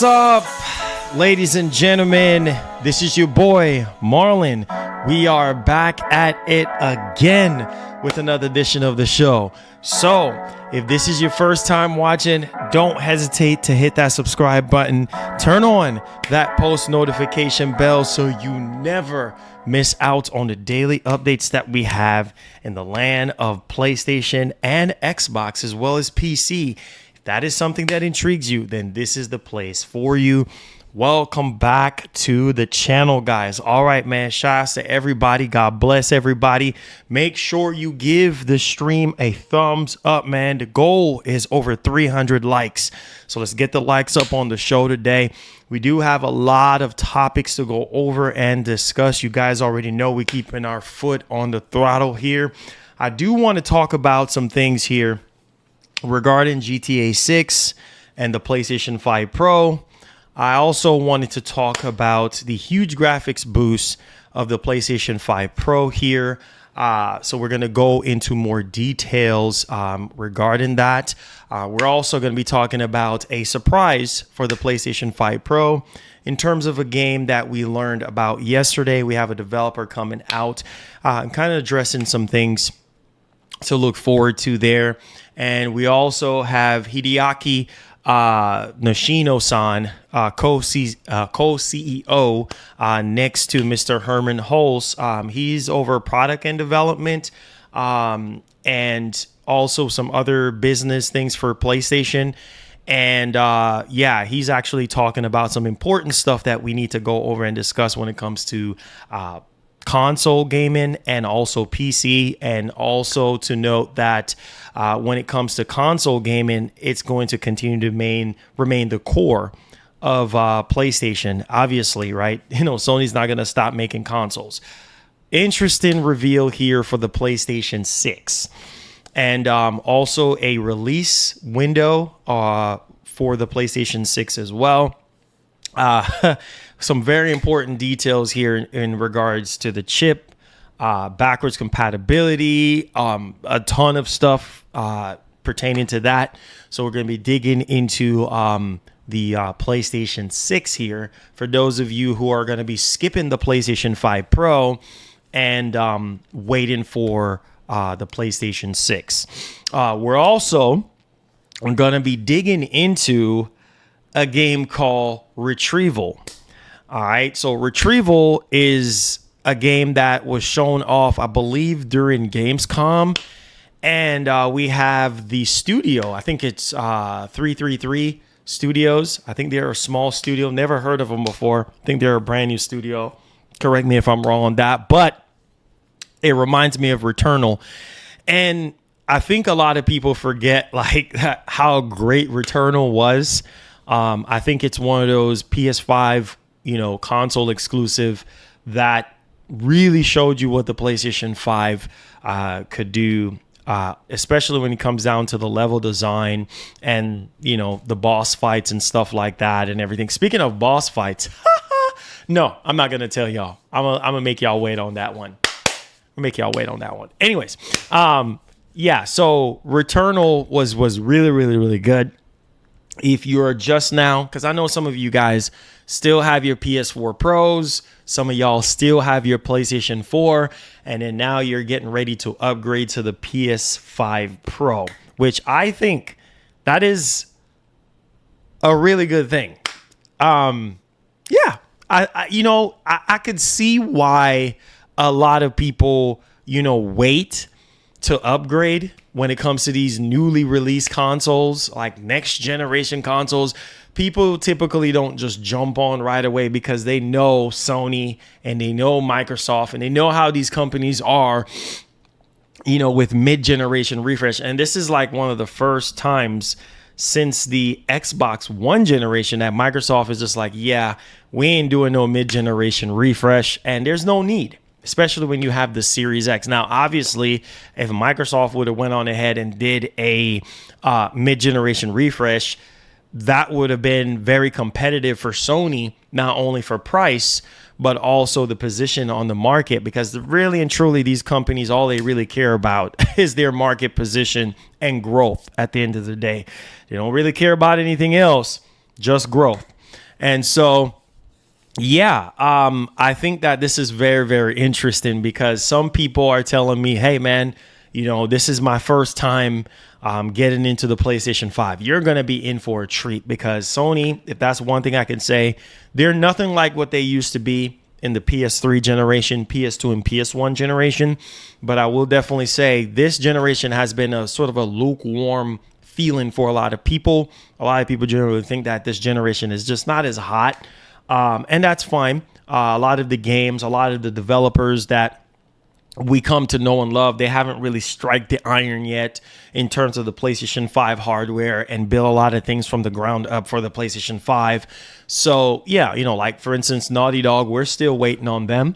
What's up, ladies and gentlemen? This is your boy, Marlon. We are back at it again with another edition of the show. So, if this is your first time watching, don't hesitate to hit that subscribe button. Turn on that post notification bell so you never miss out on the daily updates that we have in the land of PlayStation and Xbox, as well as PC. If that is something that intrigues you, then this is the place for you. Welcome back to the channel, guys. All right, man. Shout out to everybody. God bless everybody. Make sure you give the stream a thumbs up, man. The goal is over 300 likes. So let's get the likes up on the show today. We do have a lot of topics to go over and discuss. You guys already know we're keeping our foot on the throttle here. I do want to talk about some things here regarding GTA 6 and the PlayStation 5 Pro. I also wanted to talk about the huge graphics boost of the PlayStation 5 Pro here. So we're going to go into more details regarding that. We're also going to be talking about a surprise for the PlayStation 5 Pro in terms of a game that we learned about yesterday. We have a developer coming out and kind of addressing some things to look forward to there. And we also have Hideaki Nishino-san, co-CEO, next to Mr. Herman Hulse. He's over product and development, and also some other business things for PlayStation. And yeah, he's actually talking about some important stuff that we need to go over and discuss when it comes to console gaming and also PC, and also to note that when it comes to console gaming, it's going to continue to remain the core of PlayStation, obviously, right? You know, Sony's not going to stop making consoles. Interesting reveal here for the PlayStation 6, and also a release window for the PlayStation 6 as well. Some very important details here in regards to the chip, backwards compatibility, a ton of stuff pertaining to that. So we're going to be digging into the PlayStation 6 here for those of you who are going to be skipping the PlayStation 5 Pro and waiting for the PlayStation 6. We're also going to be digging into a game called Retrieval. All right, so Retrieval is a game that was shown off, I believe, during Gamescom. And we have the studio. I think it's 333 Studios. I think they're a small studio. Never heard of them before. I think they're a brand new studio. Correct me if I'm wrong on that. But it reminds me of Returnal. And I think a lot of people forget like how great Returnal was. I think it's one of those PS5 console exclusive that really showed you what the PlayStation 5 could do, especially when it comes down to the level design and, the boss fights and stuff like that and everything. Speaking of boss fights, no, I'm not going to tell y'all. I'm going to make y'all wait on that one. Anyways, yeah, so Returnal was really, really, really good. If you're just now, because I know some of you guys still have your PS4 Pros, some of y'all still have your PlayStation 4, and then now you're getting ready to upgrade to the PS5 Pro, which I think that is a really good thing. Yeah, I could see why a lot of people, wait to upgrade when it comes to these newly released consoles, like next generation consoles. People typically don't just jump on right away because they know Sony and they know Microsoft and they know how these companies are, with mid-generation refresh. And this is like one of the first times since the Xbox One generation that Microsoft is just like, yeah, we ain't doing no mid-generation refresh, and there's no need. Especially when you have the Series X. Now, obviously, if Microsoft would have went on ahead and did a mid-generation refresh, that would have been very competitive for Sony, not only for price, but also the position on the market. Because really and truly, these companies, all they really care about is their market position and growth at the end of the day. They don't really care about anything else, just growth. And so, yeah, I think that this is very, very interesting because some people are telling me, hey, man, this is my first time getting into the PlayStation 5. You're going to be in for a treat because Sony, if that's one thing I can say, they're nothing like what they used to be in the PS3 generation, PS2 and PS1 generation. But I will definitely say this generation has been a sort of a lukewarm feeling for a lot of people. A lot of people generally think that this generation is just not as hot. And that's fine. A lot of the games, a lot of the developers that we come to know and love, they haven't really struck the iron yet in terms of the PlayStation 5 hardware and build a lot of things from the ground up for the PlayStation 5. So, yeah, like, for instance, Naughty Dog, we're still waiting on them.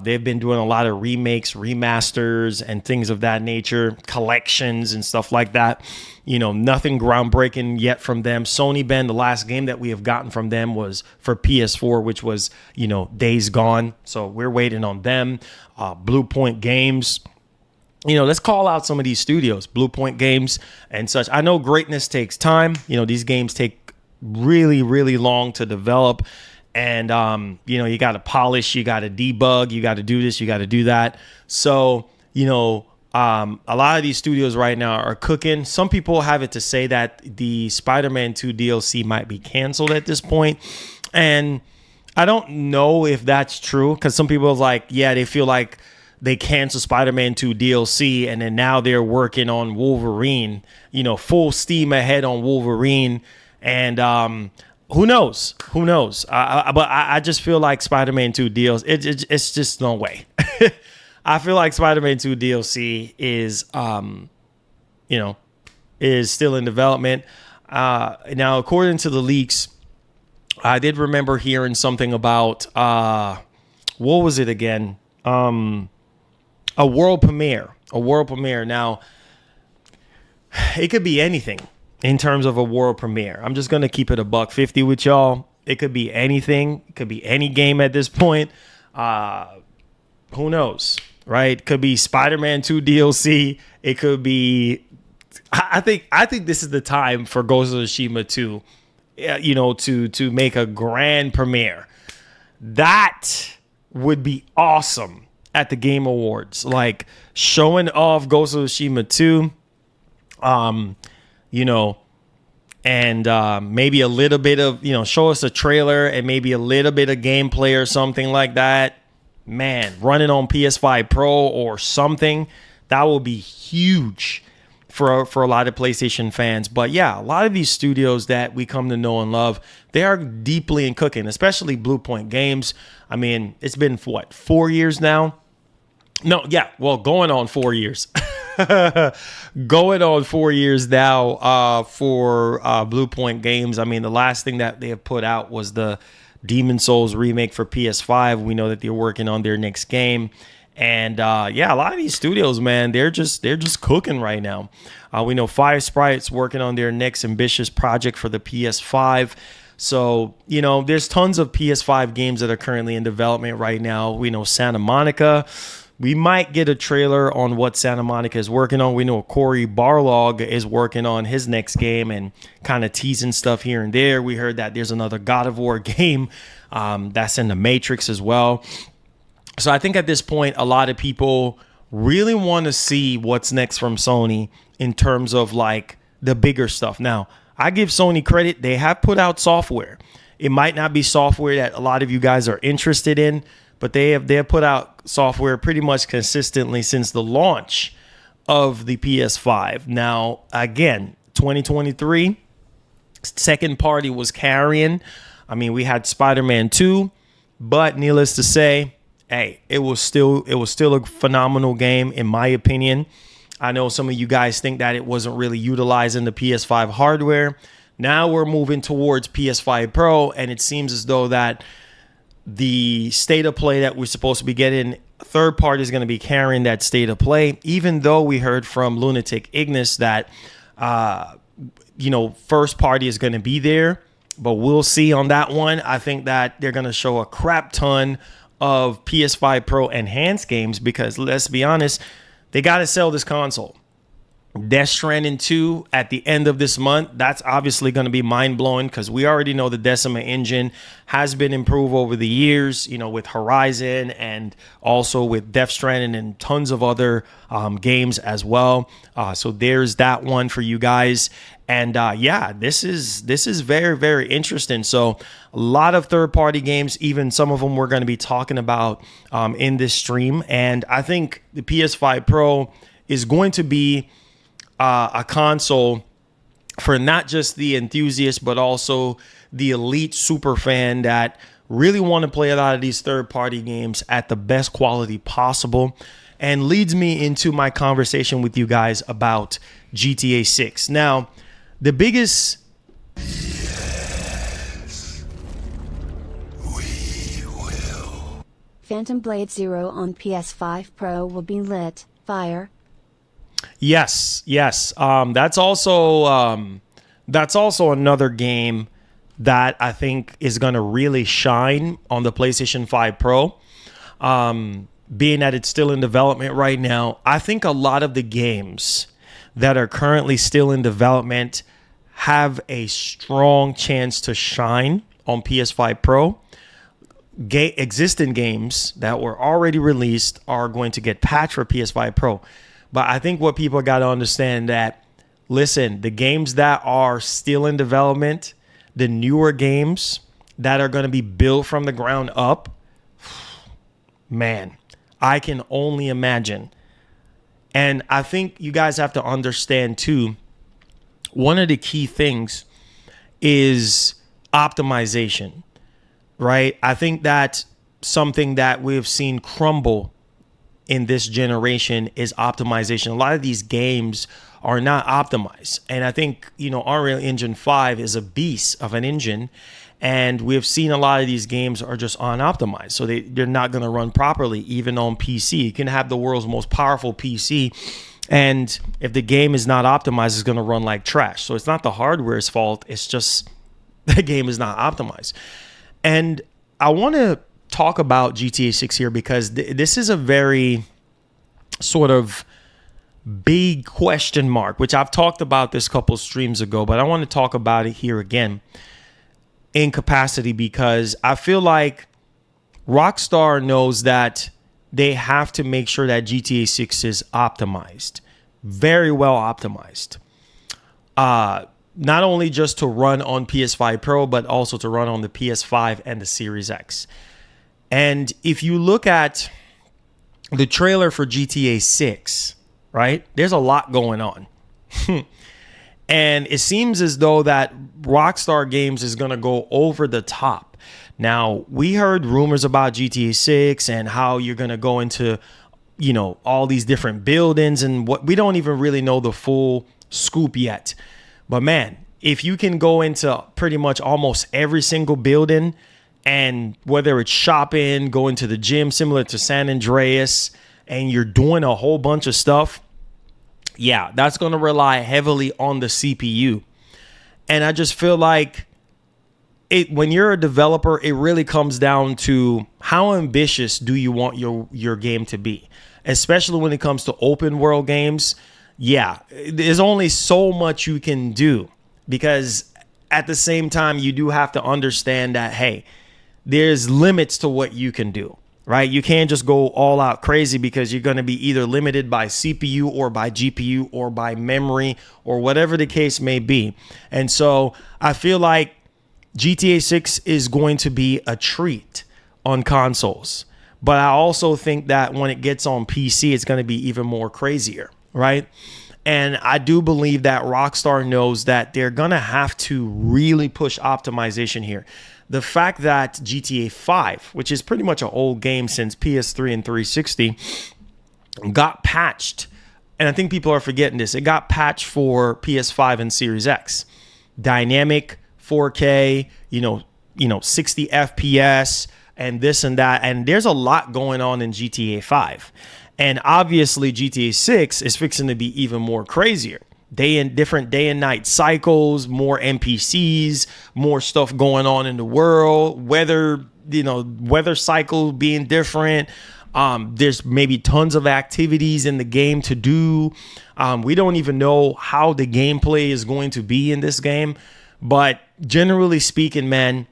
They've been doing a lot of remakes, remasters, and things of that nature, collections and stuff like that. Nothing groundbreaking yet from them. Sony, Ben, the last game that we have gotten from them was for PS4, which was, Days Gone. So we're waiting on them. Blue Point Games. Let's call out some of these studios, Blue Point Games and such. I know greatness takes time. These games take really, really long to develop. And, you got to polish, you got to debug, you got to do this, you got to do that. So, a lot of these studios right now are cooking. Some people have it to say that the Spider-Man 2 DLC might be canceled at this point. And I don't know if that's true because some people are like, yeah, they feel like they canceled Spider-Man 2 DLC and then now they're working on Wolverine, full steam ahead on Wolverine. And, who knows? But I just feel like Spider-Man 2 DLC, it's just no way. I feel like Spider-Man 2 DLC is, is still in development. Now, according to the leaks, I did remember hearing something about, what was it again? A world premiere. Now, it could be anything. In terms of a world premiere, I'm just going to keep it $150 with y'all. It could be anything. It could be any game at this point. Who knows, right? Could be Spider-Man 2 DLC. It could be. I think this is the time for Ghost of Tsushima 2, to make a grand premiere. That would be awesome at the Game Awards, like showing off Ghost of Tsushima 2. And maybe a little bit of, show us a trailer and maybe a little bit of gameplay or something like that. Man, running on PS5 Pro or something, that will be huge for a lot of PlayStation fans. But yeah, a lot of these studios that we come to know and love, they are deeply in cooking, especially Blue Point Games. I mean, it's been, 4 years now? No, yeah, well, going on 4 years. Going on 4 years now for Blue Point Games. I mean, the last thing that they have put out was the Demon Souls remake for PS5. We know that they're working on their next game. And yeah, a lot of these studios, man, they're just cooking right now. We know Fire Sprite's working on their next ambitious project for the PS5. So, there's tons of PS5 games that are currently in development right now. We know Santa Monica. We might get a trailer on what Santa Monica is working on. We know Cory Barlog is working on his next game and kind of teasing stuff here and there. We heard that there's another God of War game that's in the Matrix as well. So I think at this point, a lot of people really want to see what's next from Sony in terms of like the bigger stuff. Now, I give Sony credit. They have put out software. It might not be software that a lot of you guys are interested in, but they have put out software pretty much consistently since the launch of the PS5. Now, again, 2023, second party was carrying. I mean, we had Spider-Man 2, but needless to say, hey, it was still a phenomenal game in my opinion. I know some of you guys think that it wasn't really utilizing the PS5 hardware. Now we're moving towards PS5 Pro, and it seems as though that the state of play that we're supposed to be getting, third party is going to be carrying that state of play, even though we heard from Lunatic Ignis that, first party is going to be there, but we'll see on that one. I think that they're going to show a crap ton of PS5 Pro Enhanced games because let's be honest, they got to sell this console. Death Stranding 2 at the end of this month. That's obviously going to be mind-blowing because we already know the Decima engine has been improved over the years, with Horizon and also with Death Stranding and tons of other games as well. So there's that one for you guys. And this is very, very interesting. So a lot of third-party games, even some of them we're going to be talking about in this stream. And I think the PS5 Pro is going to be a console for not just the enthusiast, but also the elite super fan that really want to play a lot of these third-party games at the best quality possible, and leads me into my conversation with you guys about GTA 6. Now, the biggest... Yes, we will. Phantom Blade Zero on PS5 Pro will be lit. Fire. Yes. That's also another game that I think is going to really shine on the PlayStation 5 Pro. Being that it's still in development right now, I think a lot of the games that are currently still in development have a strong chance to shine on PS5 Pro. Existing games that were already released are going to get patched for PS5 Pro. But I think what people got to understand that, listen, the games that are still in development, the newer games that are going to be built from the ground up, man, I can only imagine. And I think you guys have to understand too, one of the key things is optimization, right? I think that something that we've seen crumble in this generation is optimization. A lot of these games are not optimized. And I think, Unreal Engine 5 is a beast of an engine. And we've seen a lot of these games are just unoptimized. So they're not going to run properly, even on PC. You can have the world's most powerful PC, and if the game is not optimized, it's going to run like trash. So it's not the hardware's fault. It's just the game is not optimized. And I want to talk about GTA 6 here because this is a very sort of big question mark, which I've talked about this couple streams ago, but I want to talk about it here again in capacity because I feel like Rockstar knows that they have to make sure that GTA 6 is optimized, very well optimized. Not only just to run on PS5 Pro, but also to run on the PS5 and the Series X. And if you look at the trailer for GTA 6, right, there's a lot going on. And it seems as though that Rockstar Games is going to go over the top. Now, we heard rumors about GTA 6 and how you're going to go into, all these different buildings and what we don't even really know the full scoop yet. But man, if you can go into pretty much almost every single building, and whether it's shopping, going to the gym, similar to San Andreas, and you're doing a whole bunch of stuff, yeah, that's going to rely heavily on the CPU. And I just feel like when you're a developer, it really comes down to how ambitious do you want your game to be, especially when it comes to open world games. Yeah, there's only so much you can do because at the same time, you do have to understand that, hey, there's limits to what you can do, right? You can't just go all out crazy because you're going to be either limited by CPU or by GPU or by memory or whatever the case may be. And so I feel like GTA 6 is going to be a treat on consoles. But I also think that when it gets on PC, it's going to be even more crazier, right? And I do believe that Rockstar knows that they're going to have to really push optimization here. The fact that GTA 5, which is pretty much an old game since PS3 and 360, got patched. And I think people are forgetting this. It got patched for PS5 and Series X. Dynamic 4K, 60 FPS and this and that. And there's a lot going on in GTA 5. And obviously GTA 6 is fixing to be even more crazier. Different day and night cycles, more NPCs, more stuff going on in the world, weather cycle being different, There's maybe tons of activities in the game to do. We don't even know how the gameplay is going to be in this game. But generally speaking, man,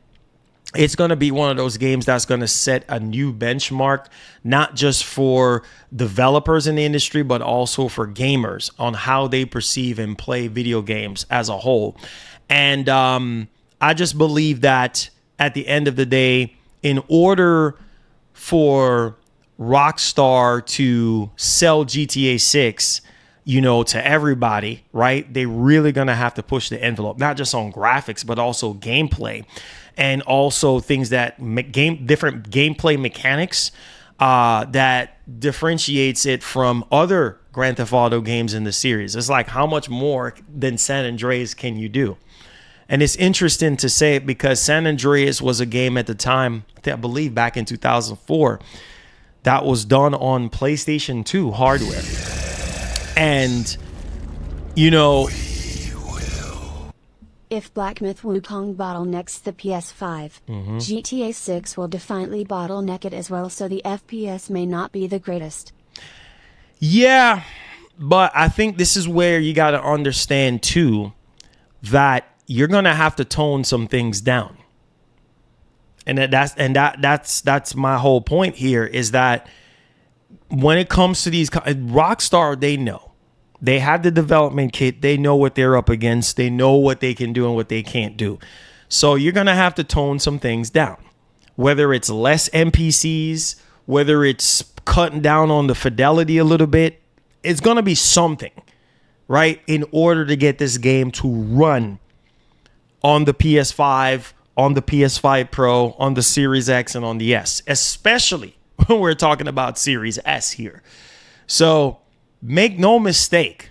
it's going to be one of those games that's going to set a new benchmark, not just for developers in the industry, but also for gamers on how they perceive and play video games as a whole. And I just believe that at the end of the day, in order for Rockstar to sell GTA 6, to everybody, right? They really going to have to push the envelope, not just on graphics, but also gameplay. And also things that different gameplay mechanics that differentiates it from other Grand Theft Auto games in the series. It's like, how much more than San Andreas can you do? And it's interesting to say it because San Andreas was a game at the time, I believe back in 2004, that was done on PlayStation 2 hardware. And, if Black Myth Wukong bottlenecks the PS5, GTA 6 will defiantly bottleneck it as well, so the FPS may not be the greatest. Yeah, but I think this is where you got to understand too that you're going to have to tone some things down. And that's my whole point here is that when it comes to these Rockstar, they know. They have the development kit. They know what they're up against. They know what they can do and what they can't do. So you're going to have to tone some things down, whether it's less NPCs, whether it's cutting down on the fidelity a little bit. It's going to be something, right, in order to get this game to run on the PS5, on the PS5 Pro, on the Series X, and on the S, especially when we're talking about Series S here. So make no mistake.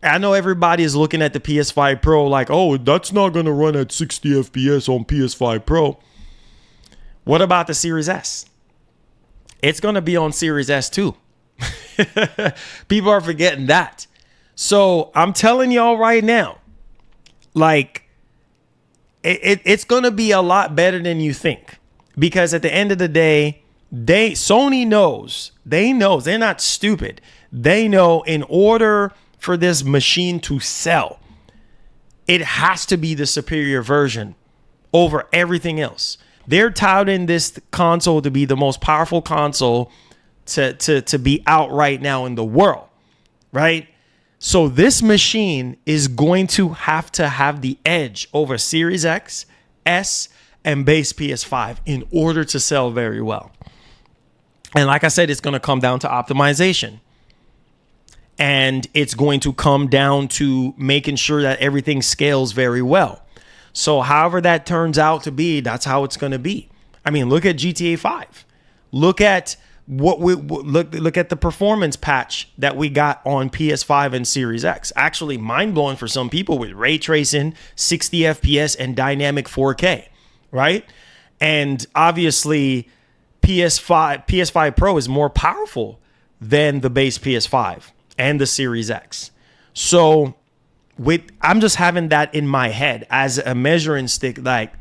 I know everybody is looking at the PS5 Pro like, oh, that's not going to run at 60 FPS on PS5 Pro. What about the Series S? It's going to be on Series S too. People are forgetting that. So I'm telling y'all right now, like, it's going to be a lot better than you think. Because at the end of the day, Sony knows. They're not stupid. They know in order for this machine to sell, it has to be the superior version over everything else. They're touting this console to be the most powerful console to be out right now in the world, right? So this machine is going to have the edge over Series X, S, and base PS5 in order to sell very well. And like I said, it's going to come down to optimization. And it's going to come down to making sure that everything scales very well. So however that turns out to be, that's how it's going to be. I mean, look at GTA 5. Look at look at the performance patch that we got on PS5 and Series X. Actually mind-blowing for some people with ray tracing, 60 FPS, and dynamic 4K, right? And obviously PS5 Pro is more powerful than the base PS5 and the Series X. So I'm just having that in my head as a measuring stick, like,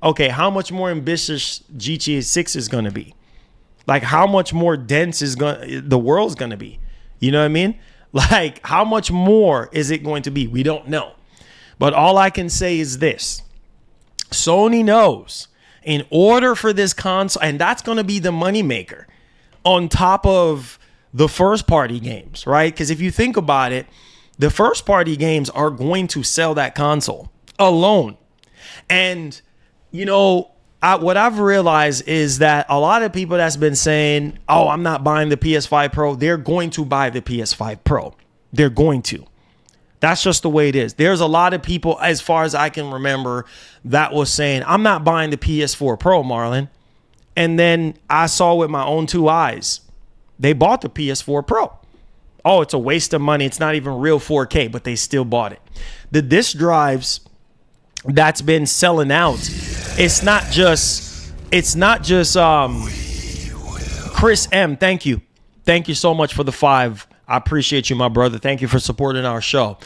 okay, how much more ambitious GTA 6 is going to be? Like, how much more dense the world's going to be? You know what I mean? Like, how much more is it going to be? We don't know. But all I can say is this. Sony knows in order for this console, and that's going to be the moneymaker on top of the first party games, right? Because if you think about it, the first party games are going to sell that console alone. And, what I've realized is that a lot of people that's been saying, oh, I'm not buying the PS5 Pro, they're going to buy the PS5 Pro. They're going to. That's just the way it is. There's a lot of people, as far as I can remember, that was saying, I'm not buying the PS4 Pro, Marlon. And then I saw with my own two eyes, they bought the PS4 Pro. Oh, it's a waste of money. It's not even real 4K, but they still bought it. The disc drives that's been selling out, it's not just Chris M. Thank you so much for the 5. I appreciate you, my brother. Thank you for supporting our show.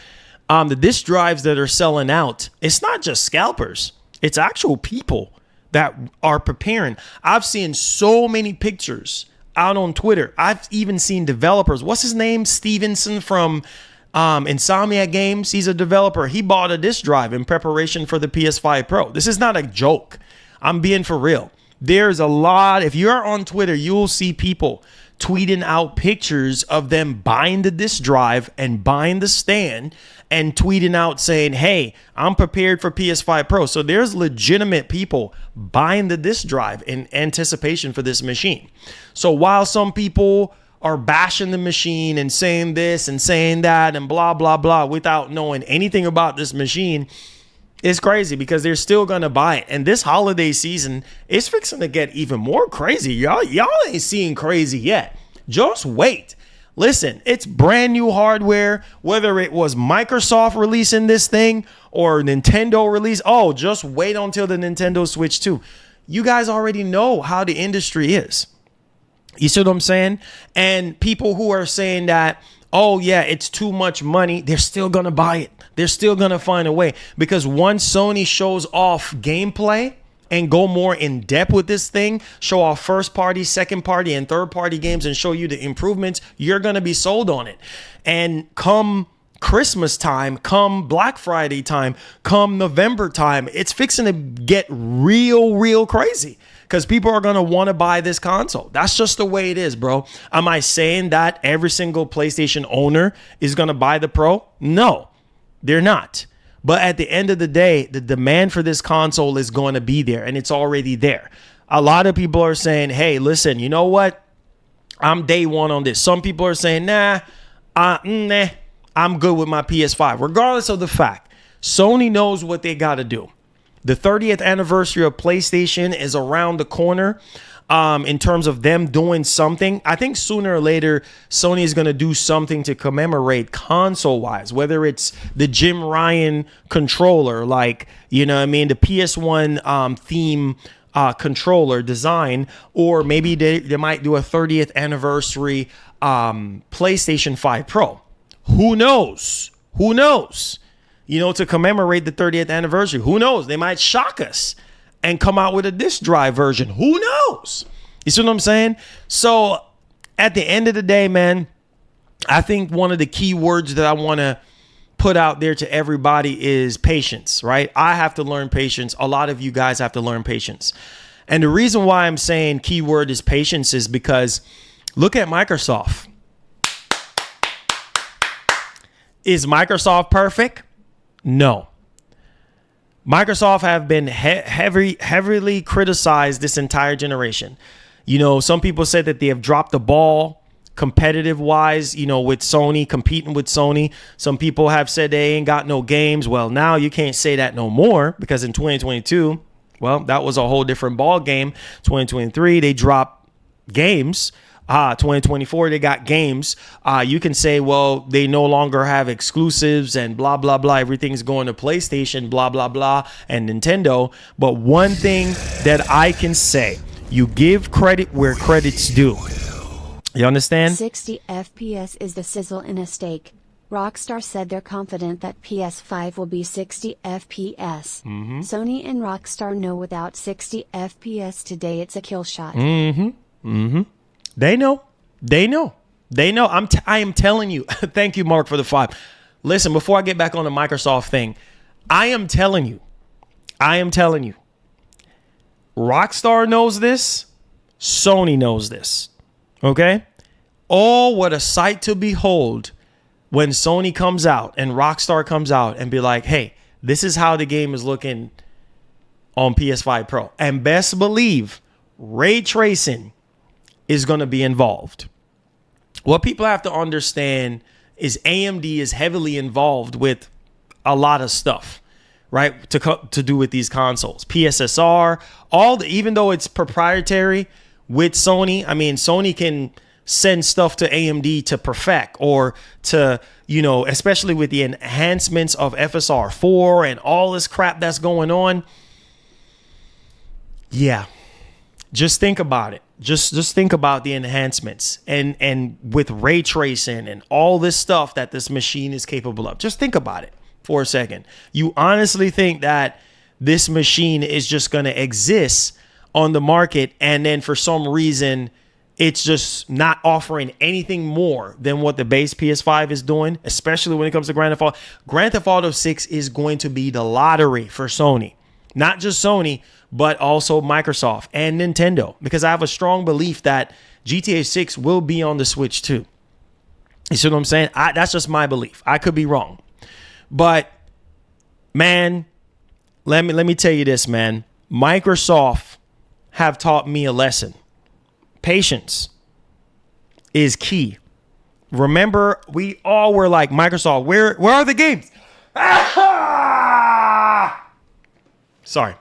The disc drives that are selling out, it's not just scalpers. It's actual people that are preparing. I've seen so many pictures out on Twitter. I've even seen developers. What's his name? Stevenson from Insomniac Games. He's a developer. He bought a disk drive in preparation for the PS5 Pro. This is not a joke. I'm being for real. There's a lot. If you're on Twitter, you'll see people tweeting out pictures of them buying the disk drive and buying the stand and tweeting out saying, hey, I'm prepared for PS5 Pro. So there's legitimate people buying the disk drive in anticipation for this machine. So while some people are bashing the machine and saying this and saying that and blah, blah, blah, without knowing anything about this machine, it's crazy because they're still going to buy it. And this holiday season is fixing to get even more crazy. Y'all ain't seeing crazy yet. Just wait. Listen, it's brand new hardware, whether it was Microsoft releasing this thing or Nintendo release. Oh, just wait until the Nintendo Switch 2. You guys already know how the industry is. You see what I'm saying? And people who are saying that, oh, yeah, it's too much money, they're still going to buy it. They're still going to find a way, because once Sony shows off gameplay and go more in depth with this thing, show off first party, second party, and third party games and show you the improvements, you're going to be sold on it. And come Christmas time, come Black Friday time, come November time, it's fixing to get real crazy. Because people are going to want to buy this console. That's just the way it is, bro. Am I saying that every single PlayStation owner is going to buy the Pro? No, they're not. But at the end of the day, the demand for this console is going to be there, and it's already there. A lot of people are saying, hey, listen, you know what? I'm day one on this. Some people are saying, nah, I'm good with my PS5. Regardless of the fact, Sony knows what they got to do. The 30th anniversary of PlayStation is around the corner. In terms of them doing something, I think sooner or later, Sony is going to do something to commemorate console-wise, whether it's the Jim Ryan controller, like, you know what I mean, the PS1 theme controller design, or maybe they might do a 30th anniversary PlayStation 5 Pro. Who knows? Who knows? You know, to commemorate the 30th anniversary. Who knows? They might shock us and come out with a disc drive version. Who knows? You see what I'm saying? So at the end of the day, man, I think one of the key words that I want to put out there to everybody is patience, right? I have to learn patience. A lot of you guys have to learn patience. And the reason why I'm saying keyword is patience is because look at Microsoft. Is Microsoft perfect? No. Microsoft have been heavily criticized this entire generation. You know, some people said that they have dropped the ball competitive wise, you know, with Sony, competing with Sony. Some people have said they ain't got no games. Well, now you can't say that no more, because in 2022, well, that was a whole different ball game. 2023, they dropped games. 2024, they got games. You can say, well, they no longer have exclusives and blah, blah, blah. Everything's going to PlayStation, blah, blah, blah, and Nintendo. But one thing that I can say, you give credit where credit's due. You understand? 60 FPS is the sizzle in a steak. Rockstar said they're confident that PS5 will be 60 FPS. Sony and Rockstar know without 60 FPS today, it's a kill shot. They know. I am telling you. Thank you, Mark, for the 5. Listen, before I get back on the Microsoft thing, I am telling you. Rockstar knows this. Sony knows this. Okay? Oh, what a sight to behold when Sony comes out and Rockstar comes out and be like, hey, this is how the game is looking on PS5 Pro. And best believe ray tracing is going to be involved. What people have to understand is AMD is heavily involved with a lot of stuff, right? To do with these consoles, PSSR, even though it's proprietary with Sony. I mean, Sony can send stuff to AMD to perfect, or to, you know, especially with the enhancements of FSR 4 and all this crap that's going on. Yeah. Just think about it. Just think about the enhancements and with ray tracing and all this stuff that this machine is capable of. Just think about it for a second. You honestly think that this machine is just going to exist on the market, and then for some reason It's just not offering anything more than what the base PS5 is doing, especially when it comes to Grand Theft Auto. Grand Theft Auto 6 is going to be the lottery for Sony. Not just Sony, but also Microsoft and Nintendo, because I have a strong belief that GTA 6 will be on the Switch too. You see what I'm saying? That's just my belief. I could be wrong. But, man, let me tell you this, man. Microsoft have taught me a lesson. Patience is key. Remember, we all were like, Microsoft, where are the games? Sorry.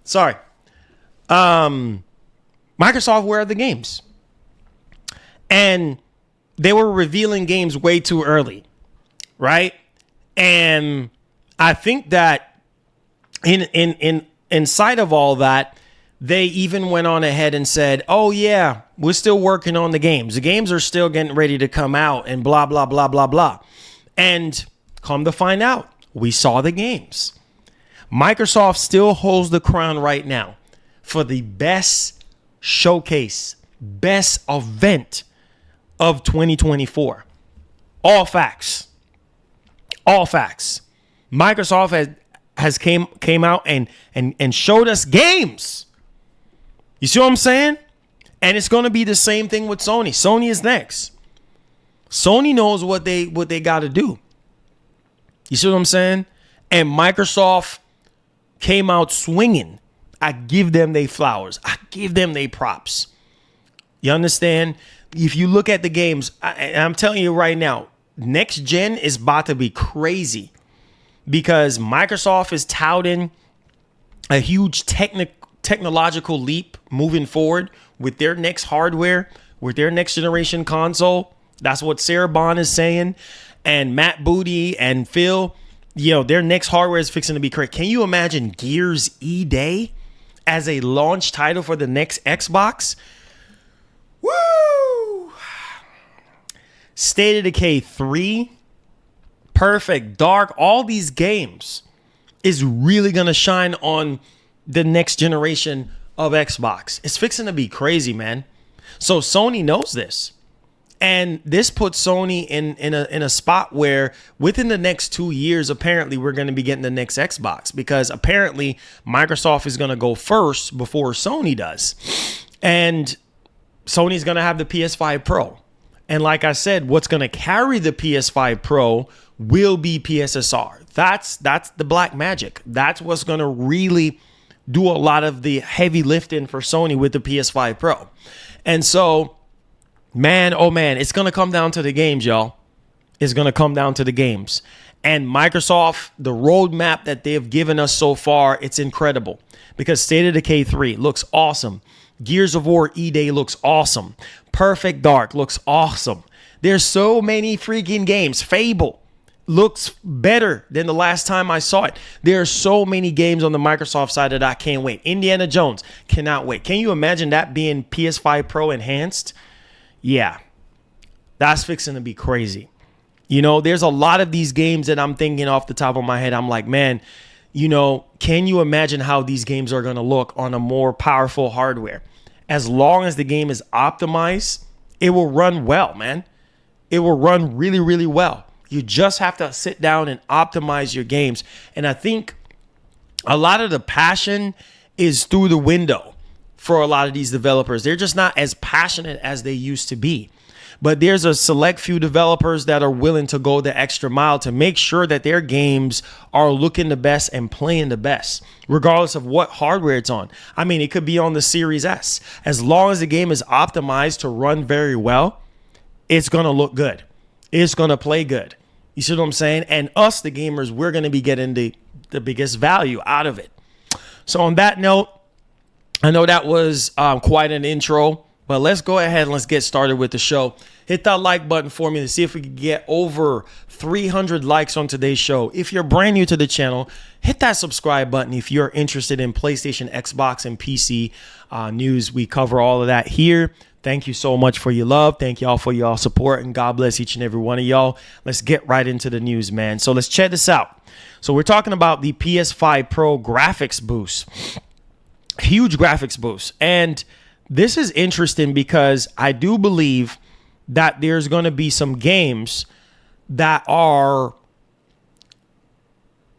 Sorry. Microsoft, where are the games? And they were revealing games way too early, right? And I think that in sight of all that, they even went on ahead and said, oh, yeah, we're still working on the games. The games are still getting ready to come out and blah, blah, blah, blah, blah. And come to find out, we saw the games. Microsoft still holds the crown right now for the best showcase, best event of 2024. All facts. All facts. Microsoft has came out and showed us games. You see what I'm saying? And it's going to be the same thing with Sony. Sony is next. Sony knows what they got to do. You see what I'm saying? And Microsoft came out swinging. I give them their flowers. I give them their props. You understand? If you look at the games, I'm telling you right now, next gen is about to be crazy because Microsoft is touting a huge technological leap moving forward with their next hardware, with their next generation console. That's what Sarah Bond is saying. And Matt Booty and Phil, their next hardware is fixing to be correct. Can you imagine Gears E-Day as a launch title for the next Xbox? Woo! State of Decay 3, Perfect Dark, all these games is really going to shine on the next generation of Xbox. It's fixing to be crazy, man. So Sony knows this. And this puts Sony in a spot where within the next 2 years, apparently, we're going to be getting the next Xbox because apparently Microsoft is going to go first before Sony does. And Sony's going to have the PS5 Pro. And like I said, what's going to carry the PS5 Pro will be PSSR. That's the black magic. That's what's going to really do a lot of the heavy lifting for Sony with the PS5 Pro. And so, man, oh man, it's going to come down to the games, y'all. It's going to come down to the games. And Microsoft, the roadmap that they have given us so far, it's incredible. Because State of Decay 3 looks awesome. Gears of War E-Day looks awesome. Perfect Dark looks awesome. There's so many freaking games. Fable looks better than the last time I saw it. There are so many games on the Microsoft side that I can't wait. Indiana Jones, cannot wait. Can you imagine that being PS5 Pro Enhanced? Yeah, that's fixing to be crazy. There's a lot of these games that I'm thinking off the top of my head. I'm like, man, can you imagine how these games are going to look on a more powerful hardware? As long as the game is optimized, it will run well, man. It will run really, really well. You just have to sit down and optimize your games. And I think a lot of the passion is through the window for a lot of these developers. They're just not as passionate as they used to be. But there's a select few developers that are willing to go the extra mile to make sure that their games are looking the best and playing the best, regardless of what hardware it's on. I mean, it could be on the Series S. As long as the game is optimized to run very well, it's going to look good. It's going to play good. You see what I'm saying? And us, the gamers, we're going to be getting the biggest value out of it. So on that note, I know that was quite an intro. But let's go ahead and let's get started with the show. Hit that like button for me to see if we can get over 300 likes on today's show. If you're brand new to the channel, hit that subscribe button if you're interested in PlayStation, Xbox, and PC news. We cover all of that here. Thank you so much for your love. Thank y'all for y'all support, and God bless each and every one of y'all. Let's get right into the news, man. So let's check this out. So we're talking about the PS5 Pro graphics boost. Huge graphics boost. And this is interesting because I do believe that there's going to be some games that are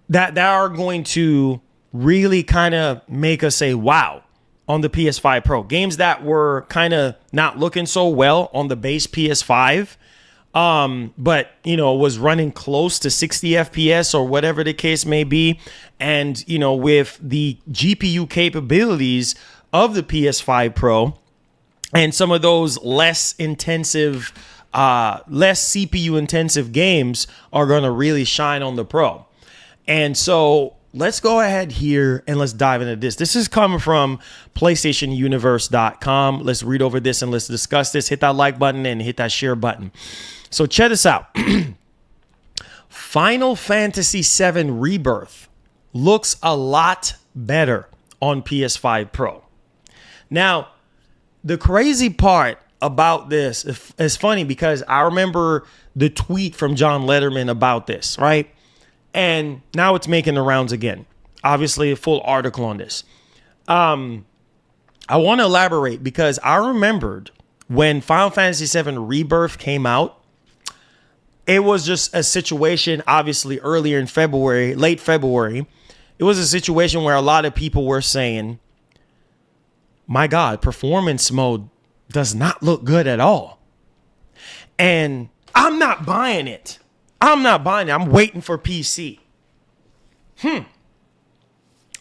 going to really kind of make us say, wow, on the PS5 Pro. Games that were kind of not looking so well on the base PS5, but, you know, was running close to 60 FPS or whatever the case may be. And, you know, with the GPU capabilities of the PS5 Pro and some of those less intensive, less CPU intensive games are going to really shine on the Pro. And so let's go ahead here and let's dive into this. This is coming from PlayStationUniverse.com. Let's read over this and let's discuss this. Hit that like button and hit that share button. So check this out. Final Fantasy VII Rebirth looks a lot better on PS5 Pro. Now, the crazy part about this is funny because I remember the tweet from John Letterman about this, right? And now it's making the rounds again. Obviously, a full article on this. I want to elaborate because I remembered when Final Fantasy VII Rebirth came out, it was just a situation, obviously, earlier in February, late February. It was a situation where a lot of people were saying, my God, performance mode does not look good at all. And I'm not buying it. I'm not buying it. I'm waiting for PC.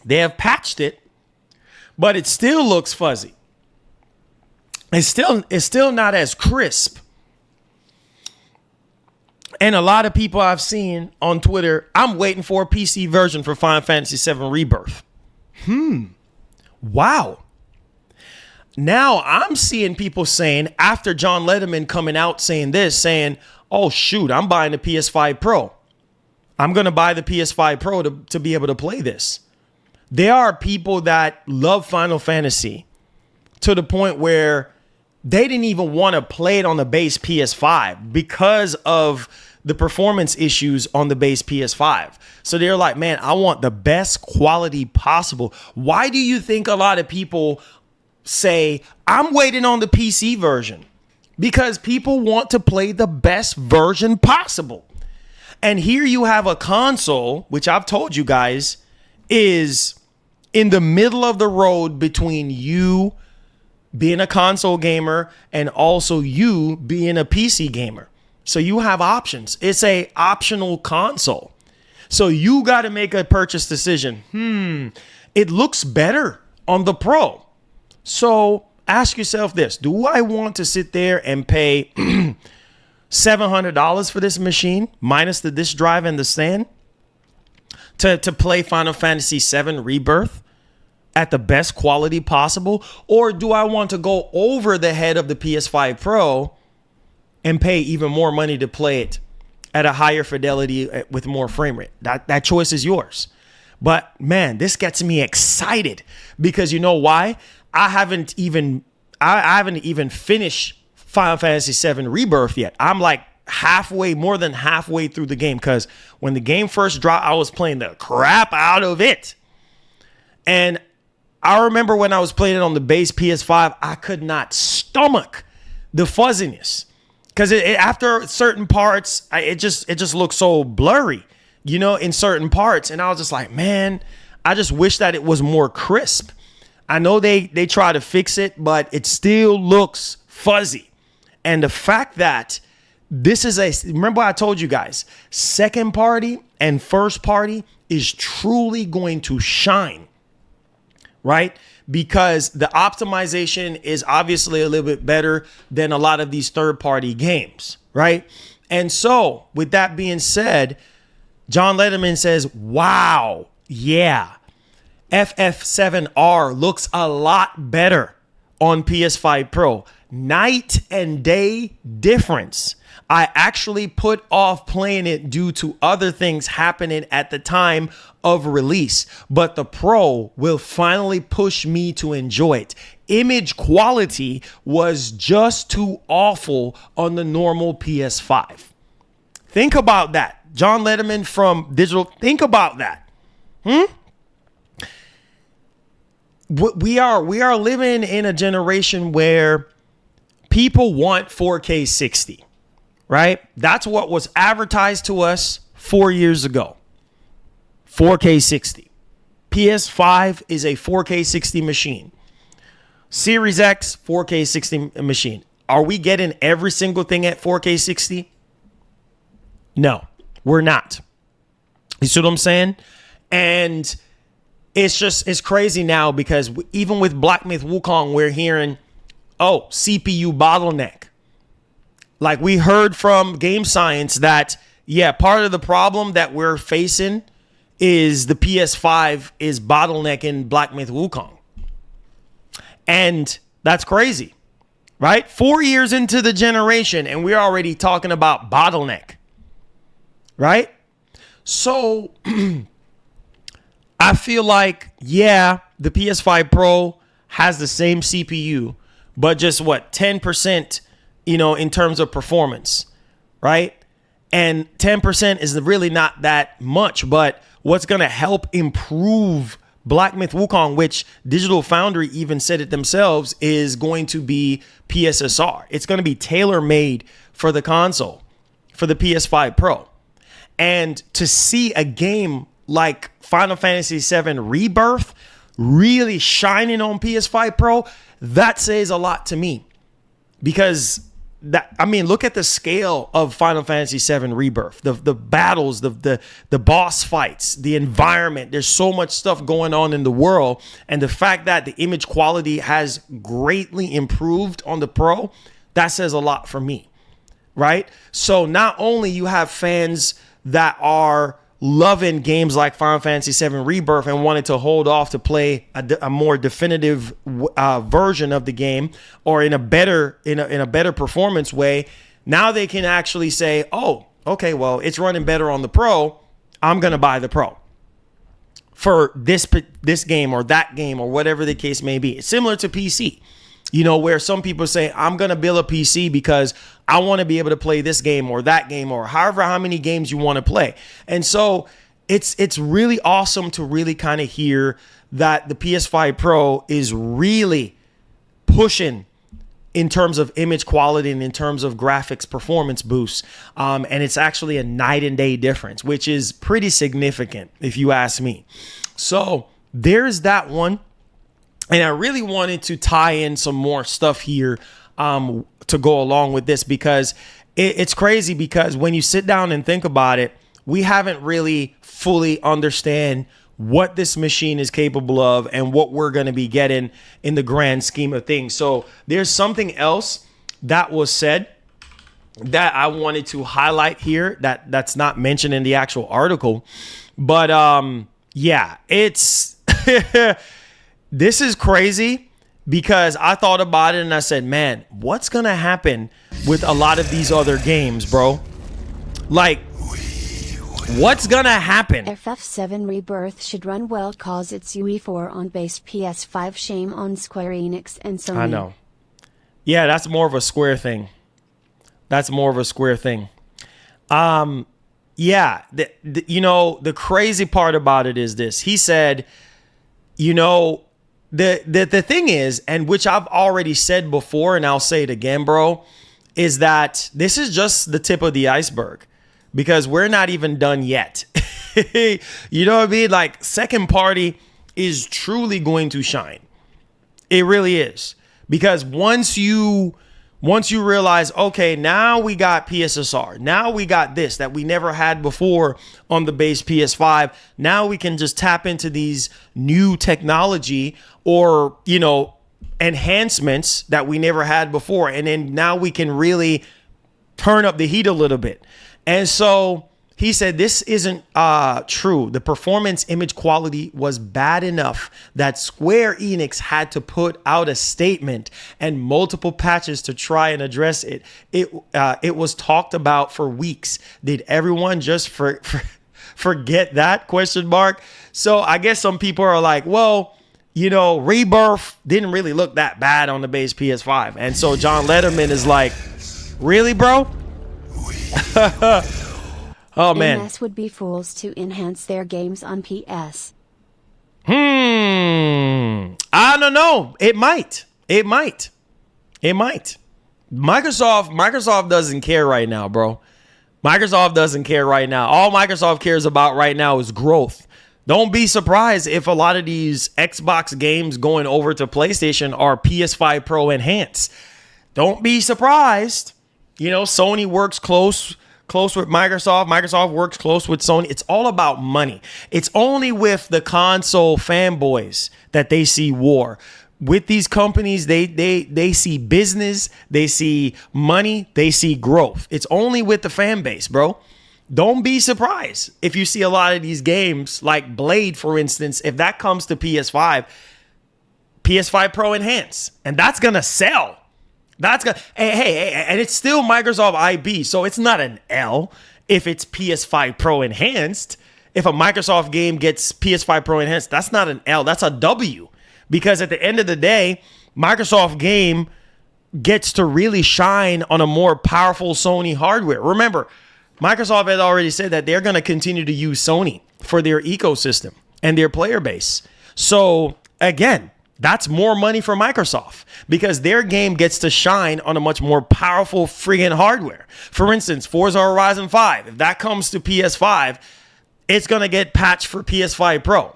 They have patched it, but it still looks fuzzy. It's still not as crisp. And a lot of people I've seen on Twitter, I'm waiting for a PC version for Final Fantasy VII Rebirth. Wow. Now I'm seeing people saying, after John Letterman coming out saying this, saying, oh, shoot, I'm buying the PS5 Pro. I'm going to buy the PS5 Pro to be able to play this. There are people that love Final Fantasy to the point where they didn't even want to play it on the base PS5 because of the performance issues on the base PS5. So they're like, man, I want the best quality possible. Why do you think a lot of people say, I'm waiting on the PC version? Because people want to play the best version possible. And here you have a console, which I've told you guys, is in the middle of the road between you being a console gamer and also you being a PC gamer. So you have options. It's a optional console. So you got to make a purchase decision. It looks better on the Pro. So ask yourself this. Do I want to sit there and pay $700 for this machine, minus the disk drive and the stand, to play Final Fantasy VII Rebirth at the best quality possible? Or do I want to go over the head of the PS5 Pro and pay even more money to play it at a higher fidelity with more frame rate? That choice is yours. But man, this gets me excited because you know why? I haven't even finished Final Fantasy VII Rebirth yet. I'm like more than halfway through the game because when the game first dropped, I was playing the crap out of it. And I remember when I was playing it on the base PS5, I could not stomach the fuzziness because after certain parts, it just looked so blurry, you know, in certain parts. And I was just like, man, I just wish that it was more crisp. I know they try to fix it, but it still looks fuzzy. And the fact that this is remember I told you guys, second party and first party is truly going to shine, right? Because the optimization is obviously a little bit better than a lot of these third party games, right? And so with that being said, John Letterman says, wow, yeah. FF7R looks a lot better on PS5 Pro. Night and day difference. I actually put off playing it due to other things happening at the time of release, but the Pro will finally push me to enjoy it. Image quality was just too awful on the normal PS5. Think about that. John Letterman from Digital, think about that. we are living in a generation where people want 4K 60, right? That's what was advertised to us 4 years ago. 4K 60. PS5 is a 4K 60 machine. Series X, 4K 60 machine. Are we getting every single thing at 4K 60? No, we're not. You see what I'm saying? And it's crazy now because even with Black Myth Wukong, we're hearing, oh, CPU bottleneck. Like we heard from Game Science that, yeah, part of the problem that we're facing is the PS5 is bottlenecking Black Myth Wukong. And that's crazy, right? 4 years into the generation and we're already talking about bottleneck, right? So I feel like, yeah, the PS5 Pro has the same CPU, but just 10%, in terms of performance, right? And 10% is really not that much, but what's going to help improve Black Myth Wukong, which Digital Foundry even said it themselves, is going to be PSSR. It's going to be tailor-made for the console, for the PS5 Pro. And to see a game like Final Fantasy VII Rebirth really shining on PS5 Pro, that says a lot to me. Because look at the scale of Final Fantasy VII Rebirth, the battles, the boss fights, the environment. There's so much stuff going on in the world. And the fact that the image quality has greatly improved on the Pro, that says a lot for me, right? So not only you have fans that are loving games like Final Fantasy VII Rebirth and wanted to hold off to play a more definitive version of the game, or in a better performance way, now they can actually say, oh, okay, well, it's running better on the Pro. I'm going to buy the Pro for this game or that game or whatever the case may be. It's similar to PC. Where some people say, I'm going to build a PC because I want to be able to play this game or that game or how many games you want to play. And so it's really awesome to really kind of hear that the PS5 Pro is really pushing in terms of image quality and in terms of graphics performance boosts. And it's actually a night and day difference, which is pretty significant if you ask me. So there's that one. And I really wanted to tie in some more stuff here to go along with this, because it's crazy, because when you sit down and think about it, we haven't really fully understand what this machine is capable of and what we're going to be getting in the grand scheme of things. So there's something else that was said that I wanted to highlight here that's not mentioned in the actual article. But yeah, it's... This is crazy, because I thought about it and I said, man, what's going to happen with a lot of these other games, bro? Like, what's going to happen? FF7 Rebirth should run well cause it's UE4 on base PS5. Shame on Square Enix and Sony. I know. Yeah, that's more of a Square thing. Yeah, the crazy part about it is this. He said, the thing is, and which I've already said before, and I'll say it again, bro, is that this is just the tip of the iceberg, because we're not even done yet. You know what I mean? Like, second party is truly going to shine. It really is. Because once you realize, okay, now we got PSSR. Now we got this that we never had before on the base PS5. Now we can just tap into these new technology or, enhancements that we never had before. And then now we can really turn up the heat a little bit. And so he said this isn't true. The performance image quality was bad enough that Square Enix had to put out a statement and multiple patches to try and address it. It was talked about for weeks. Did everyone just forget that? Question mark. So I guess some people are like, well, Rebirth didn't really look that bad on the base PS5. And so John Letterman is like, really, bro? Oh, man. MS would be fools to enhance their games on PS. I don't know. It might. It might. It might. Microsoft doesn't care right now, bro. Microsoft doesn't care right now. All Microsoft cares about right now is growth. Don't be surprised if a lot of these Xbox games going over to PlayStation are PS5 Pro Enhanced. Don't be surprised. You know, Sony works close with Microsoft. Microsoft works close with Sony. It's all about money. It's only with the console fanboys that they see war. With these companies, they see business, they see money, they see growth. It's only with the fan base, bro. Don't be surprised if you see a lot of these games like Blade, for instance, if that comes to PS5 Pro Enhanced, and that's going to sell. That's gonna, and it's still Microsoft IP, so it's not an L if it's PS5 Pro Enhanced. If a Microsoft game gets PS5 Pro Enhanced, that's not an L, that's a W. Because at the end of the day, Microsoft game gets to really shine on a more powerful Sony hardware. Remember, Microsoft had already said that they're going to continue to use Sony for their ecosystem and their player base. So again, that's more money for Microsoft because their game gets to shine on a much more powerful friggin' hardware. For instance, Forza Horizon 5, if that comes to PS5, it's going to get patched for PS5 Pro.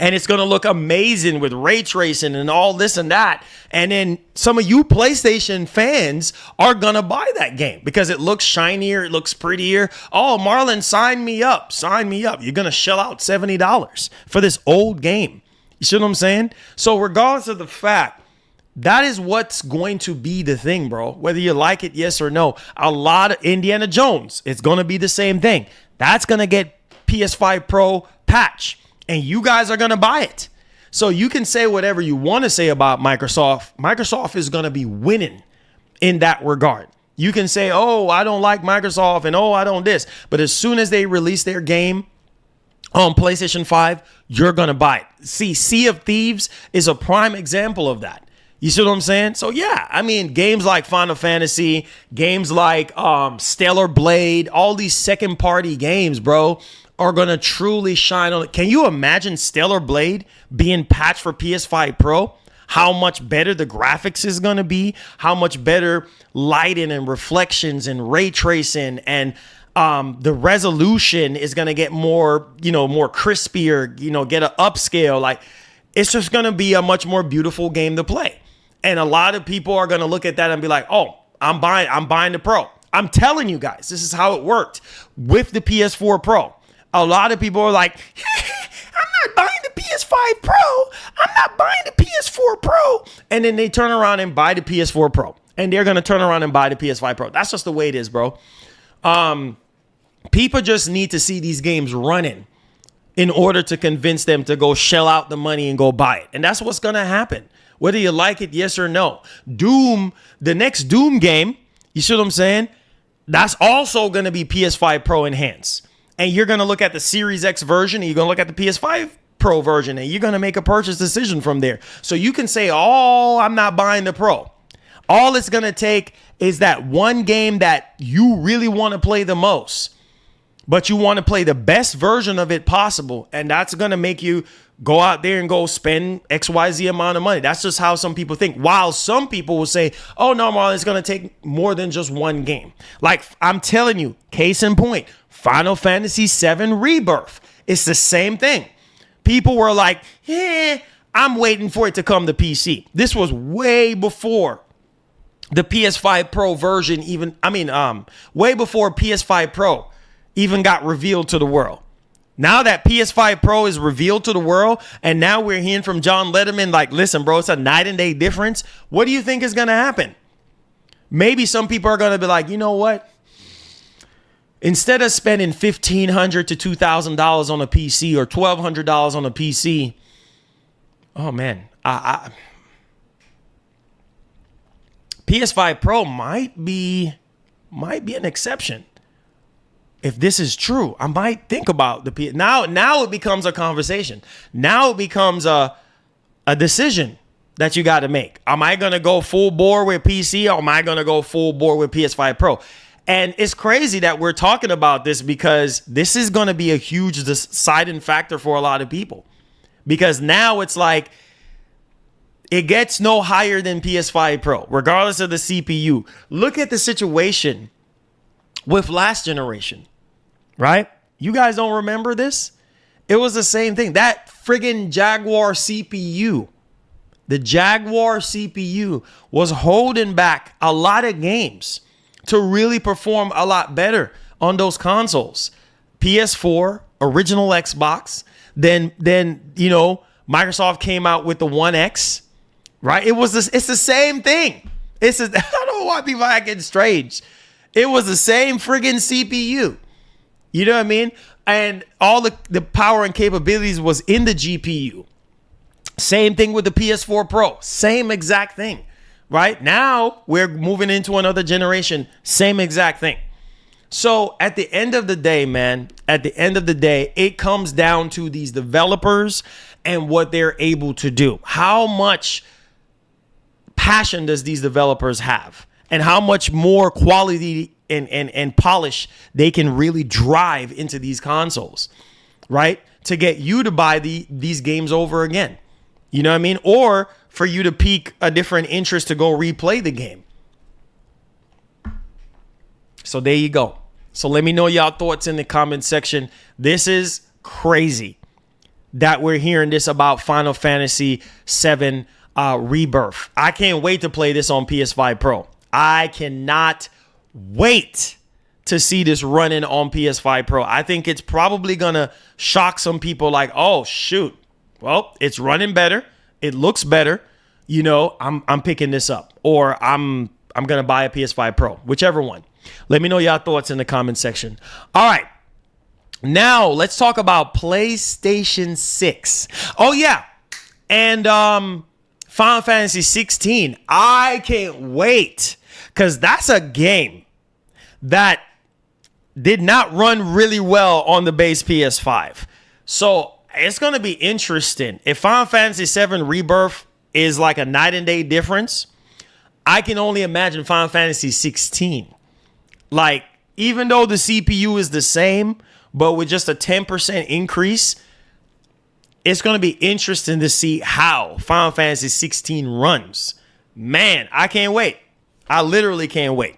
And it's going to look amazing with ray tracing and all this and that. And then some of you PlayStation fans are going to buy that game because it looks shinier. It looks prettier. Oh, Marlon, sign me up. Sign me up. You're going to shell out $70 for this old game. You see what I'm saying? So regardless of the fact, that is what's going to be the thing, bro. Whether you like it, yes or no. A lot of Indiana Jones, it's going to be the same thing. That's going to get PS5 Pro patch. And you guys are going to buy it. So you can say whatever you want to say about Microsoft. Microsoft is going to be winning in that regard. You can say, oh, I don't like Microsoft and oh, I don't this. But as soon as they release their game on PlayStation 5, you're going to buy it. See, Sea of Thieves is a prime example of that. You see what I'm saying? So, yeah, I mean, games like Final Fantasy, games like Stellar Blade, all these second party games, bro, are going to truly shine on it. Can you imagine Stellar Blade being patched for PS5 Pro? How much better the graphics is going to be, how much better lighting and reflections and ray tracing and the resolution is going to get more, more crispier, get an upscale. Like, it's just going to be a much more beautiful game to play. And a lot of people are going to look at that and be like, oh, I'm buying the Pro. I'm telling you guys, this is how it worked with the PS4 Pro. A lot of people are like, I'm not buying the PS5 Pro. I'm not buying the PS4 Pro. And then they turn around and buy the PS4 Pro. And they're going to turn around and buy the PS5 Pro. That's just the way it is, bro. People just need to see these games running in order to convince them to go shell out the money and go buy it. And that's what's going to happen. Whether you like it, yes or no. Doom, the next Doom game, you see what I'm saying? That's also going to be PS5 Pro Enhanced. And you're going to look at the Series X version and you're going to look at the PS5 Pro version and you're going to make a purchase decision from there. So you can say, oh, I'm not buying the Pro. All it's going to take is that one game that you really want to play the most, but you want to play the best version of it possible. And that's going to make you go out there and go spend XYZ amount of money. That's just how some people think. While some people will say, oh, no, Marlon, it's going to take more than just one game. Like I'm telling you, case in point, Final Fantasy VII Rebirth. It's the same thing. People were like, I'm waiting for it to come to PC. This was way before the PS5 Pro version way before PS5 Pro even got revealed to the world. Now that PS5 Pro is revealed to the world, and now we're hearing from John Letterman, like, listen, bro, it's a night and day difference. What do you think is going to happen? Maybe some people are going to be like, you know what? Instead of spending $1,500 to $2,000 on a PC or $1,200 on a PC, oh man, PS5 Pro might be an exception. If this is true, I might think about the PS. Now it becomes a conversation. Now it becomes a decision that you got to make. Am I going to go full bore with PC or am I going to go full bore with PS5 Pro? And it's crazy that we're talking about this because this is going to be a huge deciding factor for a lot of people. Because now it's like It gets no higher than PS5 Pro, regardless of the CPU. Look at the situation with last generation, right? You guys don't remember this? It was the same thing. That friggin' Jaguar CPU, the Jaguar CPU was holding back a lot of games to really perform a lot better on those consoles. PS4, original Xbox, then Microsoft came out with the One X. Right? It's the same thing. I don't know why people are acting strange. It was the same friggin' CPU. You know what I mean? And all the power and capabilities was in the GPU. Same thing with the PS4 Pro. Same exact thing. Right? Now we're moving into another generation. Same exact thing. So at the end of the day, man, it comes down to these developers and what they're able to do. How much passion does these developers have, and how much more quality and polish they can really drive into these consoles, right? To get you to buy these games over again. You know what I mean? Or for you to pique a different interest to go replay the game. So there you go. So let me know y'all thoughts in the comment section. This is crazy that we're hearing this about Final Fantasy VII Rebirth. I can't wait to play this on PS5 Pro. I cannot wait to see this running on PS5 Pro. I think it's probably gonna shock some people like, oh shoot, well, it's running better, it looks better, I'm picking this up, or I'm gonna buy a PS5 Pro, whichever one. Let me know y'all thoughts in the comment section. All right, now let's talk about PlayStation 6. Oh yeah, and Final Fantasy 16. I can't wait, because that's a game that did not run really well on the base PS5. So it's going to be interesting. If Final Fantasy 7 Rebirth is like a night and day difference, I can only imagine Final Fantasy 16. Like, even though the CPU is the same, but with just a 10% increase, it's going to be interesting to see how Final Fantasy 16 runs. Man, I can't wait. I literally can't wait.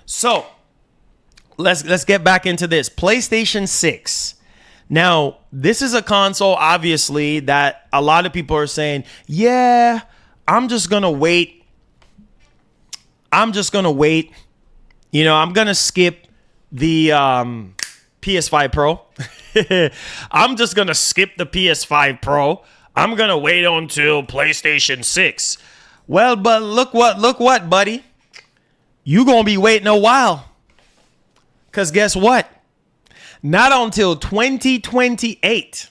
So let's get back into this. PlayStation 6. Now, this is a console, obviously, that a lot of people are saying, yeah, I'm just going to wait. I'm going to skip the PS5 Pro. I'm just going to skip the PS5 Pro. I'm going to wait until PlayStation 6. Well, but look what, buddy. You going to be waiting a while. Because guess what? Not until 2028,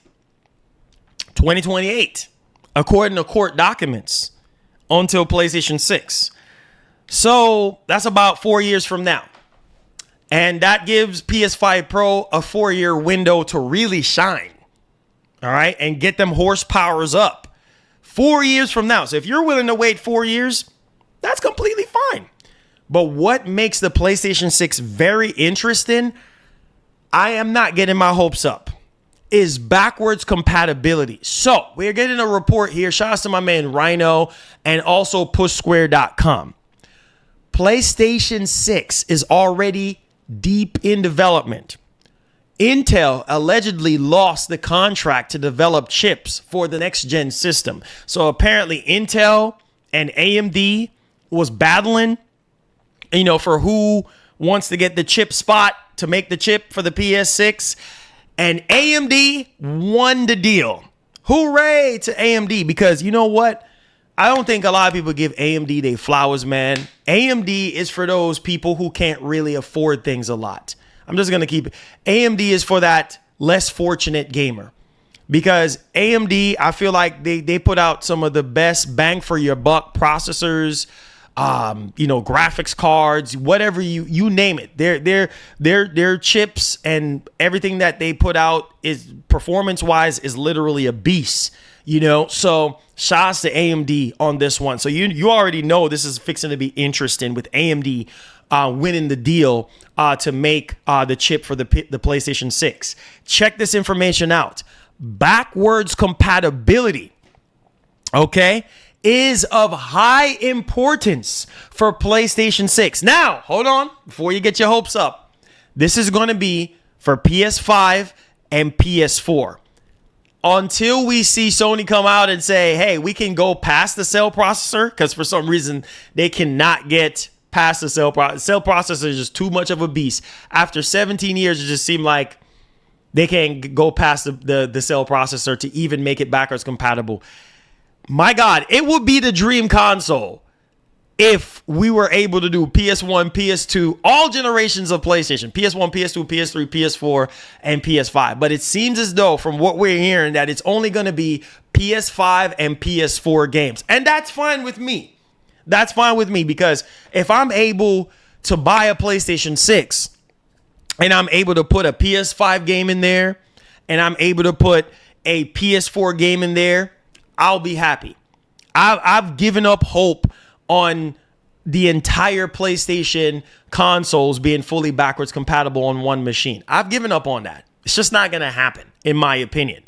according to court documents, until PlayStation 6. So that's about 4 years from now. And that gives PS5 Pro a 4-year window to really shine. All right. And get them horsepowers up 4 years from now. So if you're willing to wait 4 years, that's completely fine. But what makes the PlayStation 6 very interesting, I am not getting my hopes up, is backwards compatibility. So we're getting a report here. Shout out to my man Rhino and also pushsquare.com. PlayStation 6 is already deep in development. Intel allegedly lost the contract to develop chips for the next gen system. So apparently Intel and AMD was battling, for who wants to get the chip spot to make the chip for the PS6. And AMD won the deal. Hooray to AMD, because you know what? I don't think a lot of people give AMD their flowers, man. AMD is for those people who can't really afford things a lot. I'm just going to keep it. AMD is for that less fortunate gamer, because AMD, I feel like they put out some of the best bang for your buck processors, graphics cards, whatever you name it. Their chips and everything that they put out is performance wise is literally a beast, so shouts to AMD on this one. So you already know this is fixing to be interesting with AMD winning the deal to make the chip for the PlayStation 6. Check this information out. Backwards compatibility, okay, is of high importance for PlayStation 6. Now, hold on, before you get your hopes up. This is going to be for PS5 and PS4. Until we see Sony come out and say, hey, we can go past the cell processor, because for some reason they cannot get past the cell processor. Cell processor is just too much of a beast. After 17 years, it just seemed like they can't go past the cell processor to even make it backwards compatible. My God, it would be the dream console if we were able to do PS1, PS2, all generations of PlayStation, PS1, PS2, PS3, PS4, and PS5. But it seems as though, from what we're hearing, that it's only going to be PS5 and PS4 games. And that's fine with me. That's fine with me, because if I'm able to buy a PlayStation 6 and I'm able to put a PS5 game in there and I'm able to put a PS4 game in there, I'll be happy. I've given up hope on the entire PlayStation consoles being fully backwards compatible on one machine. I've given up on that. It's just not going to happen, in my opinion.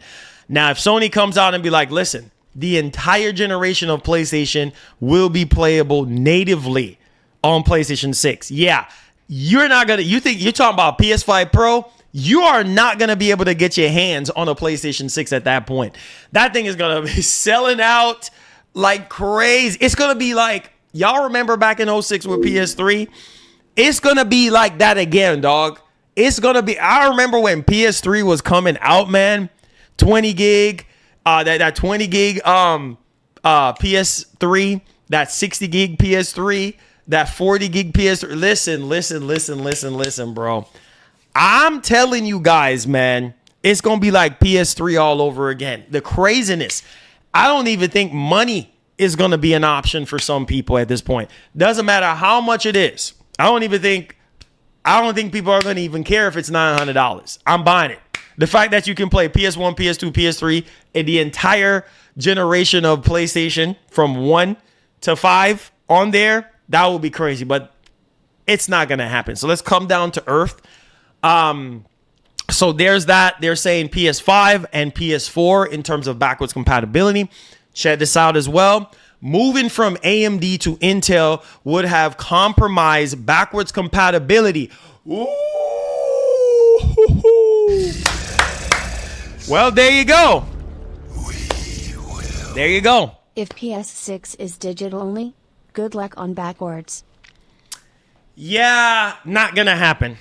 Now, if Sony comes out and be like, listen, the entire generation of PlayStation will be playable natively on PlayStation 6. Yeah, you're not going to, you think you're talking about PS5 Pro? You are not going to be able to get your hands on a PlayStation 6 at that point. That thing is going to be selling out like crazy. It's going to be like, y'all remember back in 06 with PS3? It's going to be like that again, dog. It's going to be, I remember when PS3 was coming out, man, 20 gig, that 20 gig PS3, that 60 gig PS3, that 40 gig PS3. Listen, bro. I'm telling you guys, man, it's going to be like PS3 all over again. The craziness. I don't even think money is going to be an option for some people at this point. Doesn't matter how much it is. I don't think people are going to even care if it's $900. I'm buying it. The fact that you can play PS1, PS2, PS3, and the entire generation of PlayStation from 1 to 5 on there, that would be crazy, but it's not going to happen. So let's come down to earth. So there's that. They're saying PS5 and PS4 in terms of backwards compatibility. Check this out as well. Moving from AMD to Intel would have compromised backwards compatibility. Ooh. Well, there you go. There you go. If PS6 is digital only, good luck on backwards. Yeah, not gonna happen.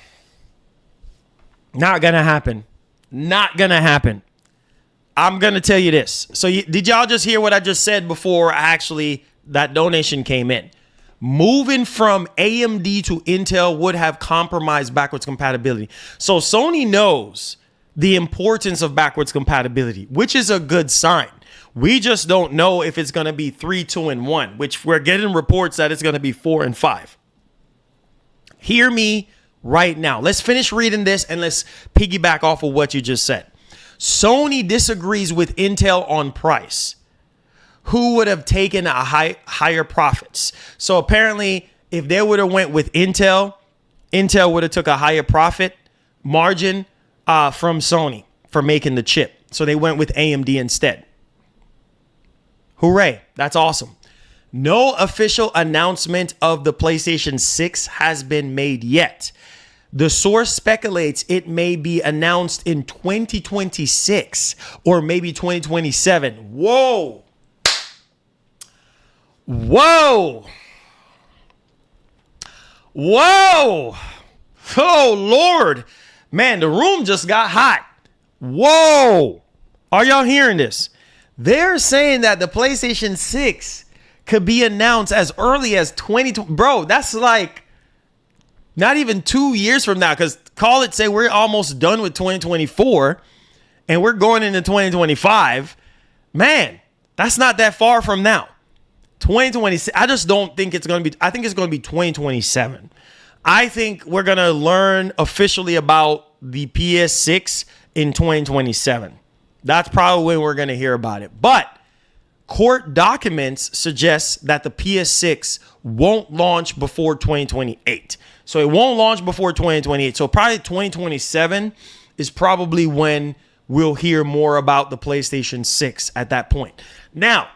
Not gonna happen. Not gonna happen. I'm gonna tell you this. So did y'all just hear what I just said before actually that donation came in? Moving from AMD to Intel would have compromised backwards compatibility. So Sony knows the importance of backwards compatibility, which is a good sign. We just don't know if it's going to be 3, 2, and 1, which we're getting reports that it's going to be 4 and 5. Hear me right now. Let's finish reading this and let's piggyback off of what you just said. Sony disagrees with Intel on price. Who would have taken a higher profits? So apparently, if they would have went with Intel would have took a higher profit margin from Sony for making the chip. So they went with AMD instead. Hooray. That's awesome. No official announcement of the PlayStation 6 has been made yet. The source speculates it may be announced in 2026 or maybe 2027. Whoa. Whoa. Whoa. Oh, Lord. Man, the room just got hot. Whoa. Are y'all hearing this? They're saying that the PlayStation 6 could be announced as early as 2020. Bro, that's like not even 2 years from now, because say we're almost done with 2024 and we're going into 2025. Man, that's not that far from now. 2026. I just don't think it's going to be. I think it's going to be 2027. I think we're going to learn officially about the PS6 in 2027. That's probably when we're going to hear about it. But court documents suggest that the PS6 won't launch before 2028. So it won't launch before 2028. So probably 2027 is probably when we'll hear more about the PlayStation 6 at that point. Now,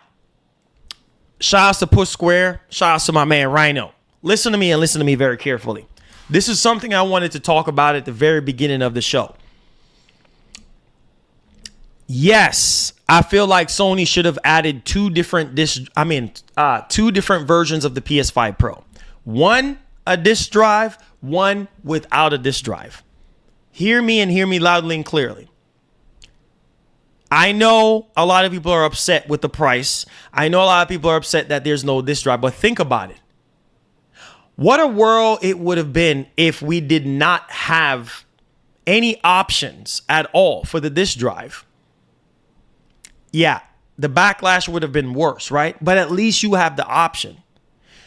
shout out to Push Square. Shout out to my man Rhino. Listen to me and listen to me very carefully. This is something I wanted to talk about at the very beginning of the show. Yes, I feel like Sony should have added two different versions of the PS5 Pro. One, a disk drive, one without a disk drive. Hear me and hear me loudly and clearly. I know a lot of people are upset with the price. I know a lot of people are upset that there's no disk drive, but think about it. What a world it would have been if we did not have any options at all for the disk drive. Yeah, the backlash would have been worse, right? But at least you have the option.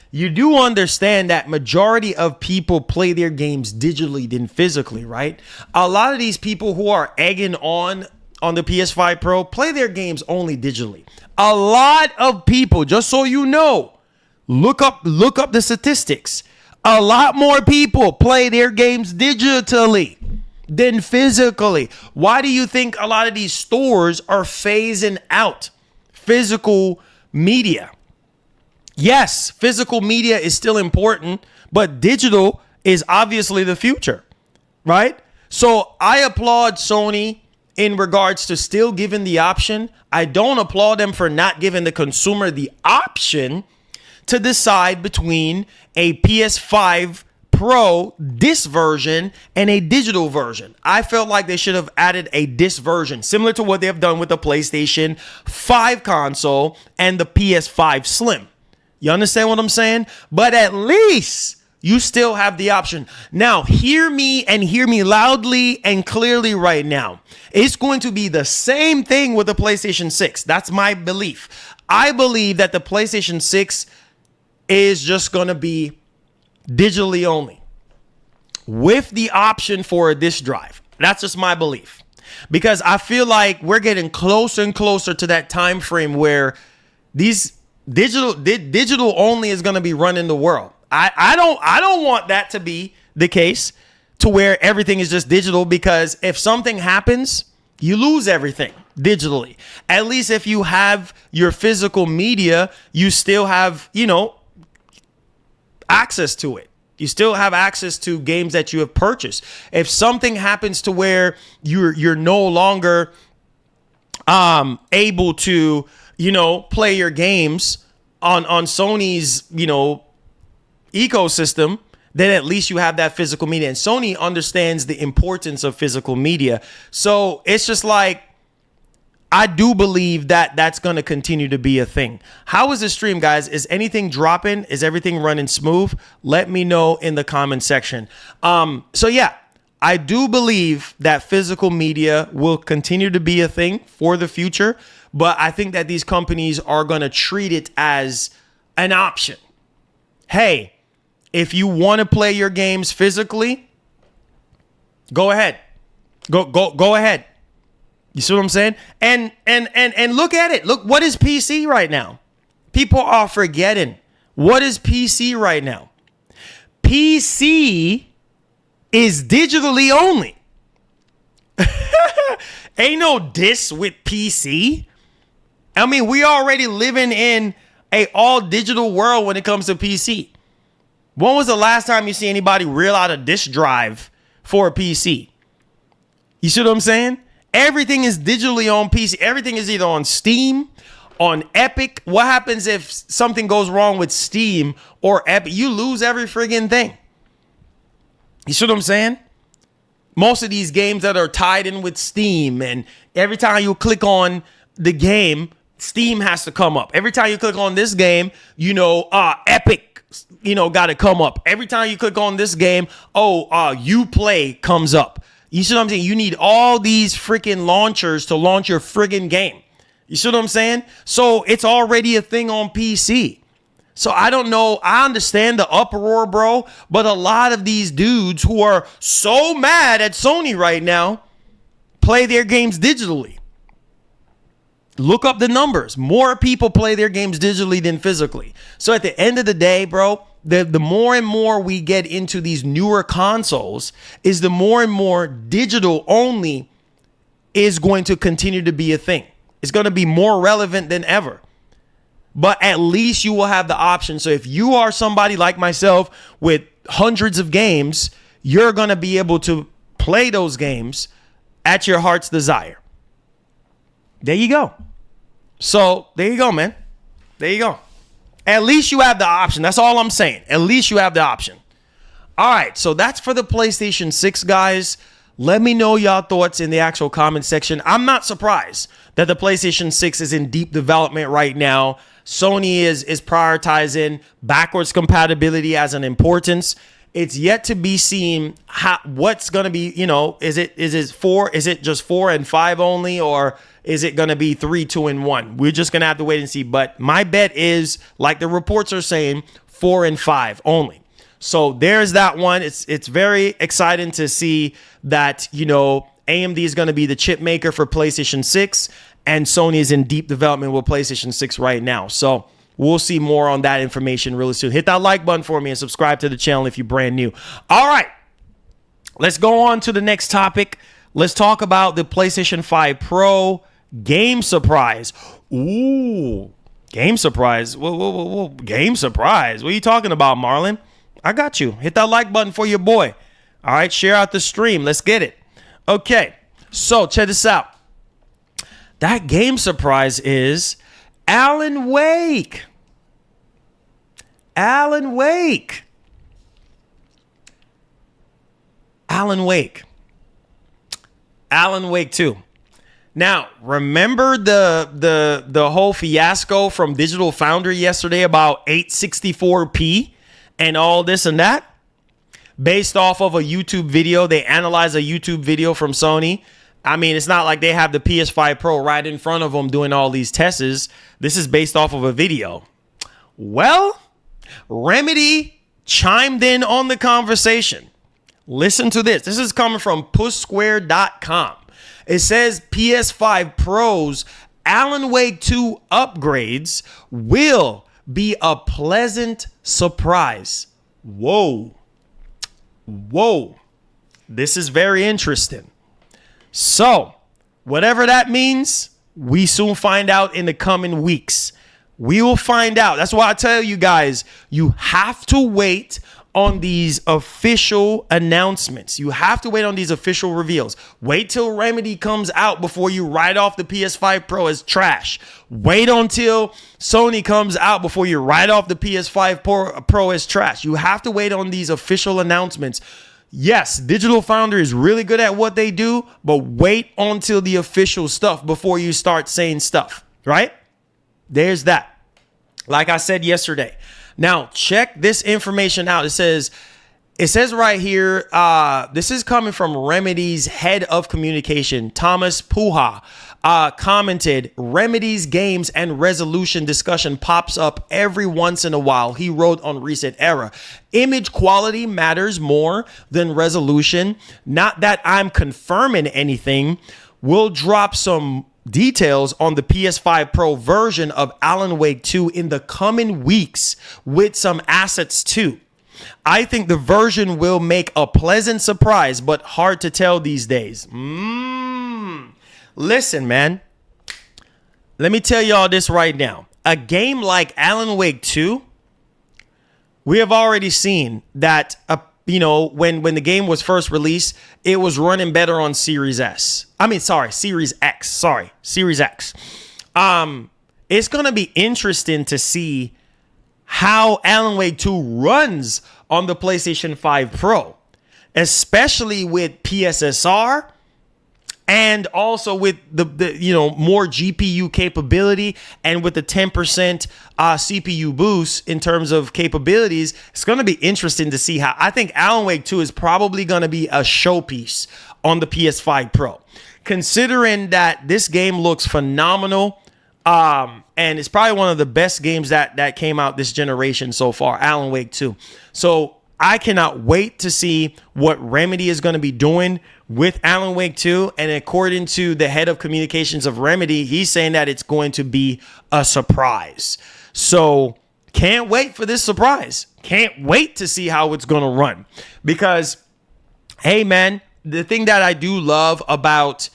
You do understand that majority of people play their games digitally than physically, right? A lot of these people who are egging on the PS5 Pro play their games only digitally. A lot of people, just so you know, look up the statistics. A lot more people play their games digitally than physically. Why do you think a lot of these stores are phasing out physical media? Yes, physical media is still important, but digital is obviously the future, right? So I applaud Sony in regards to still giving the option. I don't applaud them for not giving the consumer the option to decide between a PS5 Pro disc version and a digital version. I felt like they should have added a disc version, similar to what they have done with the PlayStation 5 console and the PS5 Slim. You understand what I'm saying? But at least you still have the option. Now, hear me and hear me loudly and clearly right now. It's going to be the same thing with the PlayStation 6. That's my belief. I believe that the PlayStation 6 is just going to be digitally only with the option for a disk drive. That's just my belief, because I feel like we're getting closer and closer to that time frame where these digital only is going to be running the world. I don't want that to be the case, to where everything is just digital, because if something happens, you lose everything digitally. At least if you have your physical media, you still have, access to it. You still have access to games that you have purchased. If something happens to where you're no longer able to, play your games on Sony's, ecosystem, then at least you have that physical media. And Sony understands the importance of physical media. So it's just like, I do believe that that's going to continue to be a thing. How is the stream, guys? Is anything dropping? Is everything running smooth? Let me know in the comment section. So yeah, I do believe that physical media will continue to be a thing for the future, but I think that these companies are going to treat it as an option. Hey, if you want to play your games physically, go ahead. Go ahead. You see what I'm saying? And look at it. Look, what is PC right now? People are forgetting. What is PC right now? PC is digitally only. Ain't no diss with PC. I mean, we already living in a all digital world when it comes to PC. When was the last time you see anybody reel out a disk drive for a PC? You see what I'm saying? Everything is digitally on PC. Everything is either on Steam, on Epic. What happens if something goes wrong with Steam or Epic? You lose every friggin' thing. You see what I'm saying? Most of these games that are tied in with Steam, and every time you click on the game, Steam has to come up. Every time you click on this game, Epic, got to come up. Every time you click on this game, Uplay comes up. You see what I'm saying? You need all these freaking launchers to launch your friggin' game. You see what I'm saying? So it's already a thing on PC. So I don't know. I understand the uproar, bro. But a lot of these dudes who are so mad at Sony right now play their games digitally. Look up the numbers. More people play their games digitally than physically. So at the end of the day, bro, the more and more we get into these newer consoles, is the more and more digital only is going to continue to be a thing. It's going to be more relevant than ever. but at least you will have the option. So if you are somebody like myself with hundreds of games, you're going to be able to play those games at your heart's desire. There you go. So there you go, man. There you go. At least you have the option. That's all I'm saying. At least you have the option. All right. So that's for the PlayStation 6, guys. Let me know y'all thoughts in the actual comment section. I'm not surprised that the PlayStation 6 is in deep development right now. Sony is prioritizing backwards compatibility as an importance. It's yet to be seen what's going to be, is it just 4 and 5 only, or is it going to be 3, 2, and 1? We're just going to have to wait and see. But my bet is, like the reports are saying, 4 and 5 only. So there's that one. It's very exciting to see that, AMD is going to be the chip maker for PlayStation 6, and Sony is in deep development with PlayStation 6 right now. So we'll see more on that information really soon. Hit that like button for me and subscribe to the channel if you're brand new. All right, let's go on to the next topic. Let's talk about the PlayStation 5 Pro Game Surprise. Ooh, Game Surprise. Whoa. Game Surprise. What are you talking about, Marlon? I got you. Hit that like button for your boy. All right, share out the stream. Let's get it. Okay, so check this out. That Game Surprise is Alan Wake. Alan Wake 2. Now, remember the whole fiasco from Digital Foundry yesterday about 864p and all this and that? Based off of a YouTube video. They analyzed a YouTube video from Sony. I mean, it's not like they have the PS5 Pro right in front of them doing all these tests. This is based off of a video. Well, Remedy chimed in on the conversation. Listen to this. This is coming from pusssquare.com. It says PS5 Pro's Alan Wake 2 upgrades will be a pleasant surprise. Whoa. This is very interesting. So, whatever that means, we soon find out in the coming weeks. We will find out. That's why I tell you guys, you have to wait on these official announcements. You have to wait on these official reveals. Wait till Remedy comes out before you write off the PS5 Pro as trash. Wait until Sony comes out before you write off the PS5 Pro as trash. You have to wait on these official announcements. Yes, Digital Foundry is really good at what they do, but wait until the official stuff before you start saying stuff, right? There's that. Like I said yesterday. Now, check this information out. It says right here, this is coming from Remedy's head of communication, Thomas Puha, commented, Remedy's games and resolution discussion pops up every once in a while. He wrote on Reset Era. Image quality matters more than resolution. Not that I'm confirming anything. We'll drop some details on the PS5 Pro version of Alan Wake 2 in the coming weeks with some assets too. I think the version will make a pleasant surprise, but hard to tell these days. Listen, man. Let me tell y'all this right now. A game like Alan Wake 2, we have already seen that when the game was first released, it was running better on Series X. Series X. It's going to be interesting to see how Alan Wake 2 runs on the PlayStation 5 Pro, especially with PSSR and also with the more GPU capability and with the 10% CPU boost in terms of capabilities. It's going to be interesting to see how. I think Alan Wake 2 is probably going to be a showpiece on the PS5 Pro, considering that this game looks phenomenal. And it's probably one of the best games that came out this generation so far, Alan Wake 2. So I cannot wait to see what Remedy is going to be doing with Alan Wake 2. And according to the head of communications of Remedy, he's saying that it's going to be a surprise. So can't wait for this surprise. Can't wait to see how it's going to run. Because, hey, man, the thing that I do love about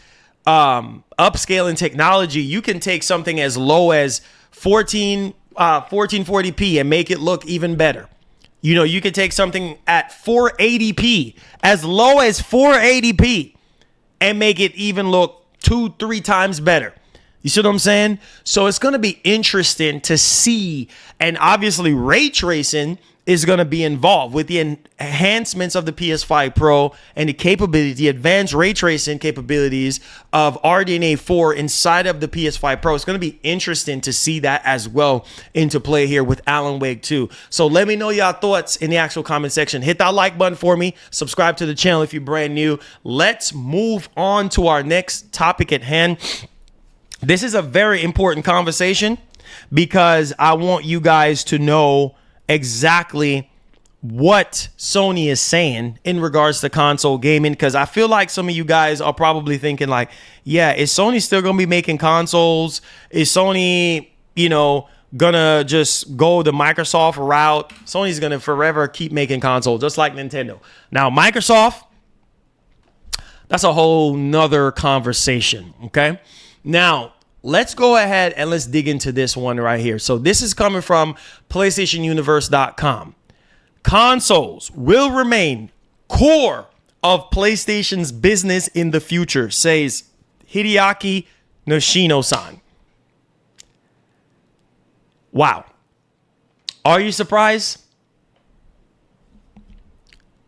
upscaling technology, you can take something as low as 14 1440p and make it look even better. You know, you could take something at 480p, as low as 480p, and make it even look 2-3 times better. You see what I'm saying? So it's going to be interesting to see. And obviously ray tracing is going to be involved with the enhancements of the PS5 Pro and the advanced ray tracing capabilities of RDNA 4 inside of the PS5 Pro. It's going to be interesting to see that as well into play here with Alan Wake 2. So let me know your thoughts in the actual comment section. Hit that like button for me. Subscribe to the channel if you're brand new. Let's move on to our next topic at hand. This is a very important conversation because I want you guys to know exactly what Sony is saying in regards to console gaming, because I feel like some of you guys are probably thinking like, yeah, is Sony still going to be making consoles? Is Sony, you know, gonna just go the Microsoft route? Sony's going to forever keep making consoles just like Nintendo. Now, Microsoft, that's a whole nother conversation, okay? Now, let's go ahead and let's dig into this one right here. So this is coming from PlayStationUniverse.com. Consoles will remain core of PlayStation's business in the future, says Hideaki Nishino-san. Wow. Are you surprised?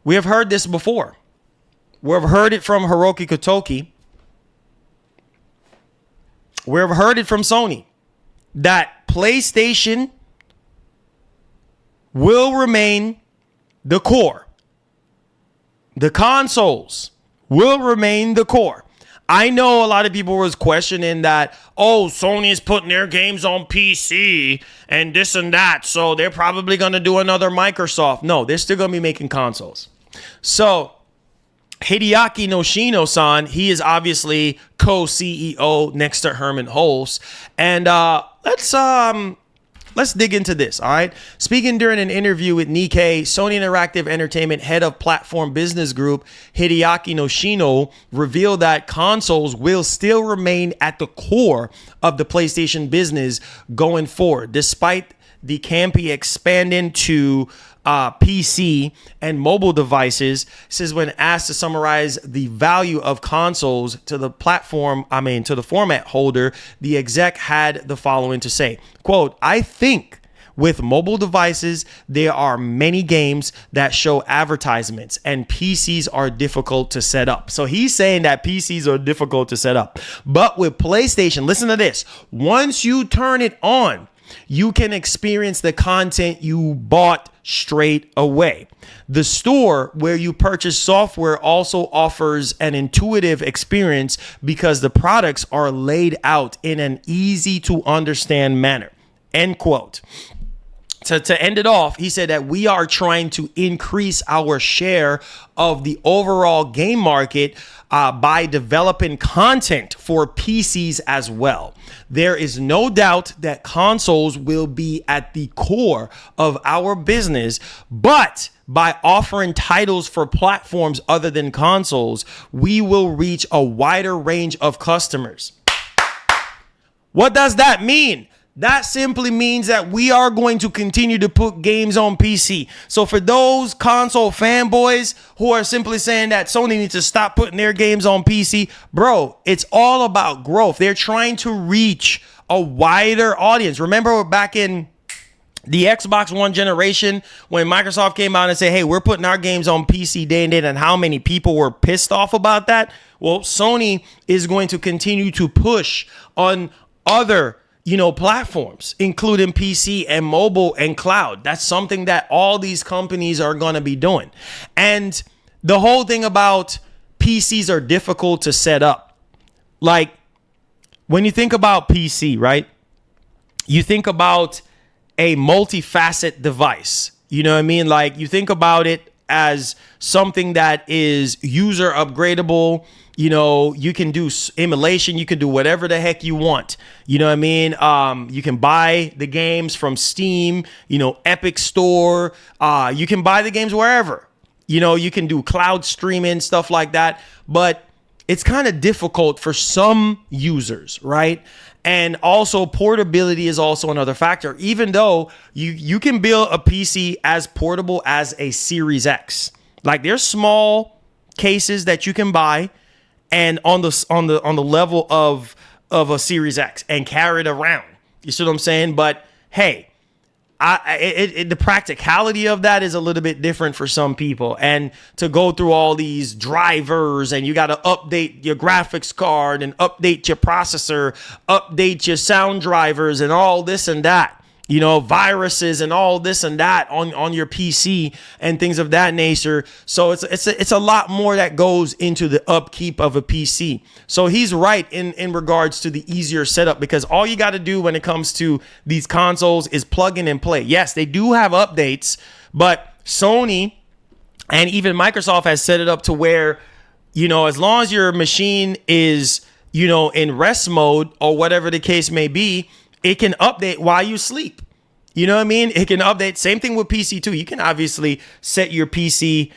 We have heard this before. We've heard it from Hiroki Kotoki. We've heard it from Sony that PlayStation will remain the core. The consoles will remain the core. I know a lot of people was questioning that, oh, Sony is putting their games on PC and this and that, so they're probably going to do another Microsoft. No, they're still going to be making consoles. So Hideaki Nishino-san, he is obviously co-CEO next to Herman Hulse. And let's dig into this, all right? Speaking during an interview with Nikkei, Sony Interactive Entertainment head of Platform Business Group, Hideaki Nishino, revealed that consoles will still remain at the core of the PlayStation business going forward, despite the company expanding to PC and mobile devices. Says when asked to summarize the value of consoles to the to the format holder, the exec had the following to say, quote, "I think with mobile devices, there are many games that show advertisements and PCs are difficult to set up." So he's saying that PCs are difficult to set up. But with PlayStation, listen to this. Once you turn it on, you can experience the content you bought straight away. The store where you purchase software also offers an intuitive experience because the products are laid out in an easy to understand manner. End quote. To end it off, he said that we are trying to increase our share of the overall game market by developing content for PCs as well. There is no doubt that consoles will be at the core of our business, but by offering titles for platforms other than consoles, we will reach a wider range of customers. What does that mean? That simply means that we are going to continue to put games on PC. So for those console fanboys who are simply saying that Sony needs to stop putting their games on PC, bro, it's all about growth. They're trying to reach a wider audience. Remember back in the Xbox One generation when Microsoft came out and said, hey, we're putting our games on PC day and date, and how many people were pissed off about that? Well, Sony is going to continue to push on other platforms, including PC and mobile and cloud. That's something that all these companies are going to be doing. And the whole thing about PCs are difficult to set up. Like when you think about PC, right? You think about a multifaceted device. You know what I mean? Like you think about it as something that is user upgradable. You can do emulation. You can do whatever the heck you want. You know what I mean? You can buy the games from Steam, Epic Store. You can buy the games wherever. You can do cloud streaming, stuff like that. But it's kind of difficult for some users, right? And also portability is also another factor. Even though you can build a PC as portable as a Series X. Like there's small cases that you can buy and on the level of a Series X and carry it around. You see what I'm saying? But hey, the practicality of that is a little bit different for some people, and to go through all these drivers and you got to update your graphics card and update your processor, update your sound drivers and all this and that, you know, viruses and all this and that on your PC and things of that nature. So it's a lot more that goes into the upkeep of a PC. So he's right in regards to the easier setup, because all you got to do when it comes to these consoles is plug in and play. Yes, they do have updates, but Sony and even Microsoft has set it up to where, you know, as long as your machine is, you know, in rest mode or whatever the case may be, it can update while you sleep. You know what I mean? It can update. Same thing with PC too. You can obviously set your PC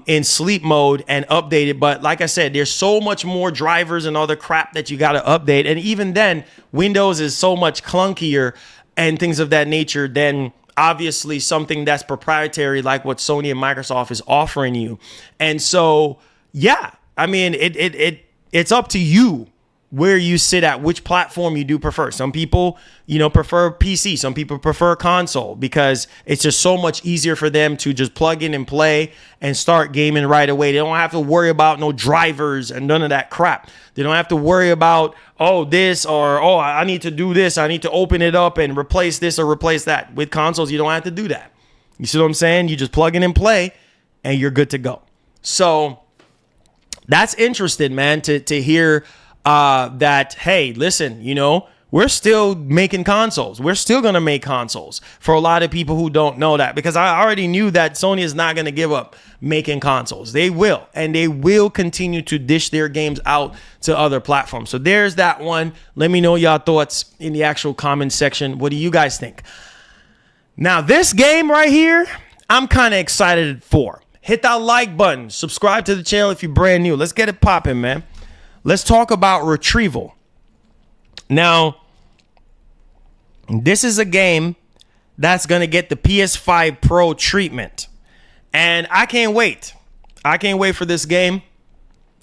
in sleep mode and update it. But like I said, there's so much more drivers and other crap that you got to update. And even then, Windows is so much clunkier and things of that nature than obviously something that's proprietary like what Sony and Microsoft is offering you. And so, yeah, I mean, it's up to you where you sit at, which platform you do prefer. Some people, you know, prefer PC. Some people prefer console because it's just so much easier for them to just plug in and play and start gaming right away. They don't have to worry about no drivers and none of that crap. They don't have to worry about, oh, this or, oh, I need to do this. I need to open it up and replace this or replace that. With consoles, you don't have to do that. You see what I'm saying? You just plug in and play and you're good to go. So that's interesting, man, to hear that, hey, listen, you know, we're still making consoles. We're still going to make consoles for a lot of people who don't know that, because I already knew that Sony is not going to give up making consoles. They will, and they will continue to dish their games out to other platforms. So there's that one. Let me know your thoughts in the actual comment section. What do you guys think? Now, this game right here, I'm kind of excited for. Hit that like button. Subscribe to the channel if you're brand new. Let's get it popping, man. Let's talk about Retrieval. Now, this is a game that's going to get the PS5 Pro treatment. And I can't wait. I can't wait for this game.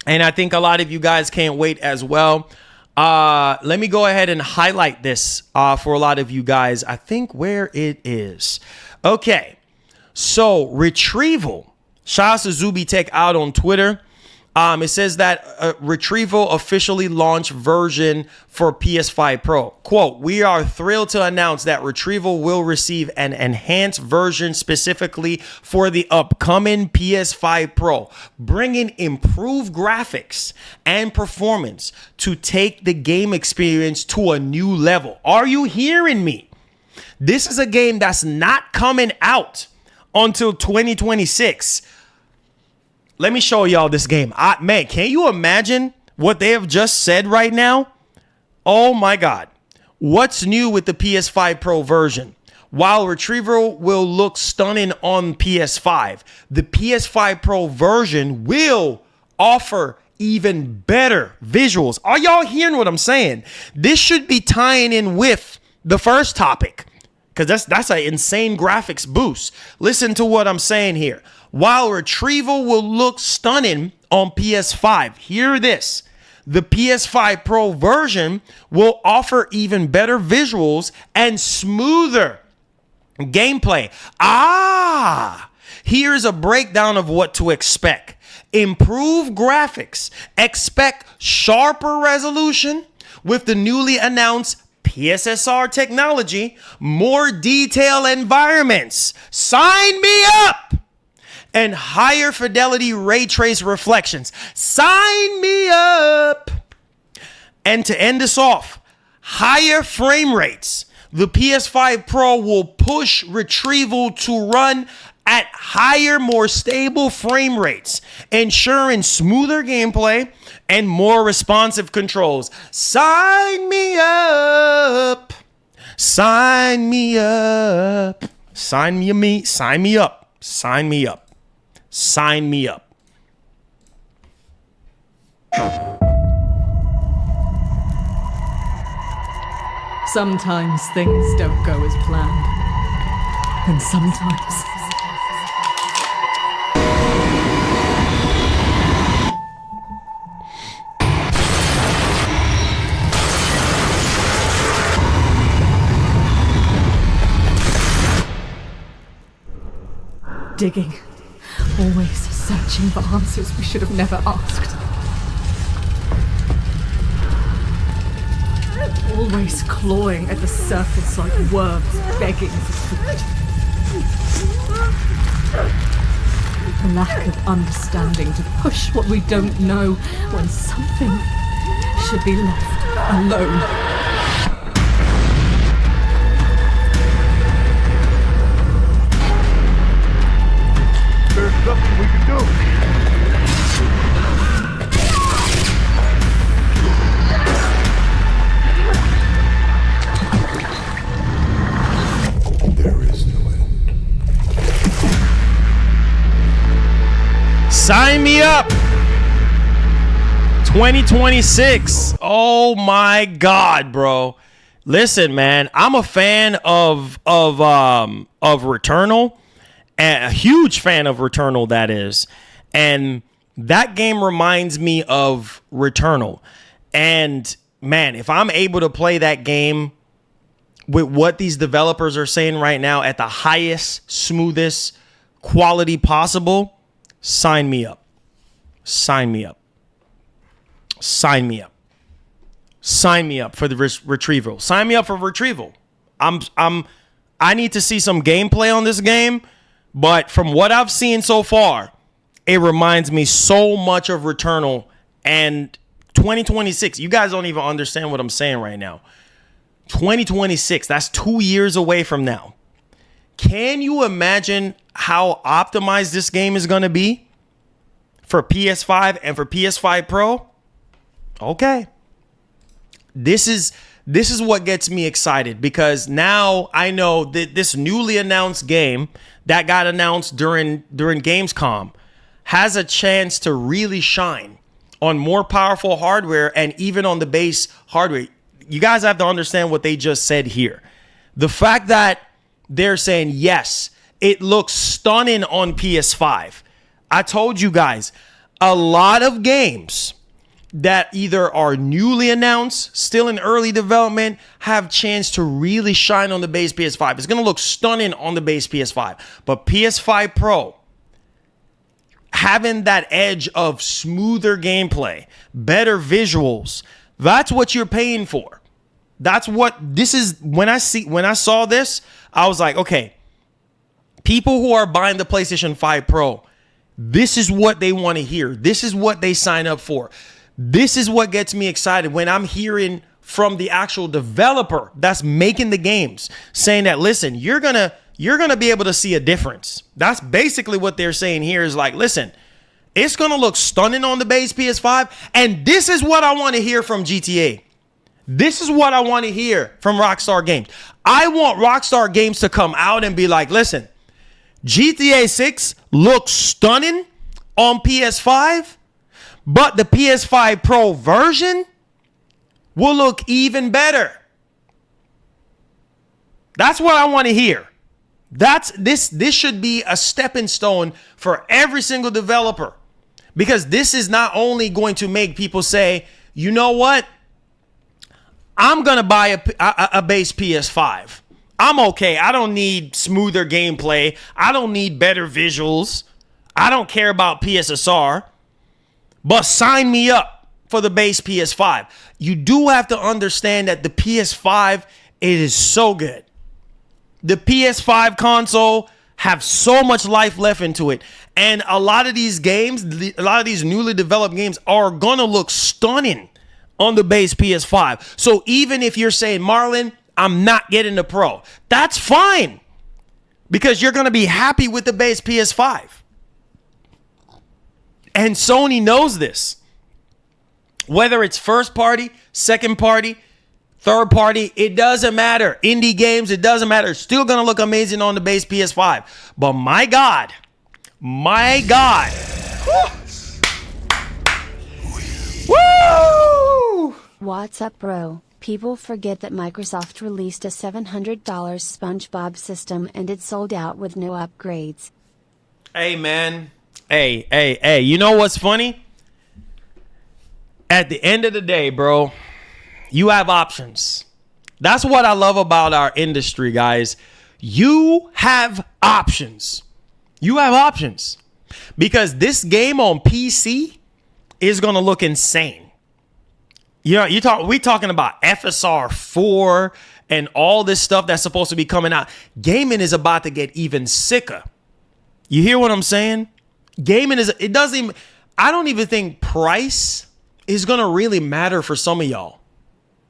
And I think a lot of you guys can't wait as well. Let me go ahead and highlight this for a lot of you guys. I think where it is. Okay. So, Retrieval. Shout out to Zuby Tech out on Twitter. It says that Retrieval officially launched version for PS5 Pro. Quote, "We are thrilled to announce that Retrieval will receive an enhanced version specifically for the upcoming PS5 Pro, bringing improved graphics and performance to take the game experience to a new level." Are you hearing me? This is a game that's not coming out until 2026. Let me show y'all this game. Man, can you imagine what they have just said right now? Oh my God. What's new with the PS5 Pro version? While Retrieval will look stunning on PS5, the PS5 Pro version will offer even better visuals. Are y'all hearing what I'm saying? This should be tying in with the first topic, because that's an insane graphics boost. Listen to what I'm saying here. While Retrieval will look stunning on PS5, hear this. The PS5 Pro version will offer even better visuals and smoother gameplay. Here's a breakdown of what to expect. Improved graphics. Expect sharper resolution with the newly announced PSSR technology, more detailed environments. Sign me up! And higher fidelity ray trace reflections. Sign me up! And to end this off, higher frame rates. The PS5 Pro will push Retrieval to run at higher, more stable frame rates, ensuring smoother gameplay and more responsive controls. Sign me up! Sign me up! Sign me up! Sign me up! Sign me up! Sometimes things don't go as planned. And sometimes... digging. Always searching for answers we should have never asked. Always clawing at the surface like worms begging for food. A lack of understanding to push what we don't know when something should be left alone. There's nothing we can do. There is no end. Sign me up. 2026. Oh my God, bro. Listen, man, I'm a fan of Returnal. And a huge fan of Returnal, that is. And that game reminds me of Returnal. And man, if I'm able to play that game with what these developers are saying right now at the highest, smoothest quality possible, sign me up. Sign me up. Sign me up. Sign me up for the Retrieval. Sign me up for Retrieval. I need to see some gameplay on this game. But from what I've seen so far, it reminds me so much of Returnal and 2026. You guys don't even understand what I'm saying right now. 2026, that's 2 years away from now. Can you imagine how optimized this game is going to be for PS5 and for PS5 Pro? Okay. This is what gets me excited, because now I know that this newly announced game that got announced during Gamescom has a chance to really shine on more powerful hardware and even on the base hardware. You guys have to understand what they just said here. The fact that they're saying, yes, it looks stunning on PS5. I told you guys, a lot of games that either are newly announced, still in early development, have chance to really shine on the base PS5. It's going to look stunning on the base PS5. But PS5 Pro, having that edge of smoother gameplay, better visuals, that's what you're paying for. That's what this is. When I saw this, I was like, okay, people who are buying the PlayStation 5 Pro, this is what they want to hear. This is what they sign up for. This is what gets me excited when I'm hearing from the actual developer that's making the games saying that, listen, you're gonna be able to see a difference. That's basically what they're saying here, is like, listen, it's gonna look stunning on the base PS5, and this is what I want to hear from GTA. This is what I want to hear from Rockstar Games. I want Rockstar Games to come out and be like, listen, GTA 6 looks stunning on PS5, but the PS5 Pro version will look even better. That's what I want to hear. This should be a stepping stone for every single developer, because this is not only going to make people say, you know what, I'm going to buy a base PS5. I'm okay. I don't need smoother gameplay. I don't need better visuals. I don't care about PSSR. But sign me up for the base PS5. You do have to understand that the PS5, it is so good. The PS5 console have so much life left into it. And a lot of these games, a lot of these newly developed games are going to look stunning on the base PS5. So even if you're saying, Marlon, I'm not getting the Pro, that's fine, because you're going to be happy with the base PS5. And Sony knows this. Whether it's first party, second party, third party, it doesn't matter. Indie games, it doesn't matter. It's still going to look amazing on the base PS5. But my God, woo! What's up, bro? People forget that Microsoft released a $700 SpongeBob system and it sold out with no upgrades. Hey, man. Hey. You know what's funny? At the end of the day, bro, you have options. That's what I love about our industry, guys. You have options. You have options. Because this game on PC is going to look insane. You know, we talking about FSR 4 and all this stuff that's supposed to be coming out. Gaming is about to get even sicker. You hear what I'm saying? I don't even think price is going to really matter for some of y'all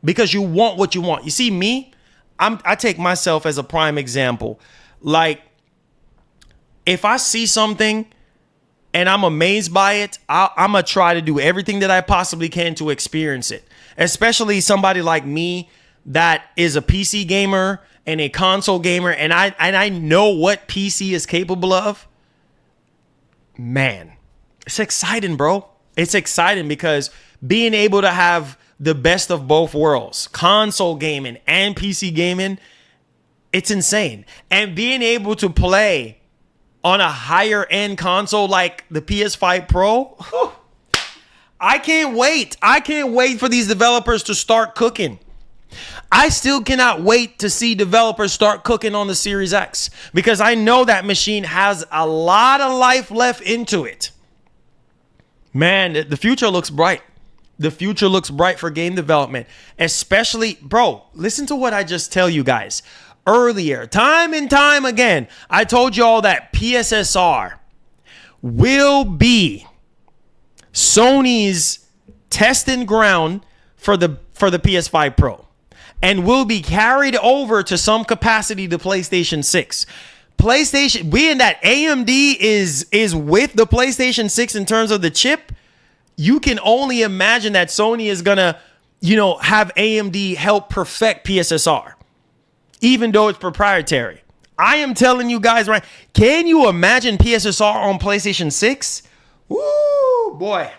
because you want what you want. You see me, I take myself as a prime example. Like, if I see something and I'm amazed by it, I'm going to try to do everything that I possibly can to experience it. Especially somebody like me that is a PC gamer and a console gamer, and I know what PC is capable of. Man, it's exciting, bro. It's exciting because being able to have the best of both worlds, console gaming and PC gaming, it's insane. And being able to play on a higher end console like the PS5 Pro, whew, I can't wait. I can't wait for these developers to start cooking. I still cannot wait to see developers start cooking on the Series X because I know that machine has a lot of life left into it. Man, the future looks bright. The future looks bright for game development, especially, bro, listen to what I just tell you guys. Earlier, time and time again, I told you all that PSSR will be Sony's testing ground for the PS5 Pro and will be carried over to some capacity to PlayStation 6. PlayStation, being that AMD is with the PlayStation 6 in terms of the chip, you can only imagine that Sony is gonna, have AMD help perfect PSSR, even though it's proprietary. I am telling you guys, right? Can you imagine PSSR on PlayStation 6? Woo, boy.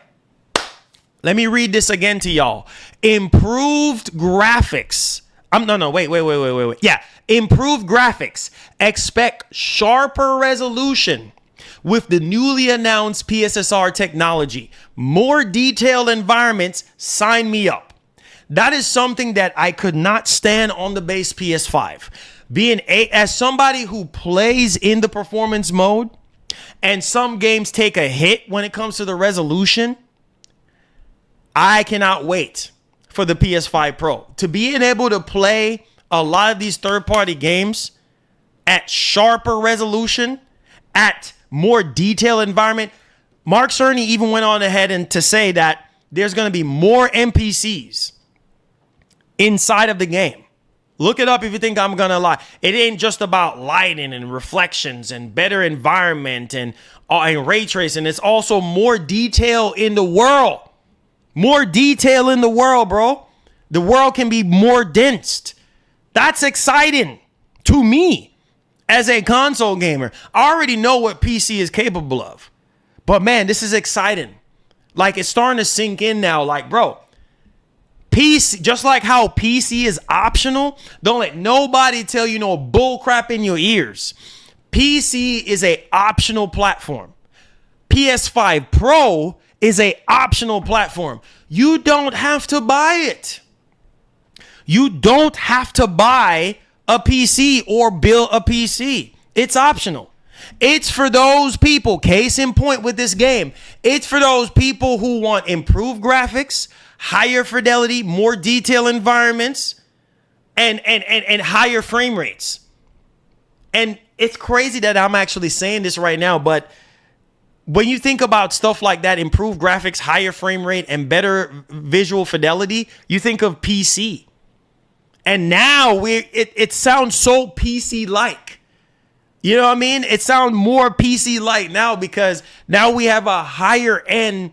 Let me read this again to y'all. Improved graphics. Wait. Yeah, improved graphics. Expect sharper resolution with the newly announced PSSR technology. More detailed environments. Sign me up. That is something that I could not stand on the base PS5. As somebody who plays in the performance mode, and some games take a hit when it comes to the resolution, I cannot wait for the PS5 Pro. To being able to play a lot of these third-party games at sharper resolution, at more detailed environment. Mark Cerny even went on ahead and to say that there's going to be more NPCs inside of the game. Look it up if you think I'm going to lie. It ain't just about lighting and reflections and better environment and ray tracing. It's also more detail in the world. More detail in the world, bro. The world can be more dense. That's exciting to me as a console gamer. I already know what PC is capable of. But man, this is exciting. Like, it's starting to sink in now. Like, bro, PC, just like how PC is optional, don't let nobody tell you no bull crap in your ears. PC is a optional platform. PS5 Pro is a optional platform. You don't have to buy it. You don't have to buy a PC or build a PC. It's optional. It's for those people, case in point with this game, it's for those people who want improved graphics, higher fidelity, more detailed environments, and higher frame rates. And it's crazy that I'm actually saying this right now, but when you think about stuff like that, improved graphics, higher frame rate, and better visual fidelity, you think of PC. And now it sounds so PC-like. You know what I mean? It sounds more PC-like now because now we have a higher end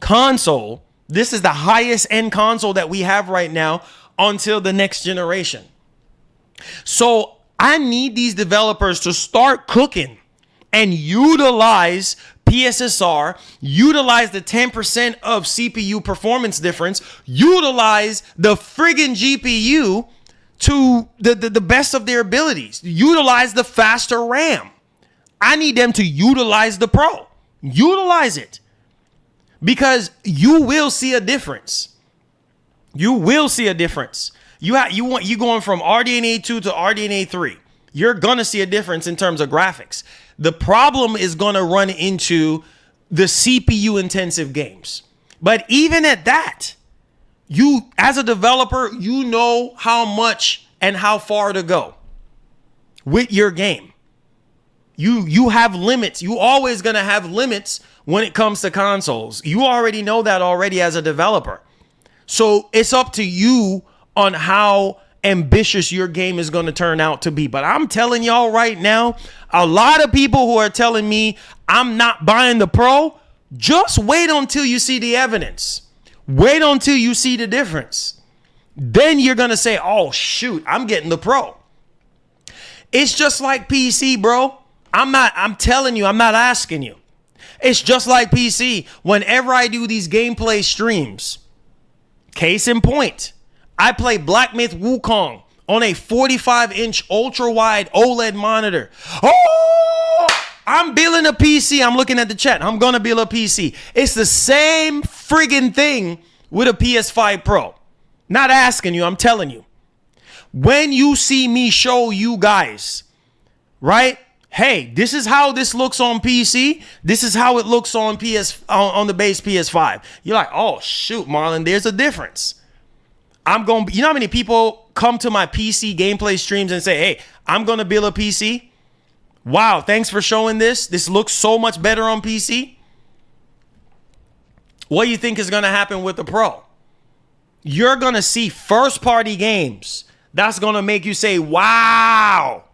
console. This is the highest end console that we have right now until the next generation. So I need these developers to start cooking and utilize PSSR, utilize the 10% of CPU performance difference, utilize the friggin' GPU to the best of their abilities, utilize the faster RAM. I need them to utilize the Pro. Utilize it. Because you will see a difference. You will see a difference. You going from RDNA 2 to RDNA 3. You're gonna see a difference in terms of graphics. The problem is gonna run into the CPU intensive games. But even at that, you as a developer, you know how much and how far to go with your game. You have limits. You always gonna have limits when it comes to consoles. You already know that already as a developer. So it's up to you on how ambitious your game is going to turn out to be. But I'm telling y'all right now, a lot of people who are telling me I'm not buying the Pro, just wait until you see the evidence. Wait until you see the difference. Then you're going to say, oh, shoot, I'm getting the Pro. It's just like PC, bro. I'm telling you, I'm not asking you. It's just like PC. Whenever I do these gameplay streams, case in point, I play Black Myth Wukong on a 45-inch ultra-wide OLED monitor. Oh, I'm building a PC. I'm looking at the chat. I'm going to build a PC. It's the same friggin' thing with a PS5 Pro. Not asking you, I'm telling you. When you see me show you guys, right? Hey, this is how this looks on PC. This is how it looks on on the base PS5. You're like, oh, shoot, Marlon, there's a difference. You know how many people come to my PC gameplay streams and say, hey, I'm going to build a PC? Wow, thanks for showing this. This looks so much better on PC. What do you think is going to happen with the Pro? You're going to see first-party games. That's going to make you say, wow.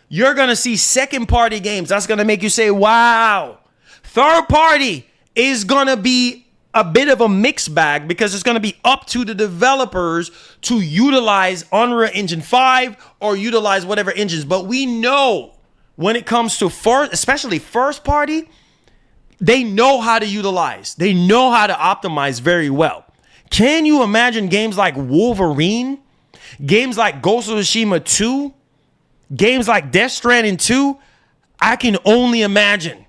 You're going to see second-party games. That's going to make you say, wow. Third-party is going to be a bit of a mixed bag because it's going to be up to the developers to utilize Unreal Engine 5 or utilize whatever engines. But we know when it comes to especially first party, they know how to utilize. They know how to optimize very well. Can you imagine games like Wolverine? Games like Ghost of Tsushima 2? Games like Death Stranding 2? I can only imagine.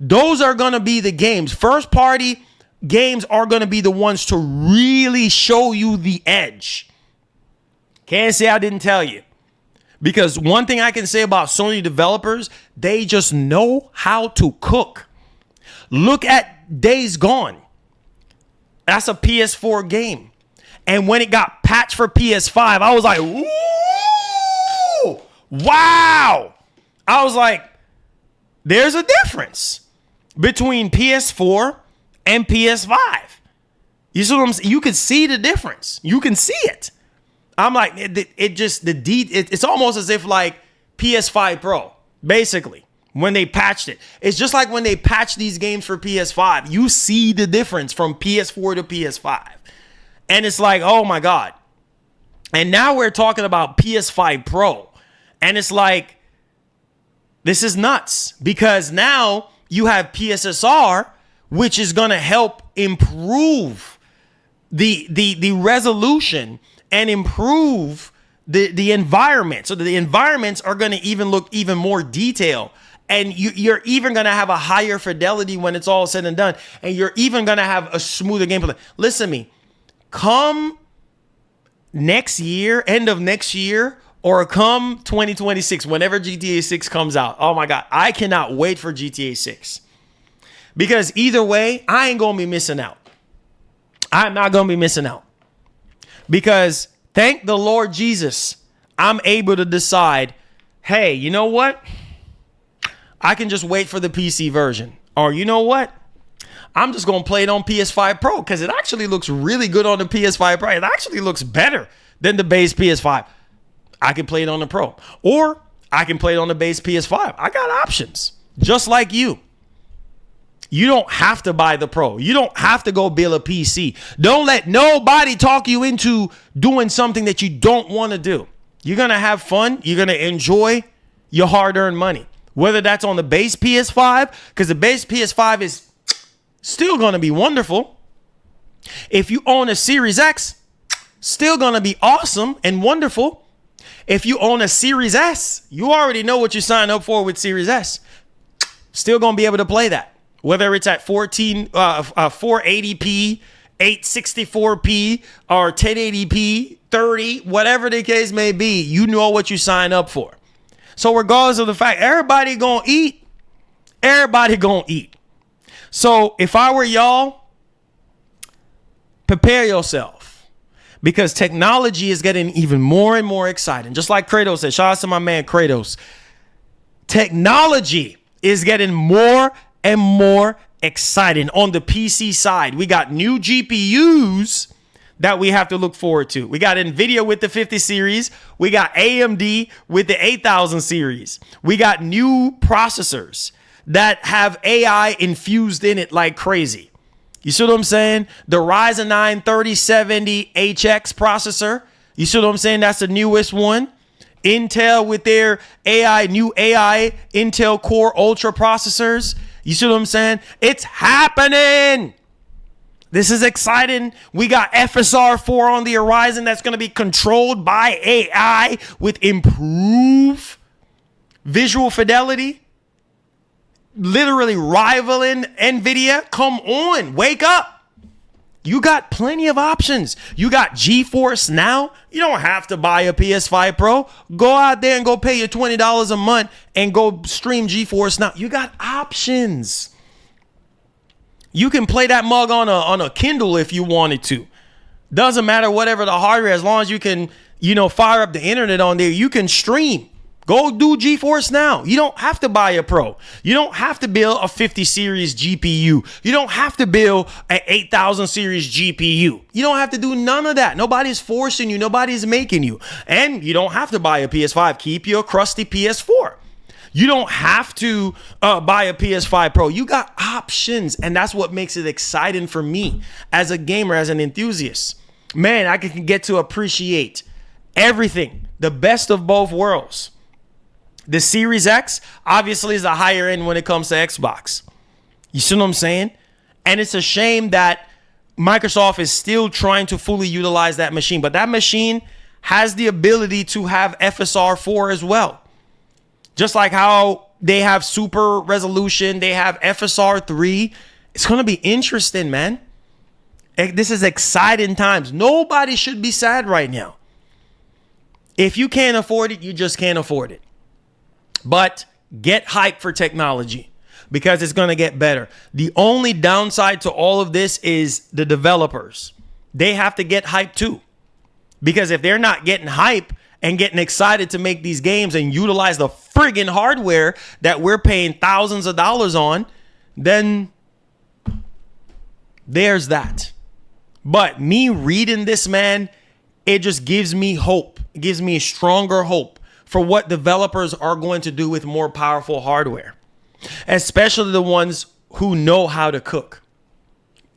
Those are going to be the games. First party games are going to be the ones to really show you the edge. Can't say I didn't tell you. Because one thing I can say about Sony developers, they just know how to cook. Look at Days Gone. That's a PS4 game. And when it got patched for PS5, I was like, ooh, wow. I was like, there's a difference between PS4 and PS5. You see what I'm saying? You can see the difference. You can see it. I'm like, it's almost as if like PS5 Pro, basically, when they patched it. It's just like when they patch these games for PS5, you see the difference from PS4 to PS5. And it's like, oh my God. And now we're talking about PS5 Pro. And it's like, this is nuts because now you have PSSR, which is going to help improve the resolution and improve the environment. So the environments are going to even look even more detailed. And you're even going to have a higher fidelity when it's all said and done. And you're even going to have a smoother gameplay. Listen to me. Come next year, end of next year, or come 2026, whenever GTA 6 comes out. Oh my God. I cannot wait for GTA 6. Because either way, I ain't going to be missing out. I'm not going to be missing out. Because thank the Lord Jesus, I'm able to decide, hey, you know what? I can just wait for the PC version. Or you know what? I'm just going to play it on PS5 Pro because it actually looks really good on the PS5 Pro. It actually looks better than the base PS5. I can play it on the Pro. Or I can play it on the base PS5. I got options. Just like you. You don't have to buy the Pro. You don't have to go build a PC. Don't let nobody talk you into doing something that you don't want to do. You're going to have fun. You're going to enjoy your hard-earned money. Whether that's on the base PS5, because the base PS5 is still going to be wonderful. If you own a Series X, still going to be awesome and wonderful. If you own a Series S, you already know what you signed up for with Series S. Still going to be able to play that. Whether it's at 480p, 864p, or 1080p, 30, whatever the case may be, you know what you sign up for. So regardless of the fact, everybody gonna eat. Everybody gonna eat. So if I were y'all, prepare yourself, because technology is getting even more and more exciting. Just like Kratos said, shout out to my man Kratos. Technology is getting more and more exciting. On the PC side, we got new GPUs that we have to look forward to. We got NVIDIA with the 50 series. We got AMD with the 8000 series. We got new processors that have AI infused in it like crazy. You see what I'm saying? The Ryzen 9 3070 HX processor. You see what I'm saying? That's the newest one. Intel with their new AI Intel Core Ultra processors. You see what I'm saying? It's happening. This is exciting. We got FSR 4 on the horizon that's going to be controlled by AI with improved visual fidelity, literally rivaling NVIDIA. Come on, wake up. You got plenty of options. You got GeForce Now. You don't have to buy a PS5 Pro. Go out there and go pay your $20 a month and go stream GeForce Now. You got options. You can play that mug on a Kindle if you wanted to. Doesn't matter whatever the hardware, as long as you can, fire up the internet on there, you can stream. Go do GeForce Now. You don't have to buy a Pro. You don't have to build a 50 series GPU. You don't have to build an 8000 series GPU. You don't have to do none of that. Nobody's forcing you. Nobody's making you. And you don't have to buy a PS5. Keep your crusty PS4. You don't have to buy a PS5 Pro. You got options. And that's what makes it exciting for me as a gamer, as an enthusiast. Man, I can get to appreciate everything, the best of both worlds. The Series X obviously is the higher end when it comes to Xbox. You see what I'm saying? And it's a shame that Microsoft is still trying to fully utilize that machine. But that machine has the ability to have FSR 4 as well. Just like how they have super resolution, they have FSR 3. It's going to be interesting, man. This is exciting times. Nobody should be sad right now. If you can't afford it, you just can't afford it. But get hyped for technology, because it's going to get better. The only downside to all of this is the developers. They have to get hyped too. Because if they're not getting hype and getting excited to make these games and utilize the friggin' hardware that we're paying thousands of dollars on, then there's that. But me reading this, man, it just gives me hope. It gives me stronger hope for what developers are going to do with more powerful hardware, especially the ones who know how to cook.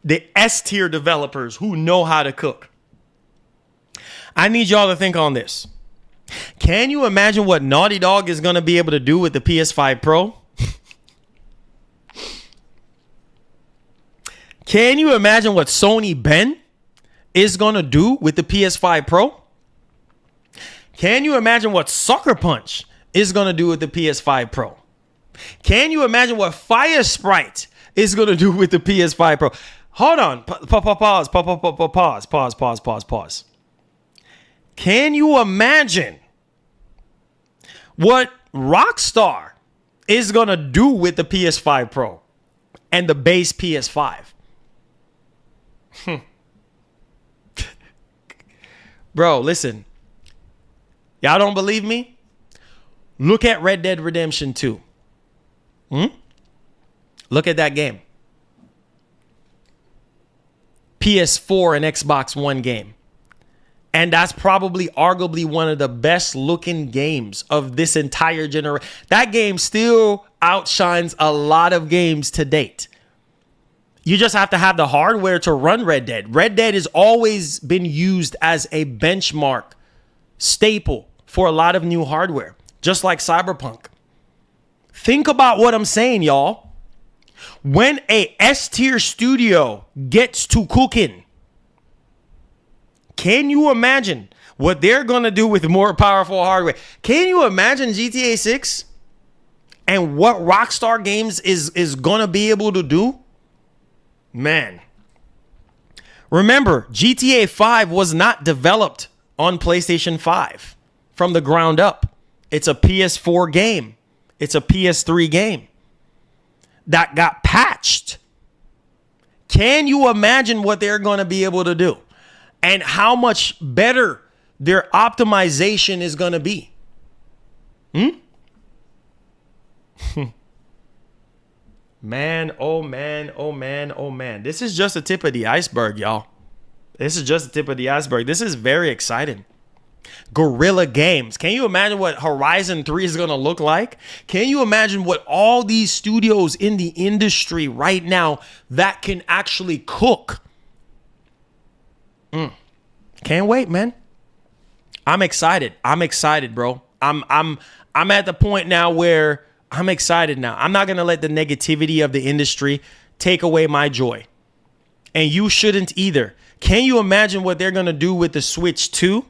The S-tier developers who know how to cook. I need y'all to think on this. Can you imagine what Naughty Dog is going to be able to do with the PS5 Pro? Can you imagine what Sony Ben is going to do with the PS5 Pro? Can you imagine what Sucker Punch is going to do with the PS5 Pro? Can you imagine what Fire Sprite is going to do with the PS5 Pro? Hold on. Pause. Can you imagine what Rockstar is going to do with the PS5 Pro and the base PS5? Bro, listen. Y'all don't believe me? Look at Red Dead Redemption 2. Look at that game. PS4 and Xbox One game. And that's probably arguably one of the best looking games of this entire generation. That game still outshines a lot of games to date. You just have to have the hardware to run Red Dead. Red Dead has always been used as a benchmark staple for a lot of new hardware, just like Cyberpunk. Think about what I'm saying, y'all. When a S-tier studio gets to cooking, can you imagine what they're going to do with more powerful hardware? Can you imagine GTA 6 and what Rockstar Games is going to be able to do? Man. Remember, GTA 5 was not developed on PlayStation 5 from the ground up. It's a PS4 game. It's a PS3 game that got patched. Can you imagine what they're going to be able to do and how much better their optimization is going to be? Man, oh man, oh man, oh man. This is just the tip of the iceberg, y'all. This is just the tip of the iceberg. This is very exciting. Guerrilla Games. Can you imagine what Horizon 3 is going to look like? Can you imagine what all these studios in the industry right now that can actually cook? Can't wait, man. I'm excited. I'm excited, bro. I'm at the point now where I'm excited now. I'm not going to let the negativity of the industry take away my joy. And you shouldn't either. Can you imagine what they're going to do with the Switch 2?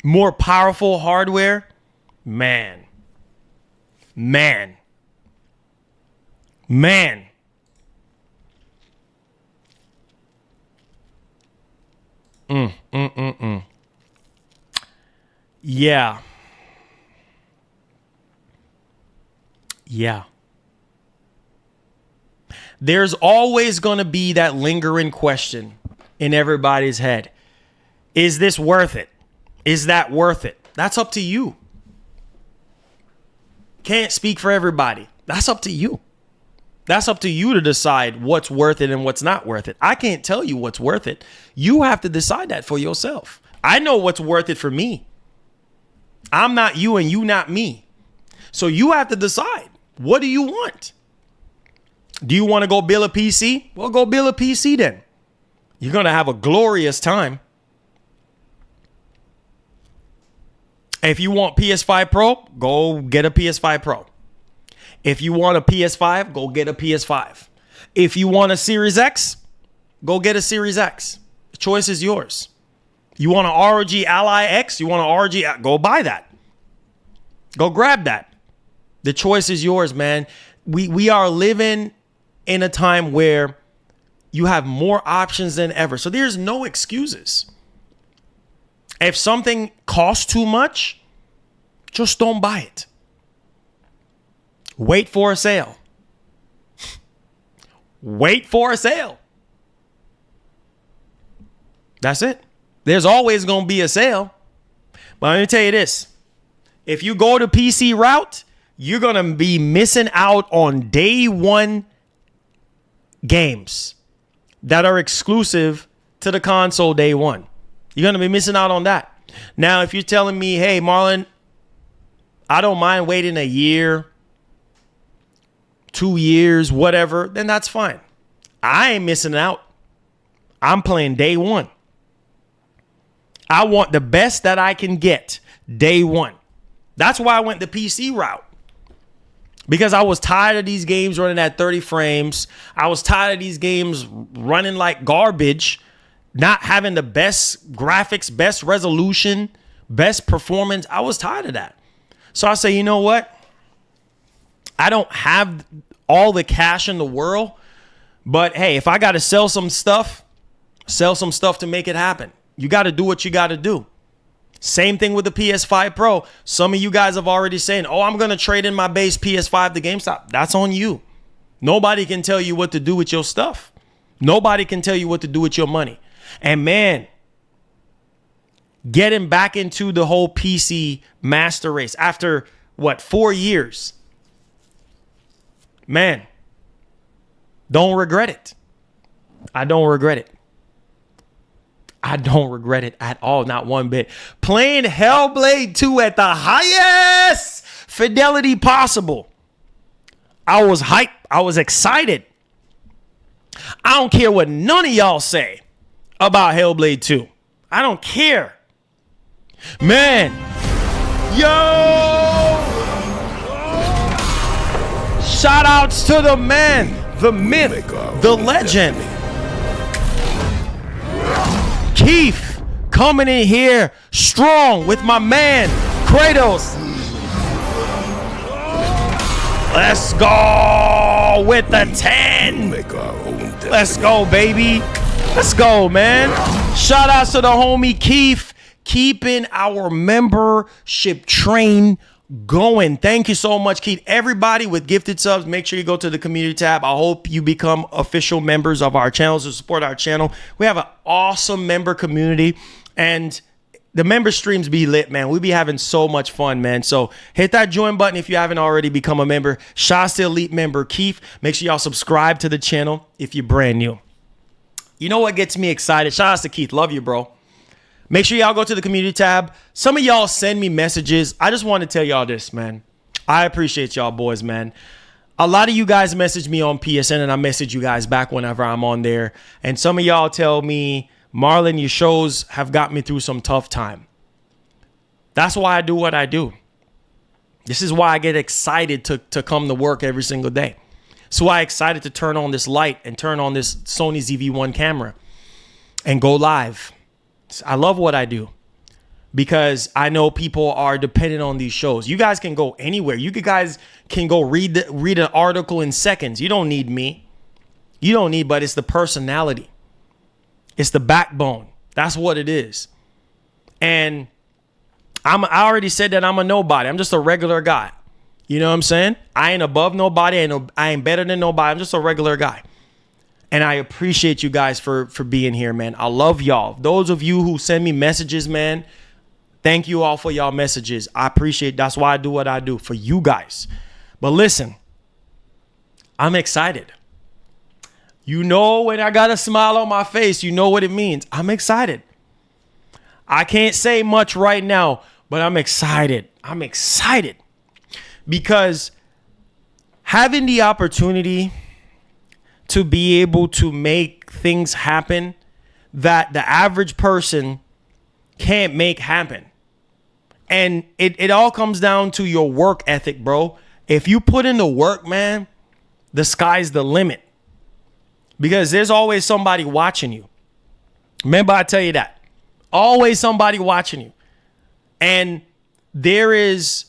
More powerful hardware? Man. Yeah. There's always going to be that lingering question in everybody's head. Is this worth it? Is that worth it? That's up to you. Can't speak for everybody. That's up to you. That's up to you to decide what's worth it and what's not worth it. I can't tell you what's worth it. You have to decide that for yourself. I know what's worth it for me. I'm not you and you not me. So you have to decide. What do you want? Do you want to go build a PC? Well, go build a PC then. You're going to have a glorious time. If you want PS5 Pro, go get a PS5 Pro. If you want a PS5, go get a PS5. If you want a Series X, go get a Series X. The choice is yours. You want an ROG Ally X? You want an ROG? Go buy that. Go grab that. The choice is yours, man. We are living in a time where you have more options than ever. So there's no excuses. If something costs too much, just don't buy it. Wait for a sale. Wait for a sale. That's it. There's always going to be a sale. But let me tell you this. If you go the PC route, you're going to be missing out on day one games that are exclusive to the console day one. You're going to be missing out on that. Now, if you're telling me, hey, Marlon, I don't mind waiting a year, 2 years, whatever, then that's fine. I ain't missing out. I'm playing day one. I want the best that I can get day one. That's why I went the PC route. Because I was tired of these games running at 30 frames. I was tired of these games running like garbage, not having the best graphics, best resolution, best performance. I was tired of that. So I say, you know what? I don't have all the cash in the world, but hey, if I got to sell some stuff to make it happen. You got to do what you got to do. Same thing with the PS5 Pro. Some of you guys have already saying, oh, I'm going to trade in my base PS5 to GameStop. That's on you. Nobody can tell you what to do with your stuff. Nobody can tell you what to do with your money. And man, getting back into the whole PC master race after 4 years, man, don't regret it. I don't regret it. I don't regret it at all, not one bit. Playing Hellblade 2 at the highest fidelity possible. I was hyped. I was excited. I don't care what none of y'all say about Hellblade 2. I don't care. Man. Yo! Shout outs to the man, the myth, the legend. Keith coming in here strong with my man, Kratos. Let's go with the 10. Let's go, baby. Let's go, man. Shout outs to the homie Keith, keeping our membership train going. Thank you so much, Keith. Everybody with gifted subs, make sure you go to the community tab. I hope you become official members of our channels to support our channel. We have an awesome member community, and the member streams be lit, man. We be having so much fun, man. So hit that join button if you haven't already become a member. Shout to Elite member Keith. Make sure y'all subscribe to the channel if you're brand new. You know what gets me excited? Shout out to Keith. Love you, bro. Make sure y'all go to the community tab. Some of y'all send me messages. I just want to tell y'all this, man. I appreciate y'all boys, man. A lot of you guys message me on PSN, and I message you guys back whenever I'm on there. And some of y'all tell me, Marlon, your shows have got me through some tough time. That's why I do what I do. This is why I get excited to come to work every single day. That's why I'm excited to turn on this light and turn on this Sony ZV-1 camera and go live. I love what I do because I know people are dependent on these shows. You guys can go anywhere. You guys can go read an article in seconds. You don't need me. You don't need, but it's the personality. It's the backbone. That's what it is. And I already said that I'm a nobody. I'm just a regular guy. You know what I'm saying? I ain't above nobody. I ain't better than nobody. I'm just a regular guy. And I appreciate you guys for being here, man. I love y'all. Those of you who send me messages, man, thank you all for y'all messages. I appreciate. That's why I do what I do, for you guys. But listen, I'm excited. You know, when I got a smile on my face, you know what it means. I'm excited. I can't say much right now, but I'm excited. I'm excited because having the opportunity to be able to make things happen that the average person can't make happen. And it all comes down to your work ethic, bro. If you put in the work, man, the sky's the limit. Because there's always somebody watching you. Remember, I tell you that. Always somebody watching you. And there is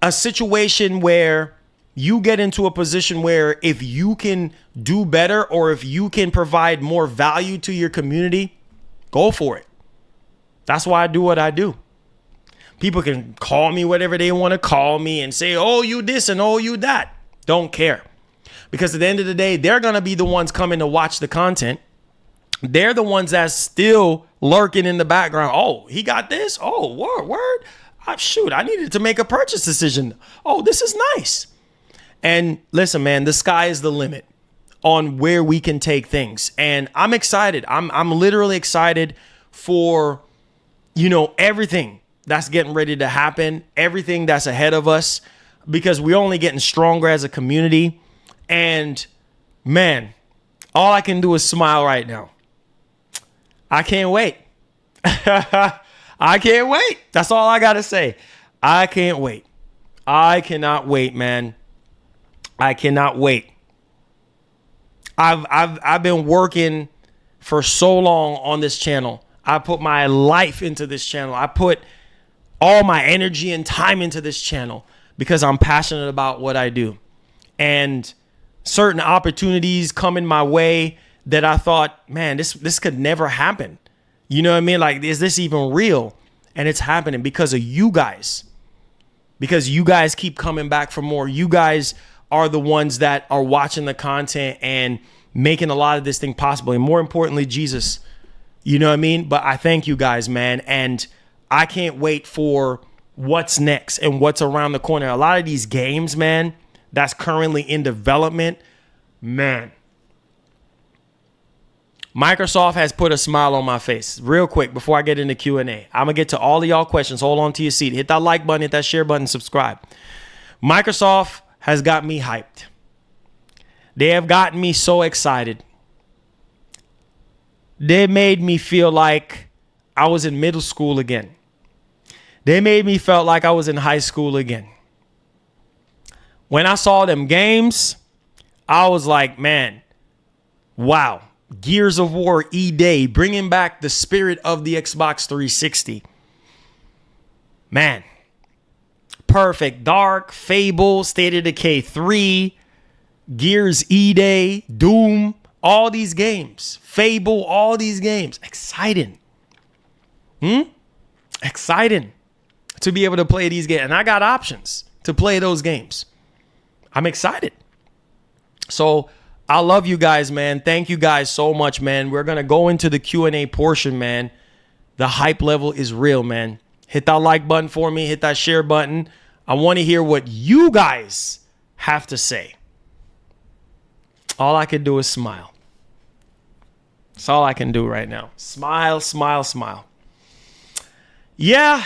a situation where you get into a position where if you can do better or if you can provide more value to your community, go for it. That's why I do what I do. People can call me whatever they want to call me and say, oh, you this and oh, you that. Don't care. Because at the end of the day, they're going to be the ones coming to watch the content. They're the ones that's still lurking in the background. Oh, he got this. Oh, word. Shoot, I needed to make a purchase decision. Oh, this is nice. And listen, man, the sky is the limit on where we can take things. And I'm excited. I'm literally excited for, everything that's getting ready to happen, everything that's ahead of us, because we're only getting stronger as a community. And man, all I can do is smile right now. I can't wait. I can't wait. That's all I got to say. I can't wait. I cannot wait, man. I cannot wait. I've been working for so long on this channel. I put my life into this channel. I put all my energy and time into this channel because I'm passionate about what I do. And certain opportunities coming my way that I thought, man, this could never happen. You know what I mean? Like, is this even real? And it's happening because of you guys. Because you guys keep coming back for more. You guys are the ones that are watching the content and making a lot of this thing possible. And more importantly, Jesus. You know what I mean? But I thank you guys, man. And I can't wait for what's next and what's around the corner. A lot of these games, man, that's currently in development, man. Microsoft has put a smile on my face. Real quick, before I get into Q&A, I'm going to get to all of y'all questions. Hold on to your seat. Hit that like button, hit that share button, subscribe. Microsoft has got me hyped. They have gotten me so excited. They made me feel like I was in middle school again. They made me feel like I was in high school again. when I saw them games, I was like, man, wow. Gears of War E-Day, bringing back the spirit of the Xbox 360. Man, Perfect Dark, Fable, State of Decay 3, Gears E-Day, Doom, all these games. Fable, all these games. Exciting. Exciting to be able to play these games. And I got options to play those games. I'm excited. So I love you guys, man. Thank you guys so much, man. We're going to go into the Q&A portion, man. The hype level is real, man. Hit that like button for me. Hit that share button. I want to hear what you guys have to say. All I can do is smile. That's all I can do right now. Smile, smile, smile. Yeah.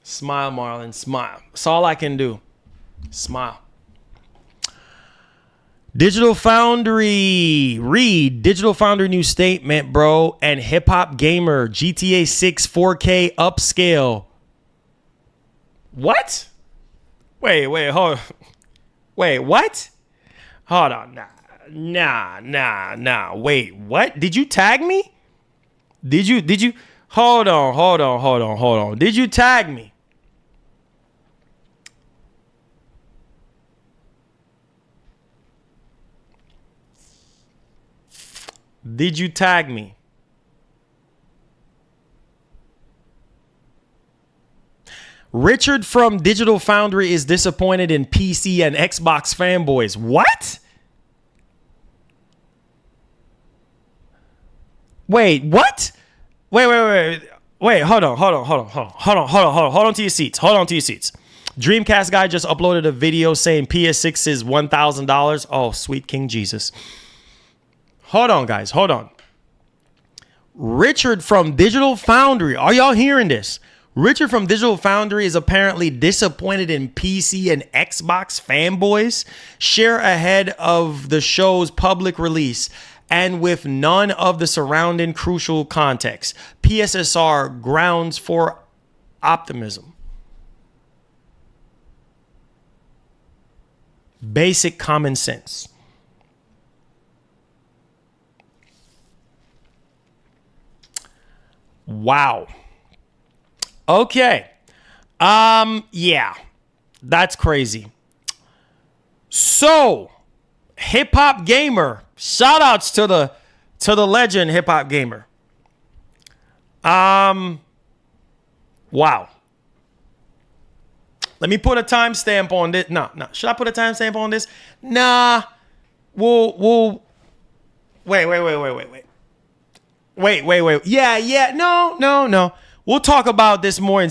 Smile, Marlon, smile. That's all I can do. Smile. Digital Foundry. Read. Digital Foundry new statement, bro. And Hip Hop Gamer. GTA 6 4K upscale. What? Wait, hold. Wait, what? Hold on. Nah. Wait, what? Did you tag me? Did you? Hold on. Did you tag me? Did you tag me? Richard from Digital Foundry is disappointed in PC and Xbox fanboys. What? Wait, what? Wait, hold on to your seats. Dreamcast guy just uploaded a video saying PS6 is $1,000. Oh, sweet King Jesus. Hold on, guys. Hold on. Richard from Digital Foundry. Are y'all hearing this? Richard from Digital Foundry is apparently disappointed in PC and Xbox fanboys. Share ahead of the show's public release and with none of the surrounding crucial context. PSSR grounds for optimism. Basic common sense. Wow. Okay. Yeah. That's crazy. So, Hip Hop Gamer. Shout outs to the legend Hip Hop Gamer. Wow. Let me put a timestamp on this. No. Should I put a timestamp on this? Nah. We'll wait. Wait. Yeah. No. We'll talk about this more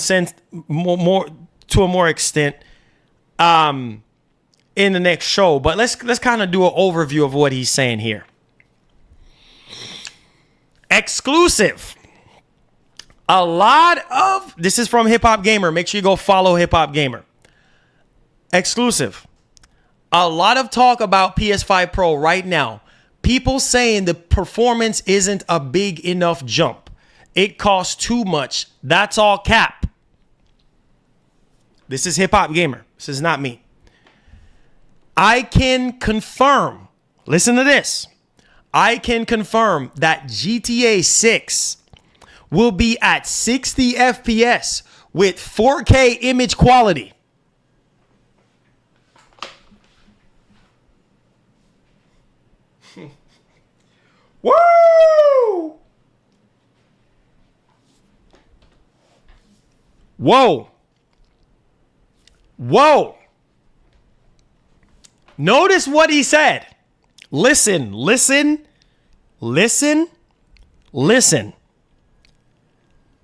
more to a more extent in the next show. But let's kind of do an overview of what he's saying here. Exclusive. This is from Hip Hop Gamer. Make sure you go follow Hip Hop Gamer. Exclusive. A lot of talk about PS5 Pro right now. People saying the performance isn't a big enough jump. It costs too much. That's all cap. This is Hip Hop Gamer. This is not me. I can confirm. Listen to this. I can confirm that GTA 6 will be at 60 FPS with 4K image quality. Woo! Whoa. Notice what he said. Listen.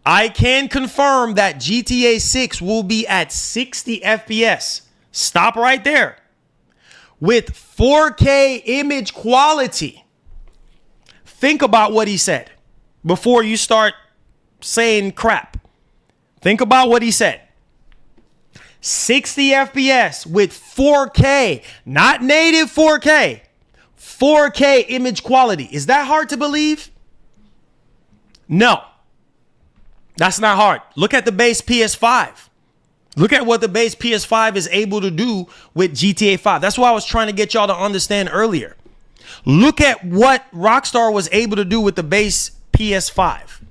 I can confirm that GTA 6 will be at 60 FPS. Stop right there. With 4K image quality. Think about what he said before you start saying crap. Think about what he said. 60 FPS with 4K, not native 4K. 4K image quality. Is that hard to believe? No. That's not hard. Look at the base PS5. Look at what the base PS5 is able to do with GTA 5. That's what I was trying to get y'all to understand earlier. Look at what Rockstar was able to do with the base PS5.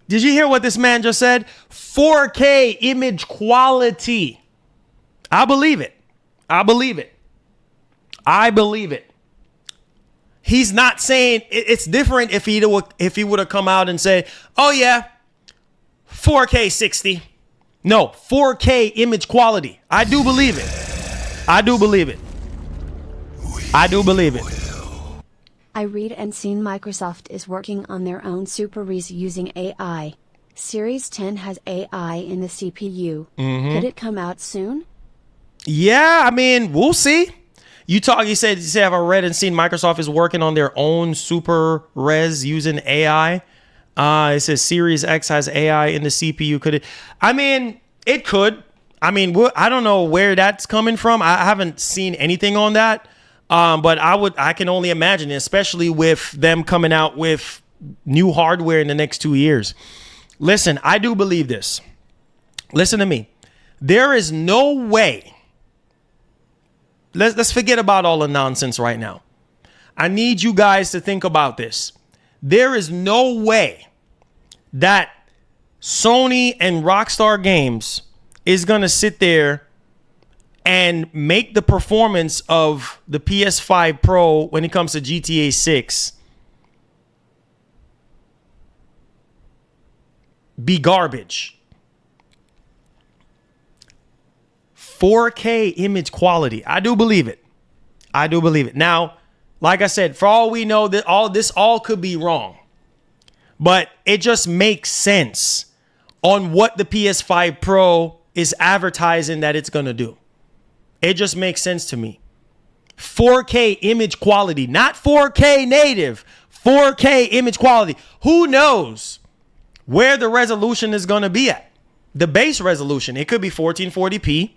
Did you hear what this man just said? 4K image quality. I believe it. I believe it. I believe it. He's not saying it's different if he would have come out and said, "Oh yeah, 4K 60." No, 4K image quality. I do believe it. I do believe it. I do believe it. I read and seen Microsoft is working on their own Super Res using AI. Series 10 has AI in the CPU. Could it come out soon? Yeah, I mean, we'll see. You said have I read and seen Microsoft is working on their own Super Res using AI. It says Series X has AI in the CPU. Could it? I mean, it could. I mean, I don't know where that's coming from. I haven't seen anything on that. But I can only imagine, especially with them coming out with new hardware in the next 2 years. Listen, I do believe this. Listen to me. There is no way. Let's forget about all the nonsense right now. I need you guys to think about this. There is no way that Sony and Rockstar Games is going to sit there and make the performance of the PS5 Pro when it comes to GTA 6 be garbage. 4K image quality. I do believe it. I do believe it. Now, like I said, for all we know, that all could be wrong. But it just makes sense on what the PS5 Pro is advertising that it's going to do. It just makes sense to me. 4K image quality, not 4K native, 4K image quality. Who knows where the resolution is going to be at? The base resolution, it could be 1440p.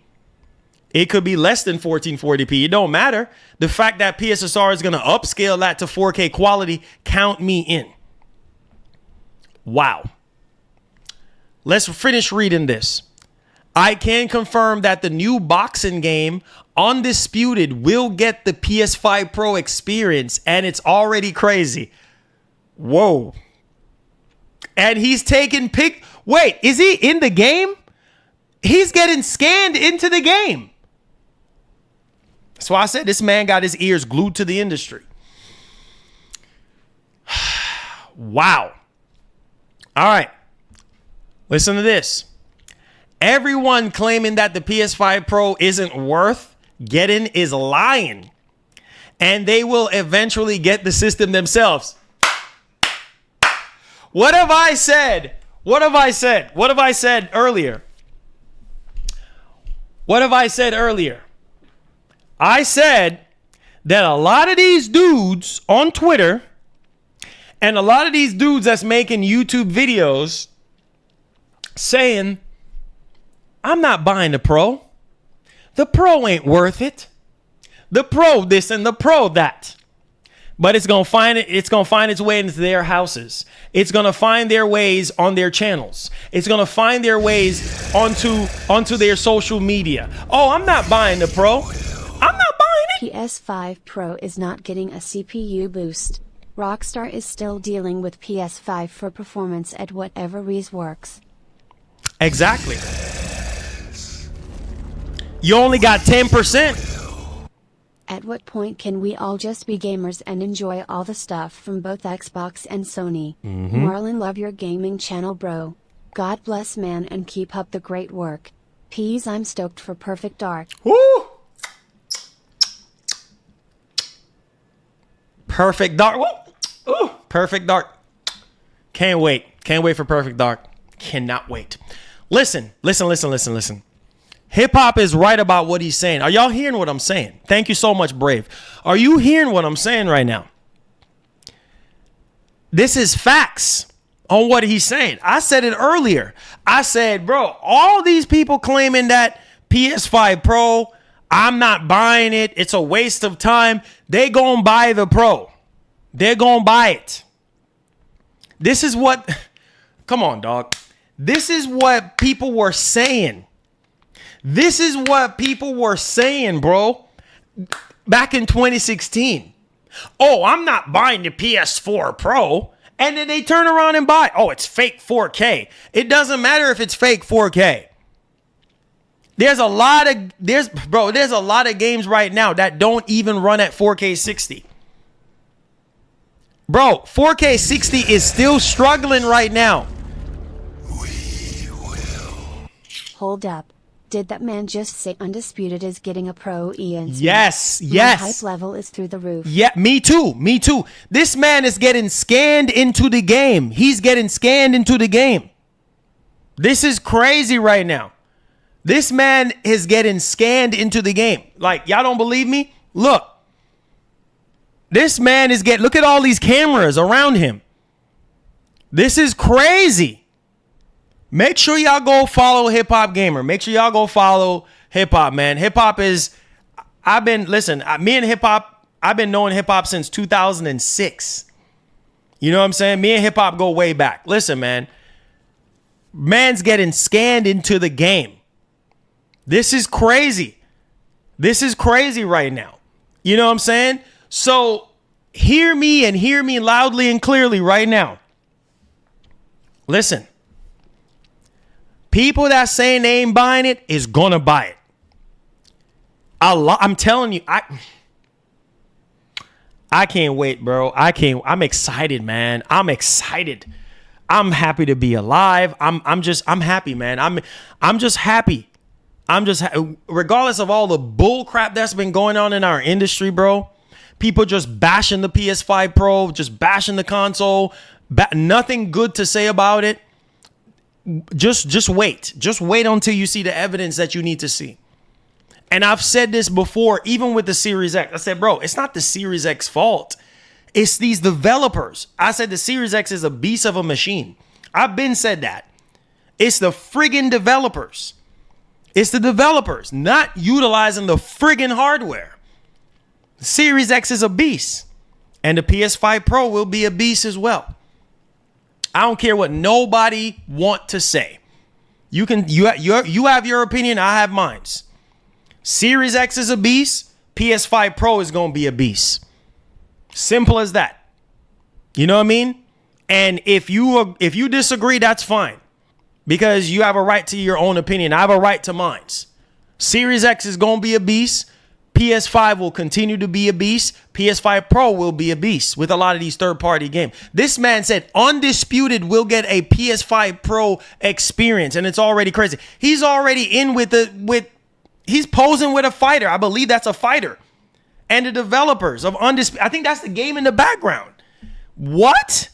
It could be less than 1440p. It don't matter. The fact that PSSR is going to upscale that to 4K quality, count me in. Wow. Let's finish reading this. I can confirm that the new boxing game, Undisputed, will get the PS5 Pro experience, and it's already crazy. Whoa. And he's taking Wait, is he in the game? He's getting scanned into the game. That's why I said this man got his ears glued to the industry. Wow. All right. Listen to this. Everyone claiming that the PS5 Pro isn't worth getting is lying. And they will eventually get the system themselves. What have I said? What have I said? What have I said earlier? What have I said earlier? I said that a lot of these dudes on Twitter and a lot of these dudes that's making YouTube videos saying, I'm not buying the Pro. The Pro ain't worth it. The Pro this and the Pro that. But it's gonna find its way into their houses. It's gonna find their ways on their channels. It's gonna find their ways onto their social media. Oh, I'm not buying the Pro. I'm not buying it. PS5 Pro is not getting a CPU boost. Rockstar is still dealing with PS5 for performance at whatever res works. Exactly. You only got 10%. At what point can we all just be gamers and enjoy all the stuff from both Xbox and Sony? Marlon, love your gaming channel, bro. God bless, man, and keep up the great work. Peas, I'm stoked for Perfect Dark. Woo! Perfect Dark. Woo! Ooh, Perfect Dark. Can't wait. Can't wait for Perfect Dark. Cannot wait. Listen. Hip hop is right about what he's saying. Are y'all hearing what I'm saying? Thank you so much, Brave. Are you hearing what I'm saying right now? This is facts on what he's saying. I said it earlier. I said, bro, all these people claiming that PS5 Pro, I'm not buying it. It's a waste of time. They gonna buy the Pro. They're going to buy it. This is what, come on, dog. This is what people were saying. This is what people were saying, bro, back in 2016. Oh, I'm not buying the PS4 Pro. And then they turn around and buy. Oh, it's fake 4K. It doesn't matter if it's fake 4K. There's a lot of games right now that don't even run at 4K 60. Bro, 4K 60 is still struggling right now. Hold up. Did that man just say Undisputed is getting a Pro Enhanced? Yes. My hype level is through the roof. Yeah, me too. This man is getting scanned into the game. He's getting scanned into the game. This is crazy right now. This man is getting scanned into the game. Like, y'all don't believe me? Look. This man is look at all these cameras around him. This is crazy. Make sure y'all go follow Hip Hop Gamer. Make sure y'all go follow Hip Hop, man. Hip Hop is, me and Hip Hop, I've been knowing Hip Hop since 2006. You know what I'm saying? Me and Hip Hop go way back. Listen, man. Man's getting scanned into the game. This is crazy. This is crazy right now. You know what I'm saying? So hear me and hear me loudly and clearly right now. Listen. People that saying they ain't buying it is gonna buy it. I'm telling you, I can't wait, bro. I'm excited, man. I'm excited. I'm happy to be alive. I'm happy, man. I'm just happy. Regardless of all the bull crap that's been going on in our industry, bro. People just bashing the PS5 Pro, just bashing the console. Nothing good to say about it. Just wait. Just wait until you see the evidence that you need to see. And I've said this before, even with the Series X. I said, bro, it's not the Series X fault. It's these developers. I said the Series X is a beast of a machine. I've been said that. It's the friggin' developers. It's the developers not utilizing the friggin' hardware. The Series X is a beast. And the PS5 Pro will be a beast as well. I don't care what nobody want to say. You have your opinion. I have mine. Series X is a beast. PS5 Pro is going to be a beast. Simple as that. You know what I mean? And if you disagree, that's fine. Because you have a right to your own opinion. I have a right to mine. Series X is going to be a beast. PS5 will continue to be a beast. PS5 Pro will be a beast with a lot of these third-party games. This man said Undisputed will get a PS5 Pro experience, and it's already crazy. He's already in he's posing with a fighter. I believe that's a fighter. And the developers of Undisputed, I think that's the game in the background. What?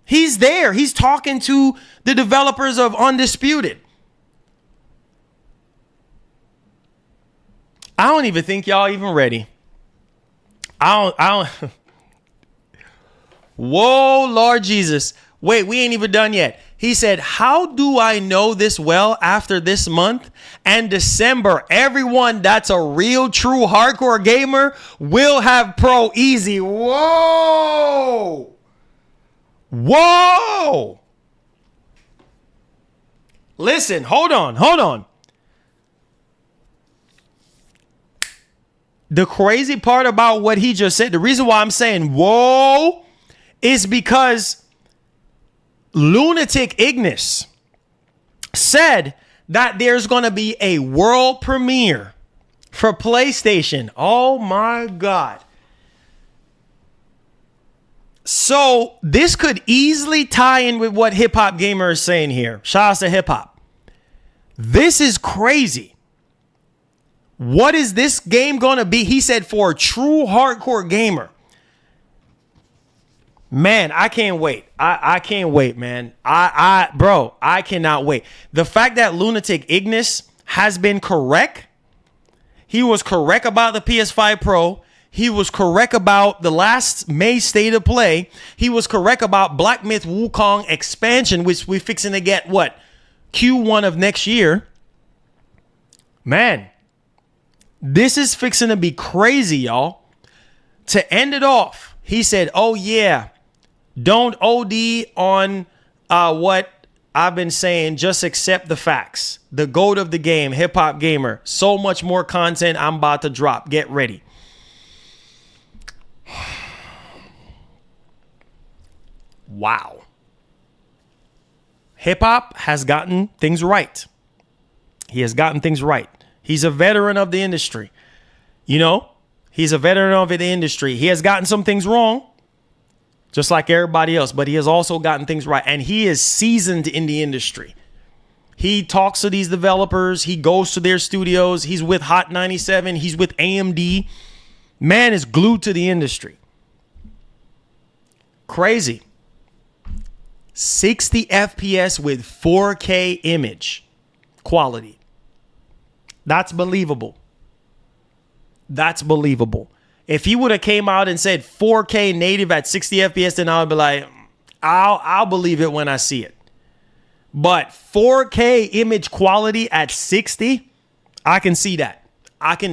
He's there. He's talking to the developers of Undisputed. I don't even think y'all even ready. I don't. Whoa, Lord Jesus. Wait, we ain't even done yet. He said, how do I know this well after this month and December? Everyone that's a real, true hardcore gamer will have Pro Easy. Whoa. Whoa. Listen, hold on. The crazy part about what he just said, the reason why I'm saying whoa is because Lunatic Ignis said that there's going to be a world premiere for PlayStation. Oh my God. So this could easily tie in with what Hip Hop Gamer is saying here. Shout out to Hip Hop. This is crazy. What is this game going to be? He said for a true hardcore gamer. Man, I can't wait. I can't wait, man. Bro, I cannot wait. The fact that Lunatic Ignis has been correct. He was correct about the PS5 Pro. He was correct about the last May State of Play. He was correct about Black Myth Wukong expansion, which we're fixing to get, what? Q1 of next year. Man. This is fixing to be crazy, y'all. To end it off, He said, oh yeah, don't OD on what I've been saying. Just accept the facts. The GOAT of the game, hip hop gamer. So much more content I'm about to drop. Get ready. Wow. Hip hop has gotten things right. He has gotten things right. He's a veteran of the industry. You know, he's a veteran of the industry. He has gotten some things wrong, just like everybody else, but he has also gotten things right. And he is seasoned in the industry. He talks to these developers. He goes to their studios. He's with Hot 97. He's with AMD. Man is glued to the industry. Crazy. 60 FPS with 4K image quality. That's believable. That's believable. If he would have came out and said 4K native at 60 FPS, then I would be like, I'll believe it when I see it. But 4K image quality at 60, I can see that.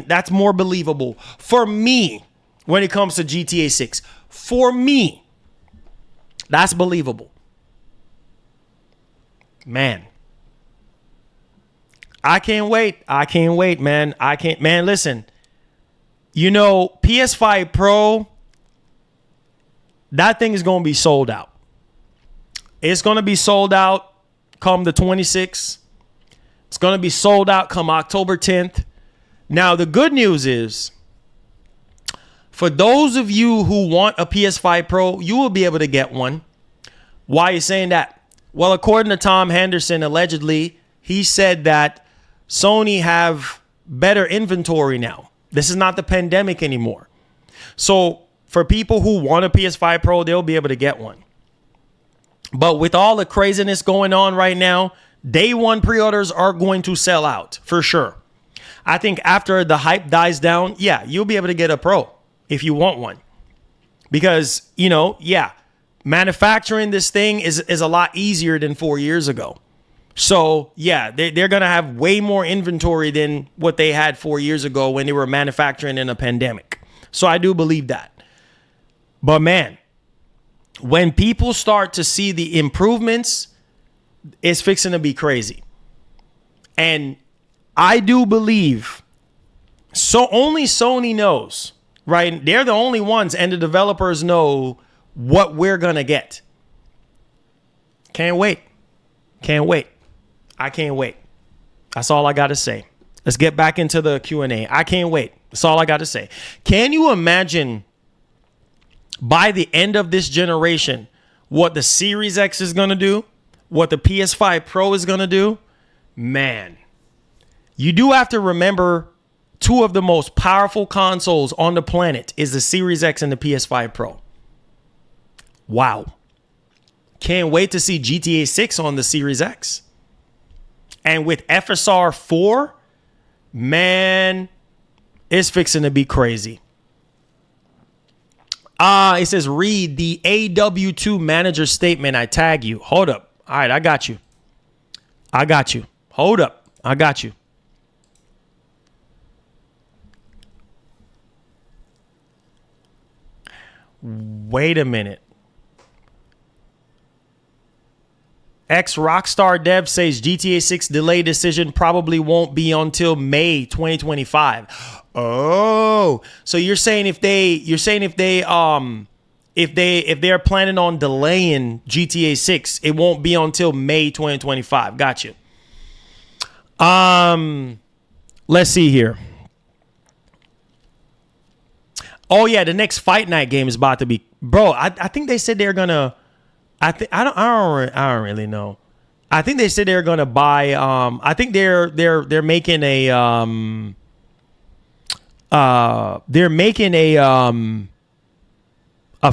That's more believable for me when it comes to GTA 6. For me, that's believable. Man. I can't wait. Man. Man, listen. You know, PS5 Pro, that thing is going to be sold out. It's going to be sold out come the 26th. It's going to be sold out come October 10th. Now, the good news is, for those of you who want a PS5 Pro, you will be able to get one. Why are you saying that? Well, according to Tom Henderson, allegedly, he said that Sony have better inventory now. This is not the pandemic anymore. So for people who want a PS5 Pro, they'll be able to get one. But with all the craziness going on right now, day one pre-orders are going to sell out for sure. I think after the hype dies down, yeah, you'll be able to get a Pro if you want one. Because, you know, yeah, manufacturing this thing is a lot easier than 4 years ago. So, yeah, they're going to have way more inventory than what they had 4 years ago when they were manufacturing in a pandemic. So I do believe that. But, man, when people start to see the improvements, it's fixing to be crazy. And I do believe, so only Sony knows, right? They're the only ones, and the developers know what we're going to get. Can't wait. Can't wait. I can't wait. That's all I got to say. Let's get back into the Q&A. I can't wait. That's all I got to say. Can you imagine by the end of this generation what the Series X is going to do? What the PS5 Pro is going to do? Man, you do have to remember two of the most powerful consoles on the planet is the Series X and the PS5 Pro. Wow. Can't wait to see GTA 6 on the Series X. And with FSR 4, man, it's fixing to be crazy. It says, read the AW2 manager statement. I tag you. Hold up. All right, I got you. Hold up. I got you. Wait a minute. Ex-Rockstar dev says GTA 6 delay decision probably won't be until May 2025. Oh, so you're saying if they're planning on delaying GTA 6, it won't be until May 2025. Got you. Let's see here. Oh yeah, the next Fight Night game is about to be, bro. I think they said they're gonna. I don't really know. I think they said they're gonna buy. I think they're making a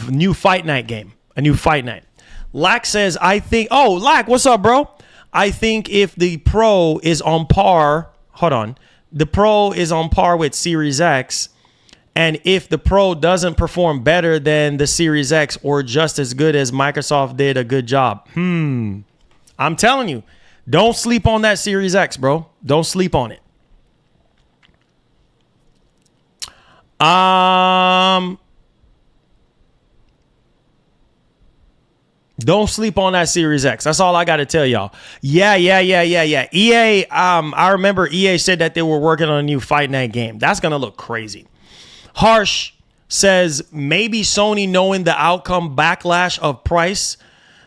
new Fight Night game. A new Fight Night. Lack says, I think. Oh, Lack, what's up, bro? I think if the Pro is on par. Hold on. The Pro is on par with Series X. And if the Pro doesn't perform better than the Series X or just as good as Microsoft did a good job. I'm telling you, don't sleep on that Series X, bro. Don't sleep on it. Don't sleep on that Series X. That's all I got to tell y'all. Yeah. EA, I remember EA said that they were working on a new Fight Night game. That's going to look crazy. Harsh says maybe Sony, knowing the outcome backlash of price,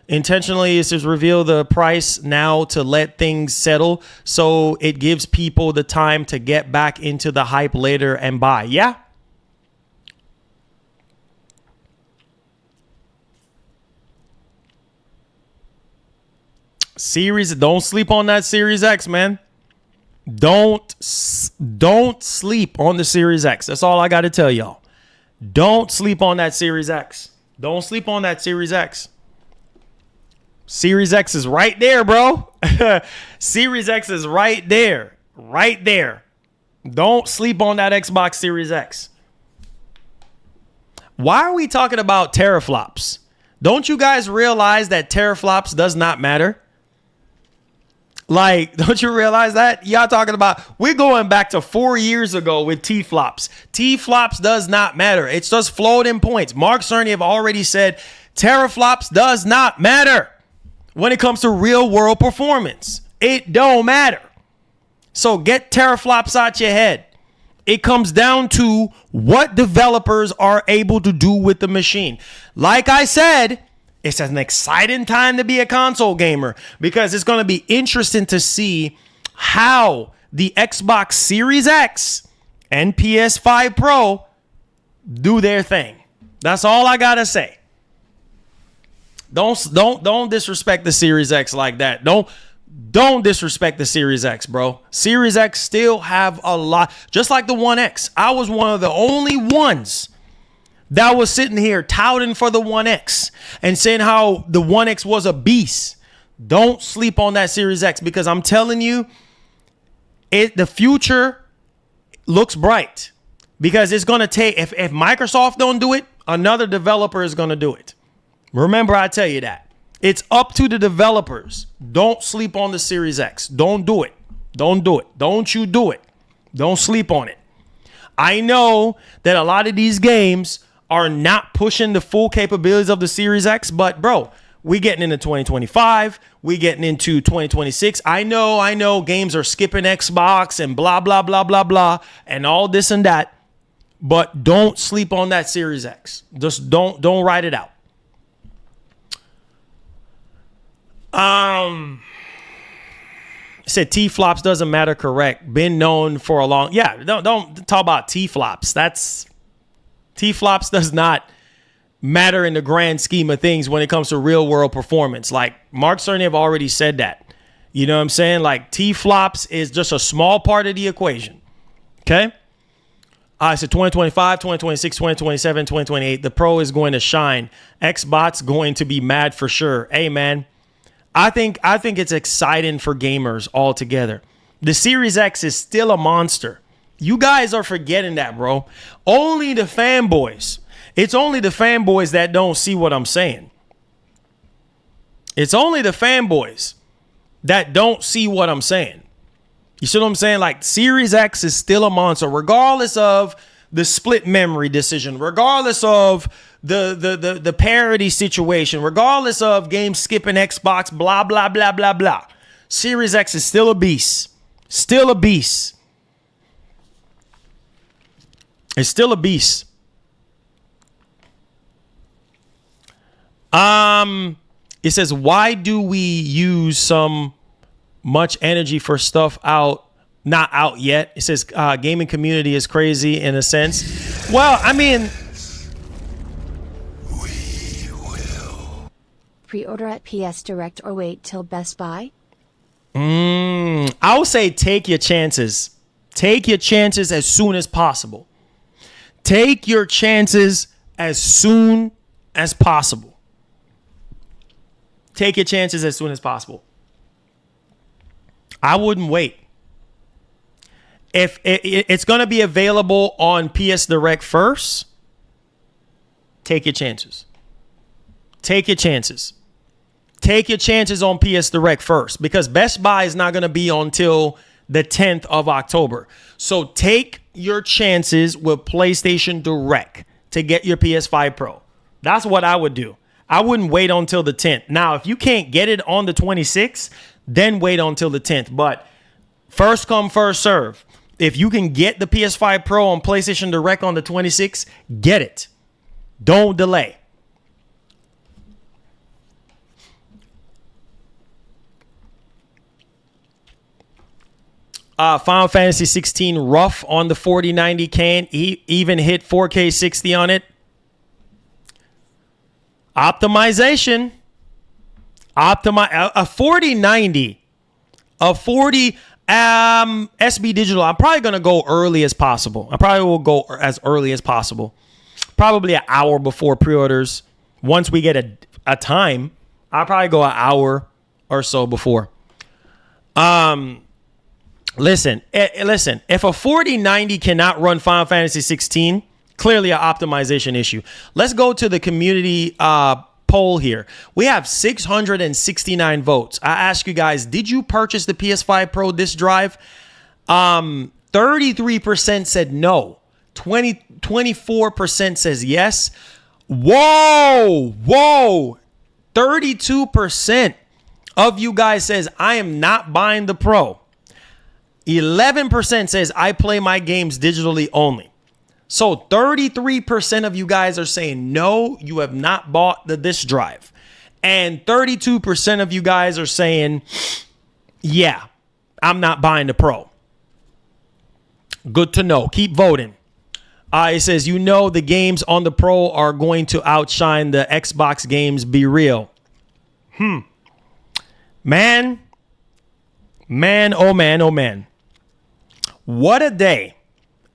intentionally is to reveal the price now to let things settle, so it gives people the time to get back into the hype later and buy. Yeah. Don't sleep on that Series X, man. Don't sleep on the Series X. That's all I got to tell y'all. Don't sleep on that Series X. Don't sleep on that Series X. Series X is right there, bro. Series X is right there. Right there. Don't sleep on that Xbox Series X. Why are we talking about teraflops? Don't you guys realize that teraflops does not matter? Like, don't you realize that? Y'all talking about, we're going back to 4 years ago with T-flops. T-flops does not matter. It's just floating points. Mark Cerny have already said teraflops does not matter when it comes to real world performance. It don't matter. So get teraflops out your head. It comes down to what developers are able to do with the machine. Like I said, it's an exciting time to be a console gamer because it's going to be interesting to see how the Xbox Series X and PS5 Pro do their thing. That's all I got to say. Don't disrespect the Series X like that. Don't disrespect the Series X, bro. Series X still have a lot, just like the One X. I was one of the only ones that was sitting here touting for the One X and saying how the One X was a beast. Don't sleep on that Series X because I'm telling you, the future looks bright because it's going to take, if Microsoft don't do it, another developer is going to do it. Remember, I tell you that. It's up to the developers. Don't sleep on the Series X. Don't do it. Don't do it. Don't you do it. Don't sleep on it. I know that a lot of these games are not pushing the full capabilities of the Series X, but bro, we getting into 2025, we getting into 2026. I know games are skipping Xbox and blah, blah, blah, blah, blah, and all this and that, but don't sleep on that Series X. Just don't write it out. Said T-flops doesn't matter, correct. Been known for a long, yeah, don't talk about T-flops. T-flops does not matter in the grand scheme of things when it comes to real world performance. Like Mark Cerny have already said that. You know what I'm saying? Like T-flops is just a small part of the equation. Okay? I said 2025, 2026, 2027, 2028. The Pro is going to shine. Xbox going to be mad for sure. Hey, man, I think it's exciting for gamers altogether. The Series X is still a monster. You guys are forgetting that, bro. Only the fanboys. It's only the fanboys that don't see what I'm saying. It's only the fanboys that don't see what I'm saying. You see what I'm saying? Like, Series X is still a monster, regardless of the split memory decision, regardless of the parity situation, regardless of games skipping Xbox, blah, blah, blah, blah, blah. Series X is still a beast. Still a beast. It's still a beast. It says, why do we use some much energy for stuff not out yet? It says gaming community is crazy in a sense. Well, I mean, We will. Pre-order at PS Direct or wait till Best Buy? I would say take your chances. Take your chances as soon as possible. Take your chances as soon as possible. Take your chances as soon as possible. I wouldn't wait. If it's going to be available on PS Direct first, take your chances. Take your chances. Take your chances on PS Direct first because Best Buy is not going to be until the 10th of October. So take your chances with PlayStation Direct to get your PS5 Pro. That's what I would do. I wouldn't wait until the 10th. Now, if you can't get it on the 26th, then wait until the 10th. But first come, first serve. If you can get the PS5 Pro on PlayStation Direct on the 26th, get it. Don't delay. Final Fantasy 16 rough on the 4090 can even hit 4K 60 on it. Optimization. A 4090. A 40 SB Digital. I'm probably going to go early as possible. I probably will go as early as possible. Probably an hour before pre-orders. Once we get a time, I'll probably go an hour or so before. Listen. If a 4090 cannot run Final Fantasy 16, clearly an optimization issue. Let's go to the community poll here. We have 669 votes. I ask you guys, did you purchase the PS5 Pro disk drive? 33% said no. 24% says yes. Whoa. 32% of you guys says I am not buying the Pro. 11% says I play my games digitally only. So 33% of you guys are saying no, you have not bought the disk drive. And 32% of you guys are saying, yeah, I'm not buying the Pro. Good to know. Keep voting. It says, the games on the Pro are going to outshine the Xbox games. Be real. Man, oh man. What a day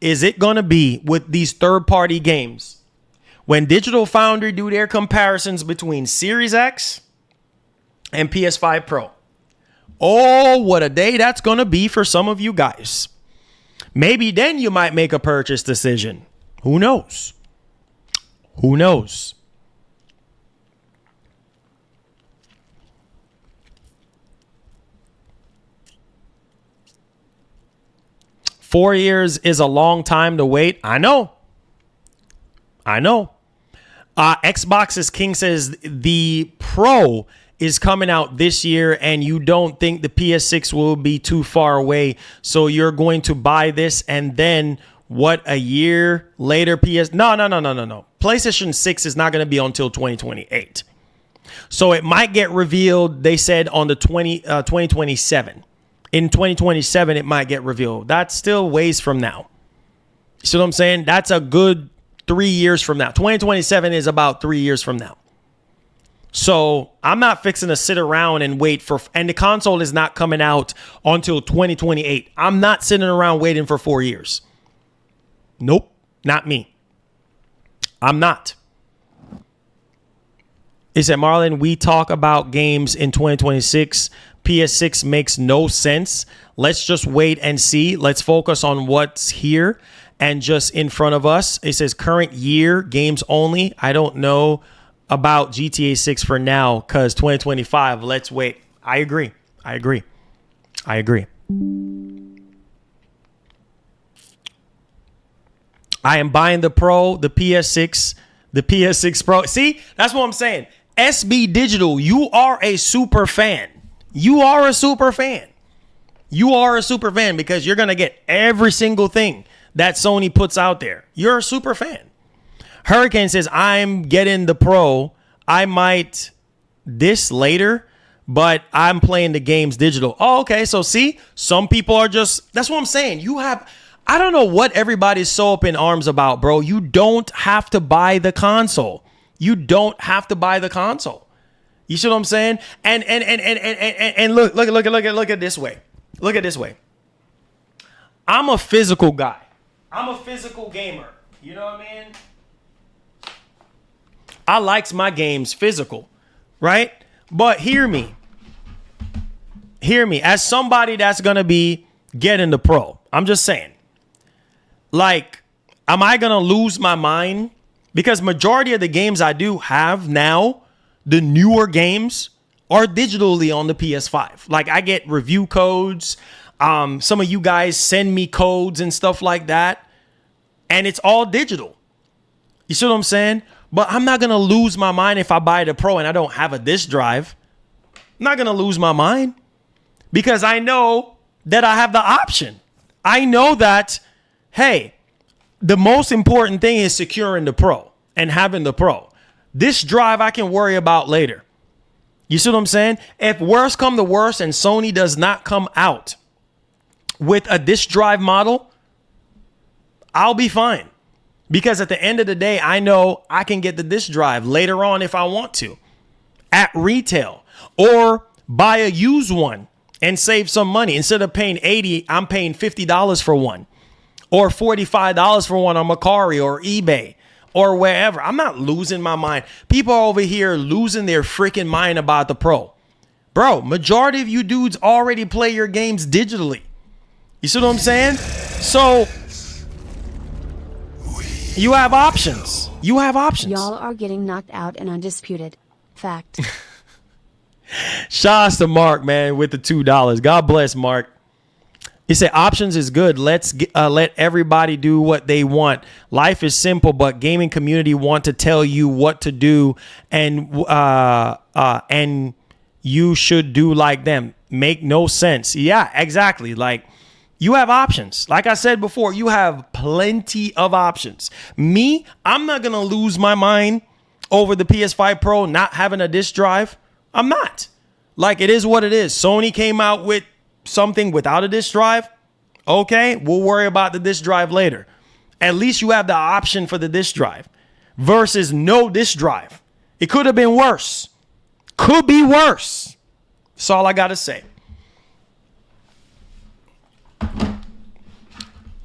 is it going to be with these third-party games when Digital Foundry do their comparisons between Series X and PS5 Pro. Oh, what a day that's going to be for some of you guys. Maybe then you might make a purchase decision. Who knows? 4 years is a long time to wait. I know. Xbox's King says the Pro is coming out this year and you don't think the PS6 will be too far away. So you're going to buy this and then a year later No. PlayStation 6 is not going to be until 2028. So it might get revealed, they said, on the 2027. In 2027, it might get revealed. That's still ways from now. You see what I'm saying? That's a good 3 years from now. 2027 is about 3 years from now. So I'm not fixing to sit around and wait and the console is not coming out until 2028. I'm not sitting around waiting for 4 years. Nope, not me. I'm not. It said, Marlon, we talk about games in 2026. PS6 makes no sense. Let's just wait and see. Let's focus on what's here and just in front of us. It says current year games only. I don't know about GTA 6 for now because 2025. Let's wait. I agree. I am buying the Pro, the PS6 Pro. See, that's what I'm saying. SB Digital, you are a super fan. You are a super fan because you're going to get every single thing that Sony puts out there. You're a super fan. Hurricane says, I'm getting the Pro. I might this later, but I'm playing the games digital. Oh, okay. So see, some people are just, that's what I'm saying. I don't know what everybody's so up in arms about, bro. You don't have to buy the console. You see what I'm saying? And look at this way. Look at this way. I'm a physical guy. I'm a physical gamer. You know what I mean? I likes my games physical, right? But hear me. As somebody that's gonna be getting the Pro, I'm just saying. Like, am I gonna lose my mind? Because majority of the games I do have now, the newer games, are digitally on the PS5. Like, I get review codes. Some of you guys send me codes and stuff like that. And it's all digital. You see what I'm saying? But I'm not going to lose my mind if I buy the Pro and I don't have a disk drive. I'm not going to lose my mind because I know that I have the option. I know that, hey, the most important thing is securing the Pro and having the Pro. This drive I can worry about later. You see what I'm saying? If worse come to worse and Sony does not come out with a disk drive model, I'll be fine. Because at the end of the day, I know I can get the disk drive later on if I want to at retail or buy a used one and save some money. Instead of paying $80, I'm paying $50 for one or $45 for one on Mercari or eBay or wherever. I'm not losing my mind. People are over here losing their freaking mind about the Pro. Bro, majority of you dudes already play your games digitally. You see what I'm saying? So you have options. You have options. Y'all are getting knocked out and undisputed. Fact. Shouts to Mark, man, with the $2. God bless, Mark. He said options is good. Let's let everybody do what they want. Life is simple, but gaming community want to tell you what to do, and you should do like them. Make no sense. Yeah, exactly. Like, you have options. Like I said before, you have plenty of options. Me, I'm not going to lose my mind over the PS5 Pro not having a disk drive. I'm not. Like, it is what it is. Sony came out with something without a disk drive. Okay, we'll worry about the disk drive later. At least you have the option for the disk drive versus no disk drive. It could have been worse. Could be worse. That's all I got to say.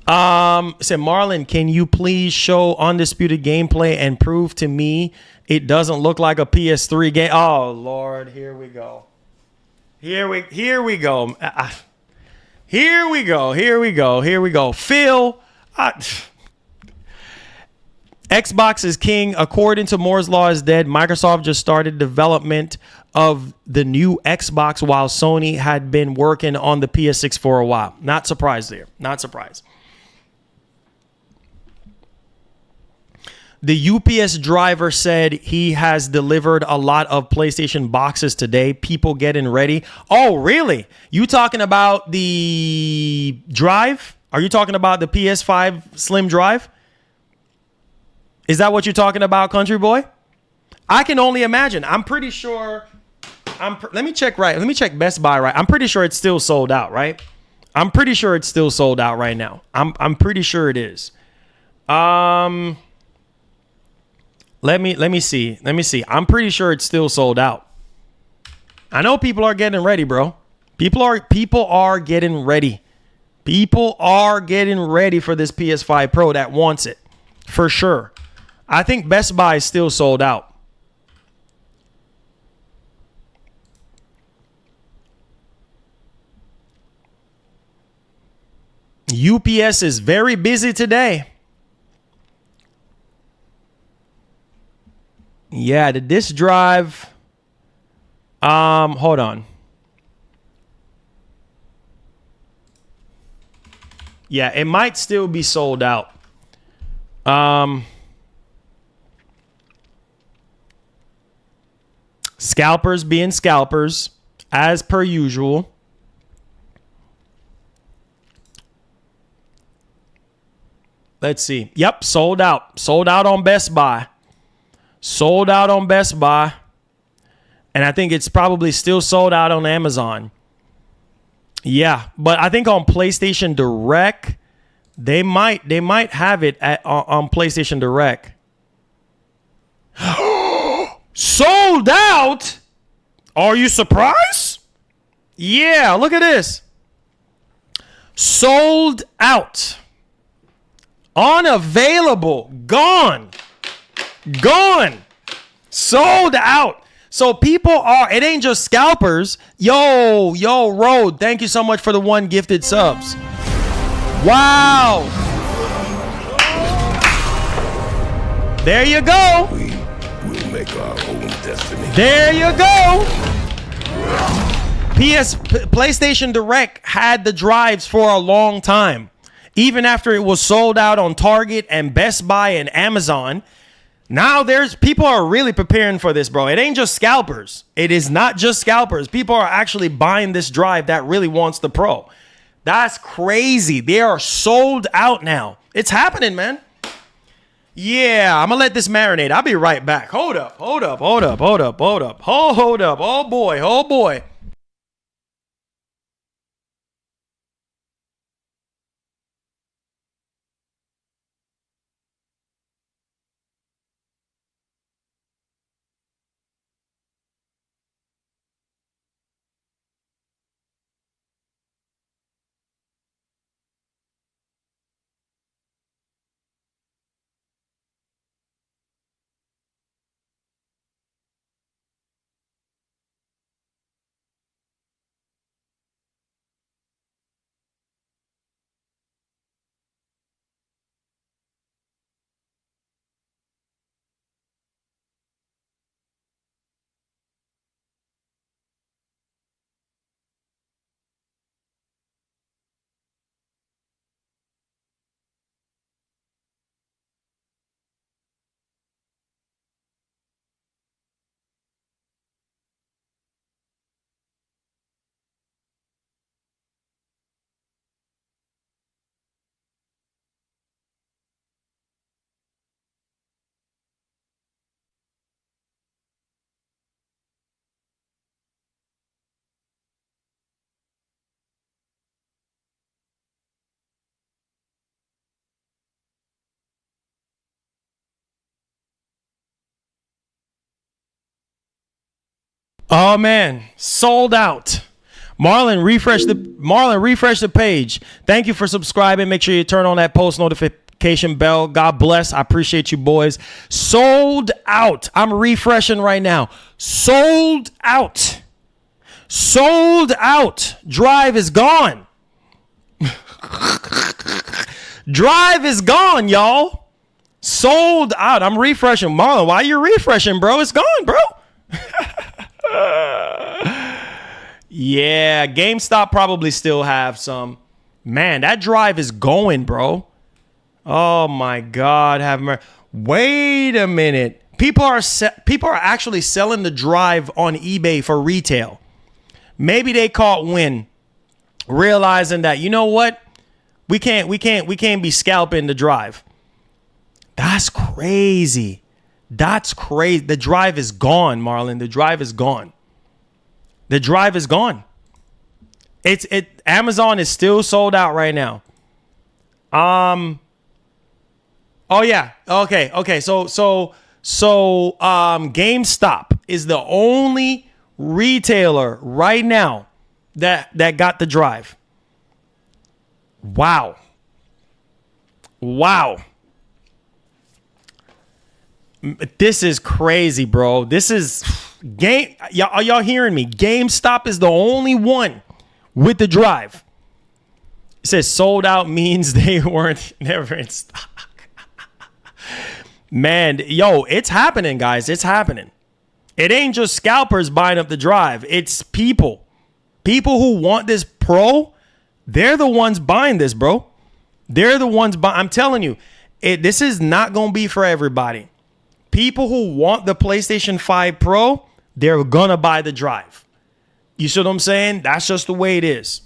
Said Marlon, can you please show undisputed gameplay and prove to me it doesn't look like a PS3 game? Oh Lord, here we go. Here we go. Here we go. Phil, Xbox is king. According to Moore's Law is dead. Microsoft just started development of the new Xbox while Sony had been working on the PS6 for a while. Not surprised there. Not surprised. The UPS driver said he has delivered a lot of PlayStation boxes today. People getting ready. Oh, really? You talking about the drive? Are you talking about the PS5 Slim drive? Is that what you're talking about, country boy? I can only imagine. I'm pretty sure. Let me check Best Buy right. I'm pretty sure it's still sold out, right? I'm pretty sure it's still sold out right now. I'm pretty sure it is. Let me see. I'm pretty sure it's still sold out. I know people are getting ready, bro. People are getting ready. People are getting ready for this PS5 Pro that wants it. For sure. I think Best Buy is still sold out. UPS is very busy today. Yeah, the disk drive. Hold on. Yeah, it might still be sold out. Scalpers being scalpers, as per usual. Let's see. Yep, sold out. Sold out on Best Buy. Sold out on Best Buy. And I think it's probably still sold out on Amazon. Yeah, but I think on PlayStation Direct, they might have it on PlayStation Direct. Sold out? Are you surprised? Yeah, look at this. Sold out. Unavailable. Gone. Sold out. So people are, it ain't just scalpers. Yo, Road, thank you so much for the 1 gifted subs. Wow. There you go. We will make our own destiny. There you go. PlayStation Direct had the drives for a long time. Even after it was sold out on Target and Best Buy and Amazon, Now there's people are really preparing for this, bro. It ain't just scalpers. It is not just scalpers. People are actually buying this drive that really wants the Pro. That's crazy. They are sold out now. It's happening, man. Yeah, I'm gonna let this marinate. I'll be right back. Hold up. Hold up. Oh boy. Oh man, sold out. Marlon, refresh the page. Thank you for subscribing. Make sure you turn on that post notification bell. God bless. I appreciate you boys. Sold out. I'm refreshing right now. Sold out. Sold out. Drive is gone. Drive is gone, y'all. Sold out. I'm refreshing. Marlon, why are you refreshing, bro? It's gone, bro. Yeah, GameStop probably still have some. Man, that drive is going, bro. Oh my God, wait a minute. People are actually selling the drive on eBay for retail. Maybe they caught wind, realizing that, you know what? We can't be scalping the drive. That's crazy. That's crazy. The drive is gone, Marlon. The drive is gone. The drive is gone. Amazon is still sold out right now. Oh yeah. Okay. So GameStop is the only retailer right now that got the drive. Wow. This is crazy, bro. This is are y'all hearing me? GameStop is the only one with the drive. It says sold out means they weren't never in stock. Man, yo, it's happening, guys. It's happening. It ain't just scalpers buying up the drive. It's people who want this Pro. They're the ones buying this, bro. They're the ones buying. I'm telling you, this is not going to be for everybody. People who want the PlayStation 5 Pro, they're going to buy the drive. You see what I'm saying? That's just the way it is.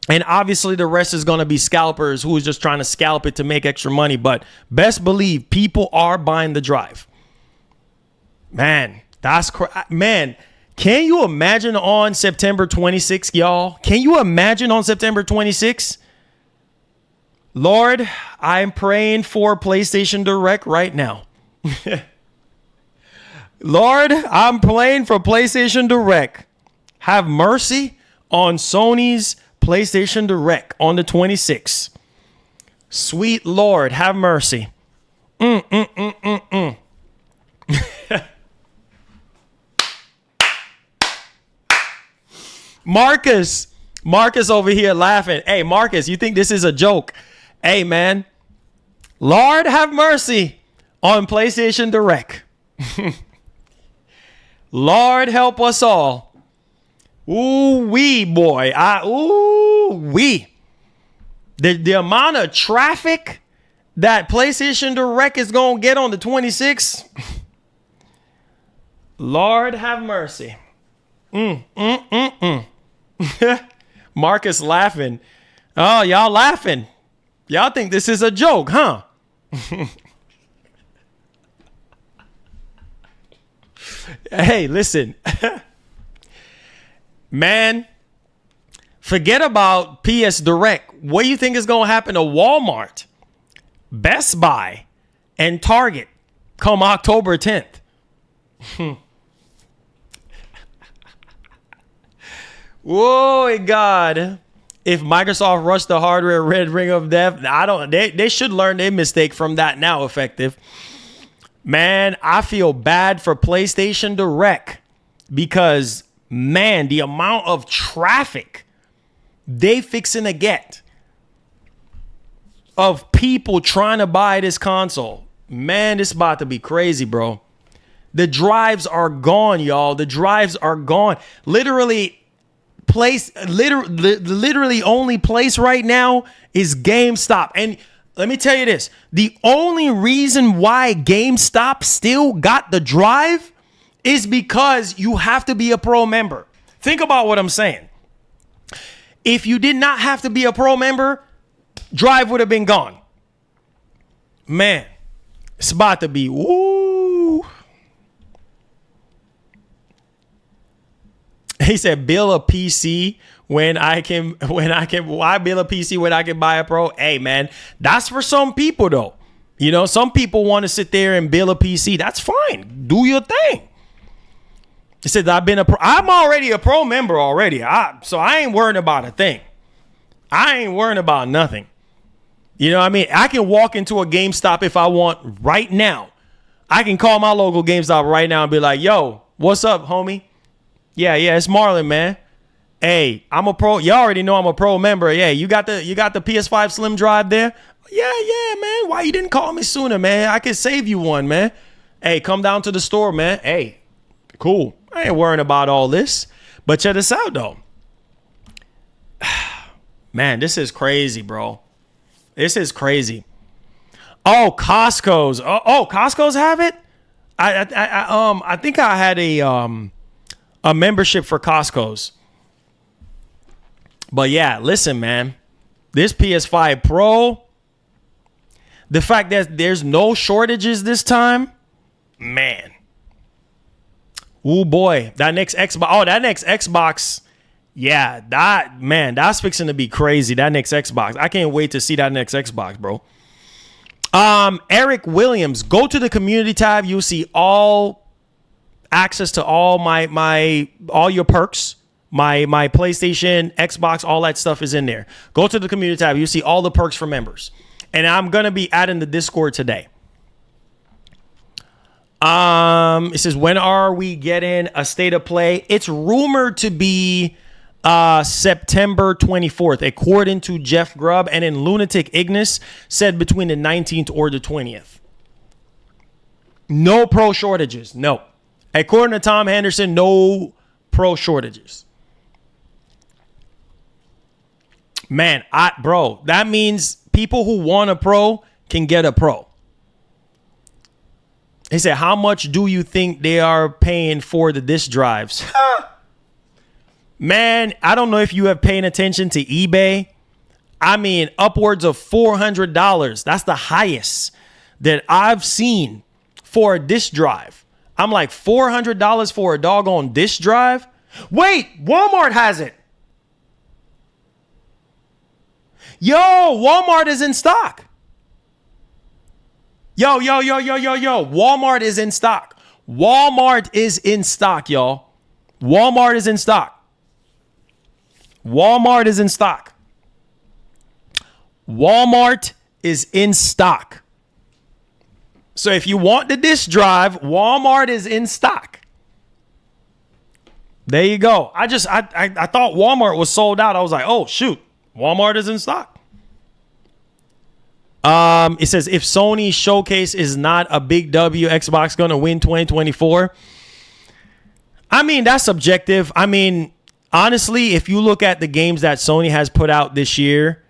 And obviously the rest is going to be scalpers who is just trying to scalp it to make extra money. But best believe people are buying the drive. Man, man, can you imagine on September 26th, y'all? Can you imagine on September 26th? Lord, I'm praying for PlayStation Direct right now. Lord, I'm praying for PlayStation Direct. Have mercy on Sony's PlayStation Direct on the 26th. Sweet Lord, have mercy. Marcus over here laughing. Hey, Marcus, you think this is a joke? Hey, man. Lord, have mercy on PlayStation Direct. Lord, help us all. Ooh wee, boy. Ooh wee. The amount of traffic that PlayStation Direct is going to get on the 26th. Lord have mercy. Marcus laughing. Oh, y'all laughing. Y'all think this is a joke, huh? Hey, listen. Man, forget about PS Direct. What do you think is going to happen to Walmart, Best Buy, and Target come October 10th? Whoa, God. If Microsoft rushed the hardware red ring of death, they should learn their mistake from that now, effective. Man, I feel bad for PlayStation Direct because, man, the amount of traffic they fixing to get of people trying to buy this console. Man, this is about to be crazy, bro. The drives are gone, y'all. The drives are gone. Literally only place right now is GameStop. And let me tell you this. The only reason why GameStop still got the drive is because you have to be a pro member. Think about what I'm saying. If you did not have to be a pro member, drive would have been gone. Man, it's about to be woo. He said, "Build a PC when I can. Why build a PC when I can buy a Pro?" Hey, man, that's for some people though. You know, some people want to sit there and build a PC. That's fine. Do your thing. He said, I'm already a Pro member already. So I ain't worrying about a thing. I ain't worrying about nothing. You know what I mean? I can walk into a GameStop if I want right now. I can call my local GameStop right now and be like, "Yo, what's up, homie? Yeah, it's Marlon, man. Hey, I'm a pro. You already know I'm a pro member. Yeah, you got the PS5 Slim Drive there? Yeah, man. Why you didn't call me sooner, man? I could save you one, man. Hey, come down to the store, man. Hey, cool. I ain't worrying about all this. But check this out, though. Man, this is crazy, bro. This is crazy. Oh, Costco's. Oh, Costco's have it? I think I had a membership for Costco's. But yeah, listen, man. This PS5 Pro, the fact that there's no shortages this time, man. Oh boy, that next Xbox. Yeah, that's fixing to be crazy. That next Xbox. I can't wait to see that next Xbox, bro. Eric Williams, go to the community tab. You'll see all access to all all your perks. My PlayStation, Xbox, all that stuff is in there. Go to the community tab. You see all the perks for members. And I'm going to be adding the Discord today. It says, when are we getting a state of play? It's rumored to be September 24th, according to Jeff Grubb. And then Lunatic Ignis said between the 19th or the 20th. No pro shortages. No. According to Tom Henderson, no pro shortages. Man, bro, that means people who want a pro can get a pro. He said, how much do you think they are paying for the disk drives? Man, I don't know if you have paying attention to eBay. I mean, upwards of $400. That's the highest that I've seen for a disk drive. I'm like, $400 for a doggone disk drive? Wait, Walmart has it. Yo, Walmart is in stock. Yo. Walmart is in stock. Walmart is in stock, y'all. Walmart is in stock. Walmart is in stock. Walmart is in stock. So if you want the disk drive, Walmart is in stock. There you go. I thought Walmart was sold out. I was like, oh shoot, Walmart is in stock. It says, if Sony's showcase is not a big W, Xbox gonna win 2024. I mean, that's subjective. I mean, honestly, if you look at the games that Sony has put out this year,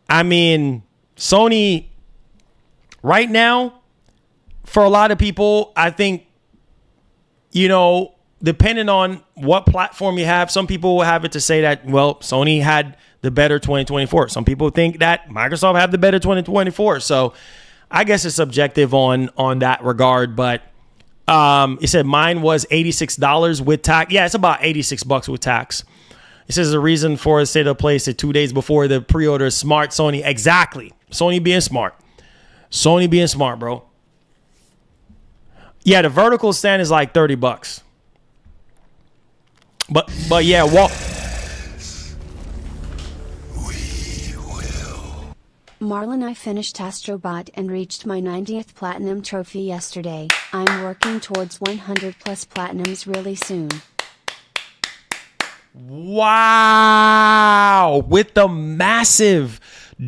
I mean, Sony right now, for a lot of people, I think, you know, depending on what platform you have, some people will have it to say that, well, Sony had the better 2024. Some people think that Microsoft have the better 2024. So I guess it's subjective on that regard. But it said mine was $86 with tax. Yeah, it's about $86 with tax. It says the reason for a state of play is 2 days before the pre-order. Smart Sony. Exactly. Sony being smart. Sony being smart, bro. Yeah, the vertical stand is like $30. But yeah, Marlon, I finished Astrobot and reached my 90th Platinum trophy yesterday. I'm working towards 100 plus Platinums really soon. Wow. With the massive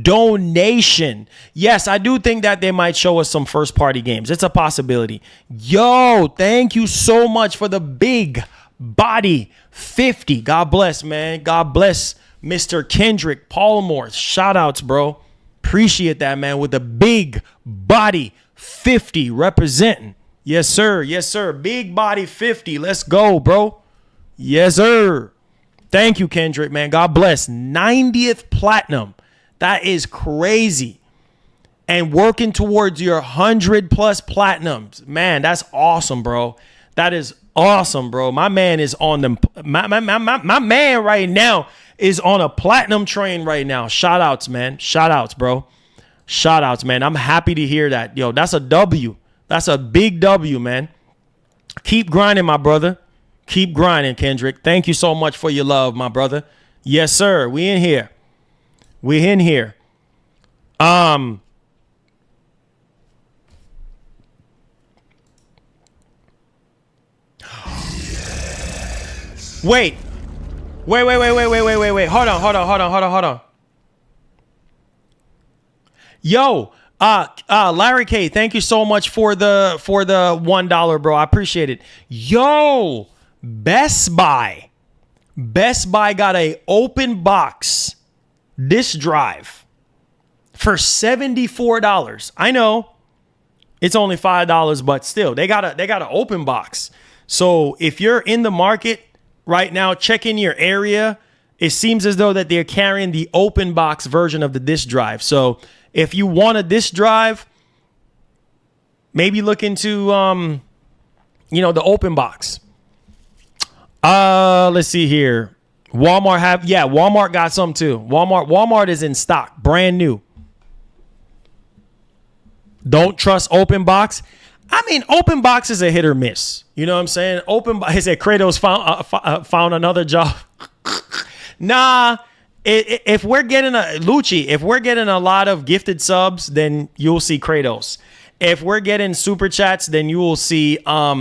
donation. Yes, I do think that they might show us some first party games. It's a possibility. Yo, thank you so much for the big body 50. God bless, man. God bless Mr. Kendrick Palmore. Shout outs, bro. Appreciate that, man, with the big body 50 representing. Yes, sir. Yes, sir. Big body 50. Let's go, bro. Yes, sir. Thank you, Kendrick, man. God bless. 90th platinum. That is crazy. And working towards your 100 plus platinums. Man, that's awesome, bro. That is awesome, bro. My man is on them. My man right now is on a platinum train right now. Shout outs, man. Shout outs, bro. Shout outs, man. I'm happy to hear that. Yo, that's a W. That's a big W, man. Keep grinding, my brother. Keep grinding, Kendrick. Thank you so much for your love, my brother. Yes, sir. We in here. We in here. Wait. Hold on. Yo, Larry K, thank you so much for the $1, bro. I appreciate it. Yo, Best Buy got a open box disk drive for $74. I know it's only $5, but still, they got an open box. So if you're in the market right now, check in your area. It seems as though that they're carrying the open box version of the disk drive. So if you want a disk drive, maybe look into the open box. Let's see here. Walmart got some too. Walmart is in stock, brand new. Don't trust open box. I mean, open box is a hit or miss. You know what I'm saying? Open box. He said Kratos found another job. Nah. If we're getting a lot of gifted subs, then you'll see Kratos. If we're getting super chats, then you will see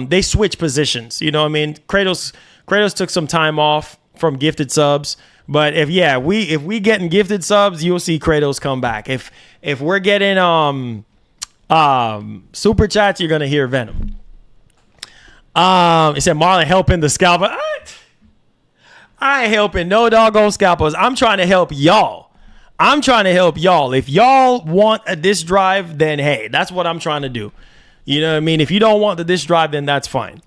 they switch positions. You know what I mean? Kratos took some time off from gifted subs, but if we getting gifted subs, you'll see Kratos come back. If we're getting super chats, you're gonna hear Venom. It said Marlon helping the scalper. I ain't helping no doggone scalpers. I'm trying to help y'all. If y'all want a disk drive, then hey, that's what I'm trying to do. You know what I mean? If you don't want the disk drive, then that's fine.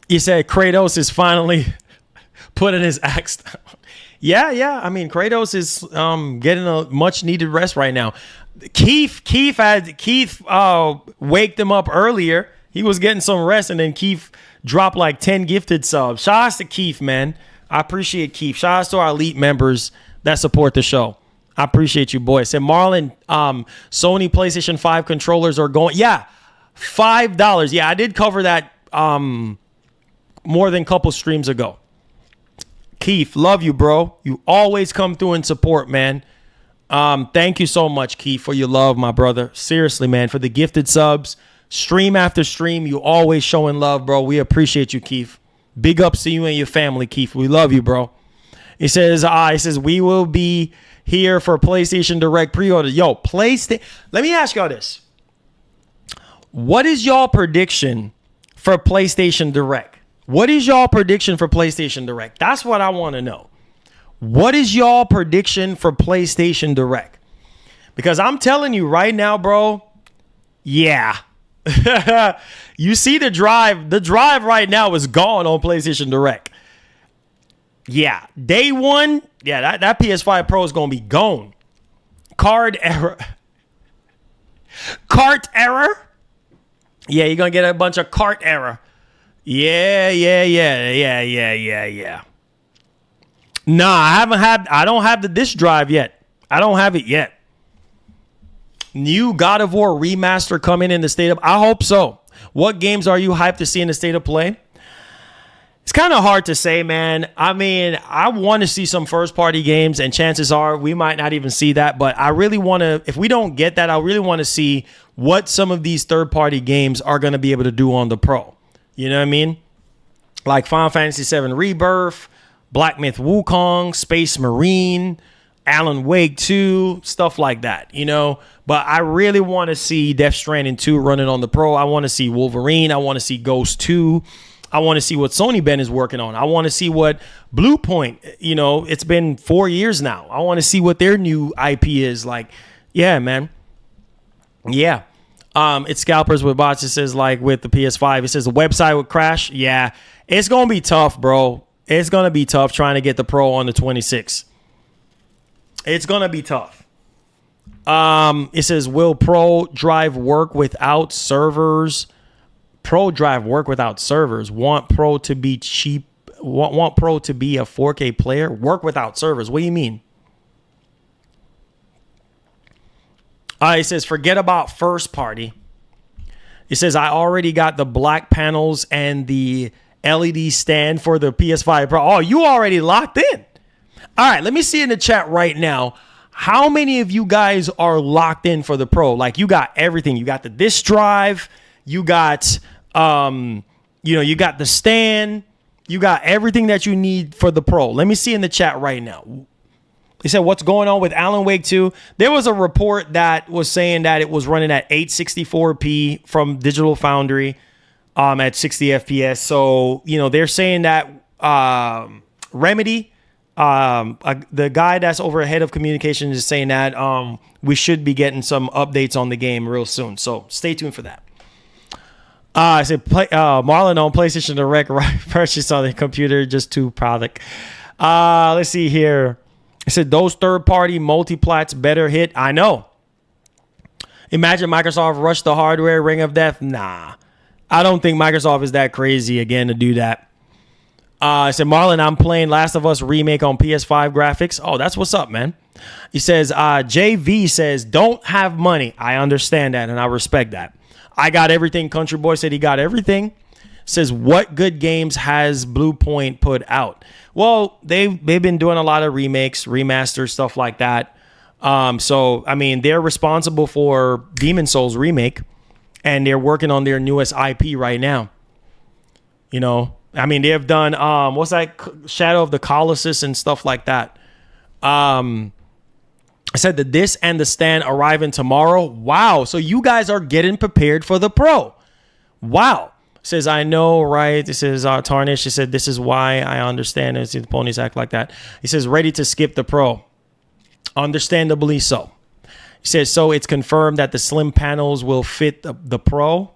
You said Kratos is finally putting his axe down. Yeah. I mean, Kratos is getting a much needed rest right now. Keith waked him up earlier. He was getting some rest, and then Keith dropped like 10 gifted subs. Shout out to Keith, man. I appreciate Keith. Shout out to our elite members that support the show. I appreciate you, boys. Said Marlon, Sony PlayStation 5 controllers are going. Yeah, $5. Yeah, I did cover that more than a couple streams ago. Keith, love you, bro. You always come through and support, man. Thank you so much, Keith, for your love, my brother. Seriously, man, for the gifted subs. Stream after stream, you always showing love, bro. We appreciate you, Keith. Big ups to you and your family, Keith. We love you, bro. He says, we will be here for PlayStation Direct pre-order. Yo, PlayStation. Let me ask y'all this. What is y'all prediction for PlayStation Direct? What is y'all prediction for PlayStation Direct? That's what I want to know. What is y'all prediction for PlayStation Direct? Because I'm telling you right now, bro, yeah. You see the drive. The drive right now is gone on PlayStation Direct. Yeah. Day one, yeah, that PS5 Pro is going to be gone. Cart error. Yeah, you're going to get a bunch of cart error. Yeah. Nah, I don't have the disc drive yet. I don't have it yet. New God of War remaster coming in the state of, I hope so. What games are you hyped to see in the state of play? It's kind of hard to say, man. I mean, I want to see some first party games, and chances are we might not even see that. But I really want to, if we don't get that, I really want to see what some of these third party games are going to be able to do on the Pro. You know what I mean? Like Final Fantasy VII Rebirth, Black Myth Wukong, Space Marine, Alan Wake 2, stuff like that, you know? But I really want to see Death Stranding 2 running on the Pro. I want to see Wolverine. I want to see Ghost 2. I want to see what Sony Ben is working on. I want to see what Blue Point, you know, it's been 4 years now. I want to see what their new IP is like. Yeah, man. Yeah. It's Scalpers with Bots. It says, like, with the PS5, it says the website would crash. Yeah. It's going to be tough, bro. It's going to be tough trying to get the Pro on the 26. It's going to be tough. It says, will Pro Drive work without servers? Pro Drive work without servers. Want Pro to be cheap? Want Pro to be a 4K player? Work without servers. What do you mean? It says, forget about first party. It says, I already got the black panels and the LED stand for the PS5 Pro. Oh, you already locked in. All right, let me see in the chat right now. How many of you guys are locked in for the Pro? Like, you got everything. You got the disc drive. You got, you got the stand. You got everything that you need for the Pro. Let me see in the chat right now. He said, what's going on with Alan Wake 2? There was a report that was saying that it was running at 864p from Digital Foundry at 60 FPS. So, they're saying that Remedy, the guy that's over head of communications, is saying that we should be getting some updates on the game real soon. So stay tuned for that. I said, Marlon on PlayStation Direct purchase on the computer, just to product. Let's see here. I said, those third-party multiplats better hit. I know. Imagine Microsoft rushed the hardware, Ring of Death. Nah. I don't think Microsoft is that crazy, again, to do that. I said, Marlon, I'm playing Last of Us Remake on PS5 graphics. Oh, that's what's up, man. He says, JV says, don't have money. I understand that, and I respect that. I got everything. Country Boy said he got everything. Says, what good games has Blue Point put out? Well, they've been doing a lot of remakes, remasters, stuff like that. So, I mean, they're responsible for Demon Souls remake, and they're working on their newest IP right now. I mean, they have done, what's that? Shadow of the Colossus and stuff like that. I said the disc and the stand arriving tomorrow. Wow. So you guys are getting prepared for the Pro. Wow. Says, I know, right? This is Tarnish. He said, this is why I understand it. The ponies act like that. He says, ready to skip the Pro. Understandably so. He says, so it's confirmed that the slim panels will fit the Pro.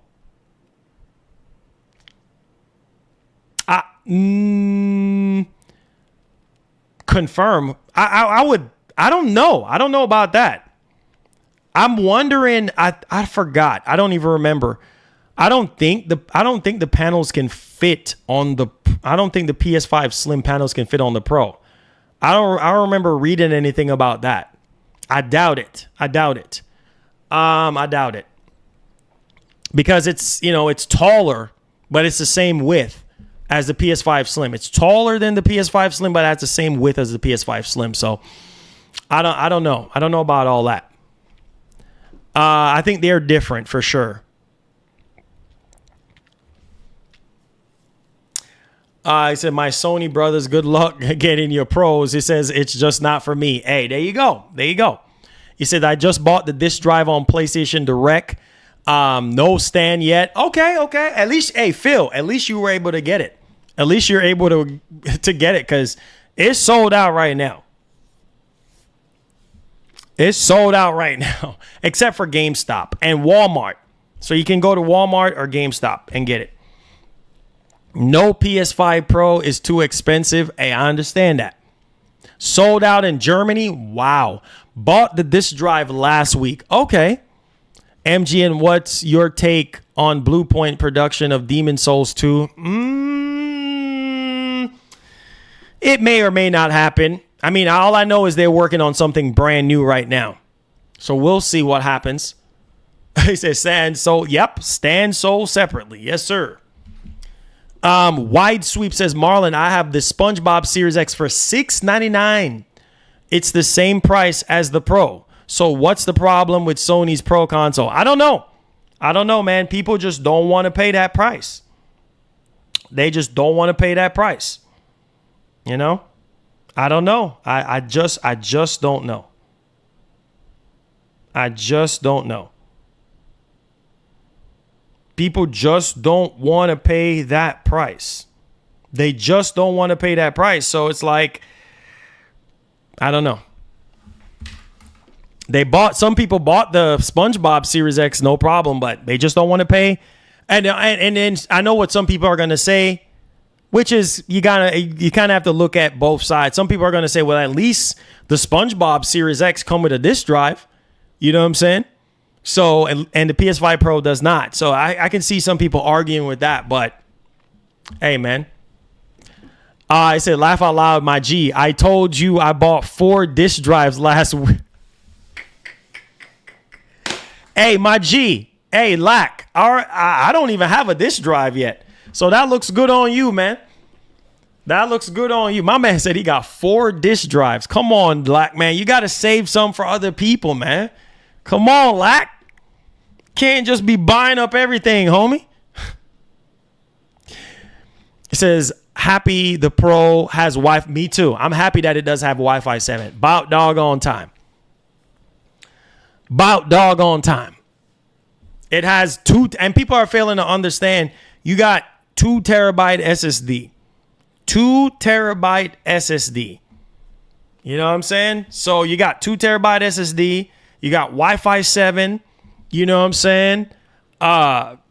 Confirm. I don't know. I don't know about that. I'm wondering. I forgot. I don't even remember. I don't think the panels can fit on the. I don't think the PS5 Slim panels can fit on the Pro. I don't remember reading anything about that. I doubt it. I doubt it because it's taller, but it's the same width as the PS5 Slim. It's taller than the PS5 Slim, but it has the same width as the PS5 Slim. So I don't know. I don't know about all that. I think they're different for sure. I said, my Sony brothers, good luck getting your Pros. He says, it's just not for me. Hey, there you go. There you go. He said, I just bought the disc drive on PlayStation Direct. No stand yet. Okay. At least, hey, Phil, at least you were able to get it. At least you're able to get it, because It's sold out right now. It's sold out right now, except for GameStop and Walmart. So you can go to Walmart or GameStop and get it. No PS5 Pro is too expensive. Hey, I understand that. Sold out in Germany. Wow. Bought the disk drive last week. Okay. MGN, what's your take on Bluepoint production of Demon Souls 2? It may or may not happen. I mean, all I know is they're working on something brand new right now. So we'll see what happens. He says stand sold. Yep, stand sold separately. Yes, sir. Wide Sweep says, Marlon, I have the SpongeBob Series X for $699. It's the same price as the Pro. So what's the problem with Sony's Pro console? I don't know, man. People just don't want to pay that price. They just don't want to pay that price. You know? I don't know. I just don't know. I just don't know. People just don't want to pay that price. They just don't want to pay that price. So it's like, I don't know. Some people bought the SpongeBob Series X, no problem, but they just don't want to pay. And then I know what some people are going to say, which is you kind of have to look at both sides. Some people are going to say, well, at least the SpongeBob Series X come with a disk drive. You know what I'm saying? So, and the PS5 Pro does not. So I can see some people arguing with that, but hey, man. I said, laugh out loud, my G. I told you I bought 4 disk drives last week. Hey, my G. Hey, Lack. I don't even have a disk drive yet. So that looks good on you, man. That looks good on you. My man said he got 4 disk drives. Come on, Lack, man. You got to save some for other people, man. Come on, Lack. Can't just be buying up everything, homie. It says, happy the Pro has Wi-Fi. Me too. I'm happy that it does have Wi-Fi 7. About doggone time. About doggone time. It has 2, and people are failing to understand. You got 2 terabyte SSD. 2 terabyte SSD. You know what I'm saying? So you got 2 terabyte SSD. You got Wi-Fi 7. You know what I'm saying?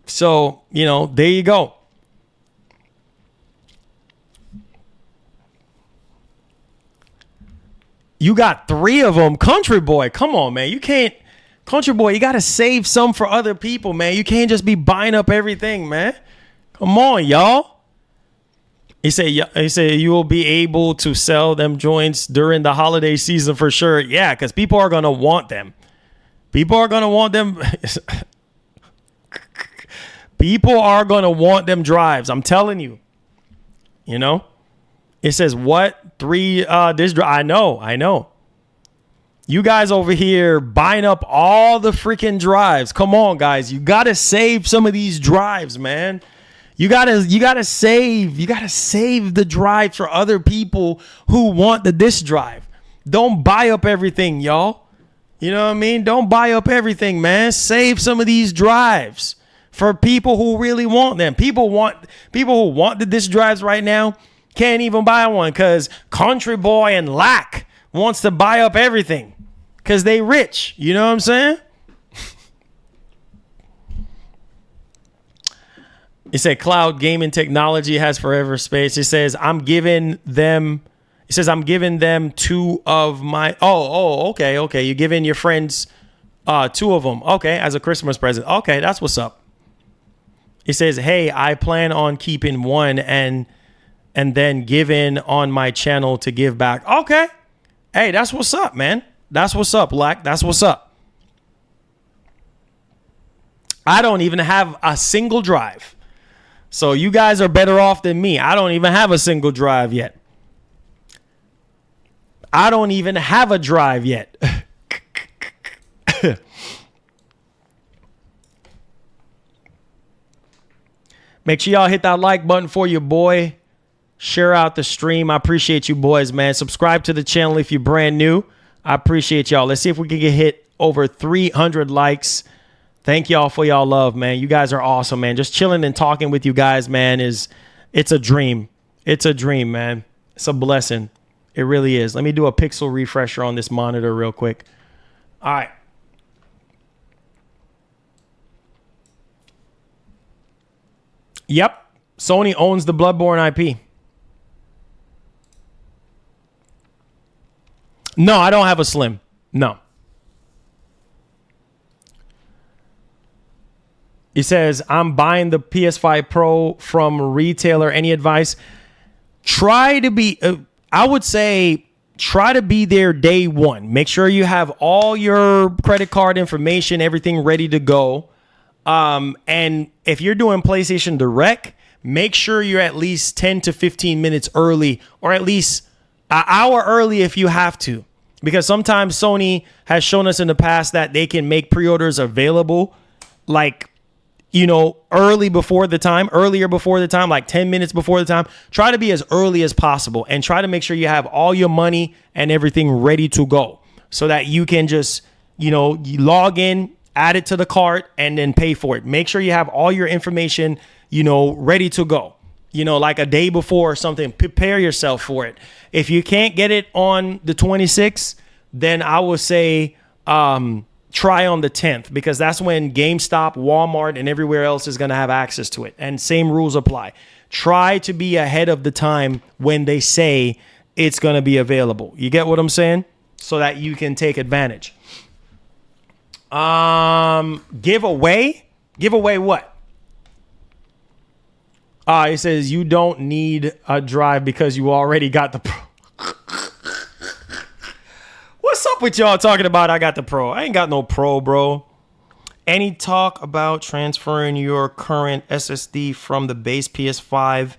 So, you know, there you go. You got 3 of them. Country boy, come on, man. You can't. Country boy, you got to save some for other people, man. You can't just be buying up everything, man. Come on, y'all. He said you will be able to sell them joints during the holiday season for sure. Yeah, because people are going to want them. People are going to want them. People are going to want them drives. I'm telling you. You know? It says what? 3 disk drive. I know. You guys over here buying up all the freaking drives. Come on, guys. You got to save some of these drives, man. You gotta save the drive for other people who want the disk drive. Don't buy up everything, y'all. You know what I mean? Don't buy up everything, man. Save some of these drives for people who really want them. People who want the disk drives right now can't even buy one because Country Boy and Lack wants to buy up everything because they rich. You know what I'm saying? It said cloud gaming technology has forever space. It says I'm giving them 2 of my. Okay. You're giving your friends 2 of them. Okay, as a Christmas present. Okay, that's what's up. It says, hey, I plan on keeping 1 and then giving on my channel to give back. Okay. Hey, that's what's up, man. That's what's up, Lack. That's what's up. I don't even have a single drive. So you guys are better off than me. I don't even have a single drive yet. I don't even have a drive yet. Make sure y'all hit that like button for your boy. Share out the stream. I appreciate you boys, man. Subscribe to the channel if you're brand new. I appreciate y'all. Let's see if we can get hit over 300 likes. Thank y'all for y'all love, man. You guys are awesome, man. Just chilling and talking with you guys, man, it's a dream. It's a dream, man. It's a blessing. It really is. Let me do a pixel refresher on this monitor real quick. All right. Yep. Sony owns the Bloodborne IP. No, I don't have a Slim. No. He says, I'm buying the PS5 Pro from a retailer. Any advice? Try to be, I would say, try to be there day one. Make sure you have all your credit card information, everything ready to go. And if you're doing PlayStation Direct, make sure you're at least 10 to 15 minutes early, or at least an hour early if you have to. Because sometimes Sony has shown us in the past that they can make pre-orders available like, you know, earlier before the time, like 10 minutes before the time. Try to be as early as possible and try to make sure you have all your money and everything ready to go so that you can just, you know, you log in, add it to the cart, and then pay for it. Make sure you have all your information, you know, ready to go, you know, like a day before or something. Prepare yourself for it. If you can't get it on the 26th, then I would say try on the 10th, because that's when GameStop, Walmart, and everywhere else is going to have access to it. And same rules apply. Try to be ahead of the time when they say it's going to be available. You get what I'm saying? So that you can take advantage. Give away what? It says you don't need a drive because you already got the Pro. What's up with y'all talking about I got the Pro? I ain't got no Pro, bro. Any talk about transferring your current SSD from the base PS5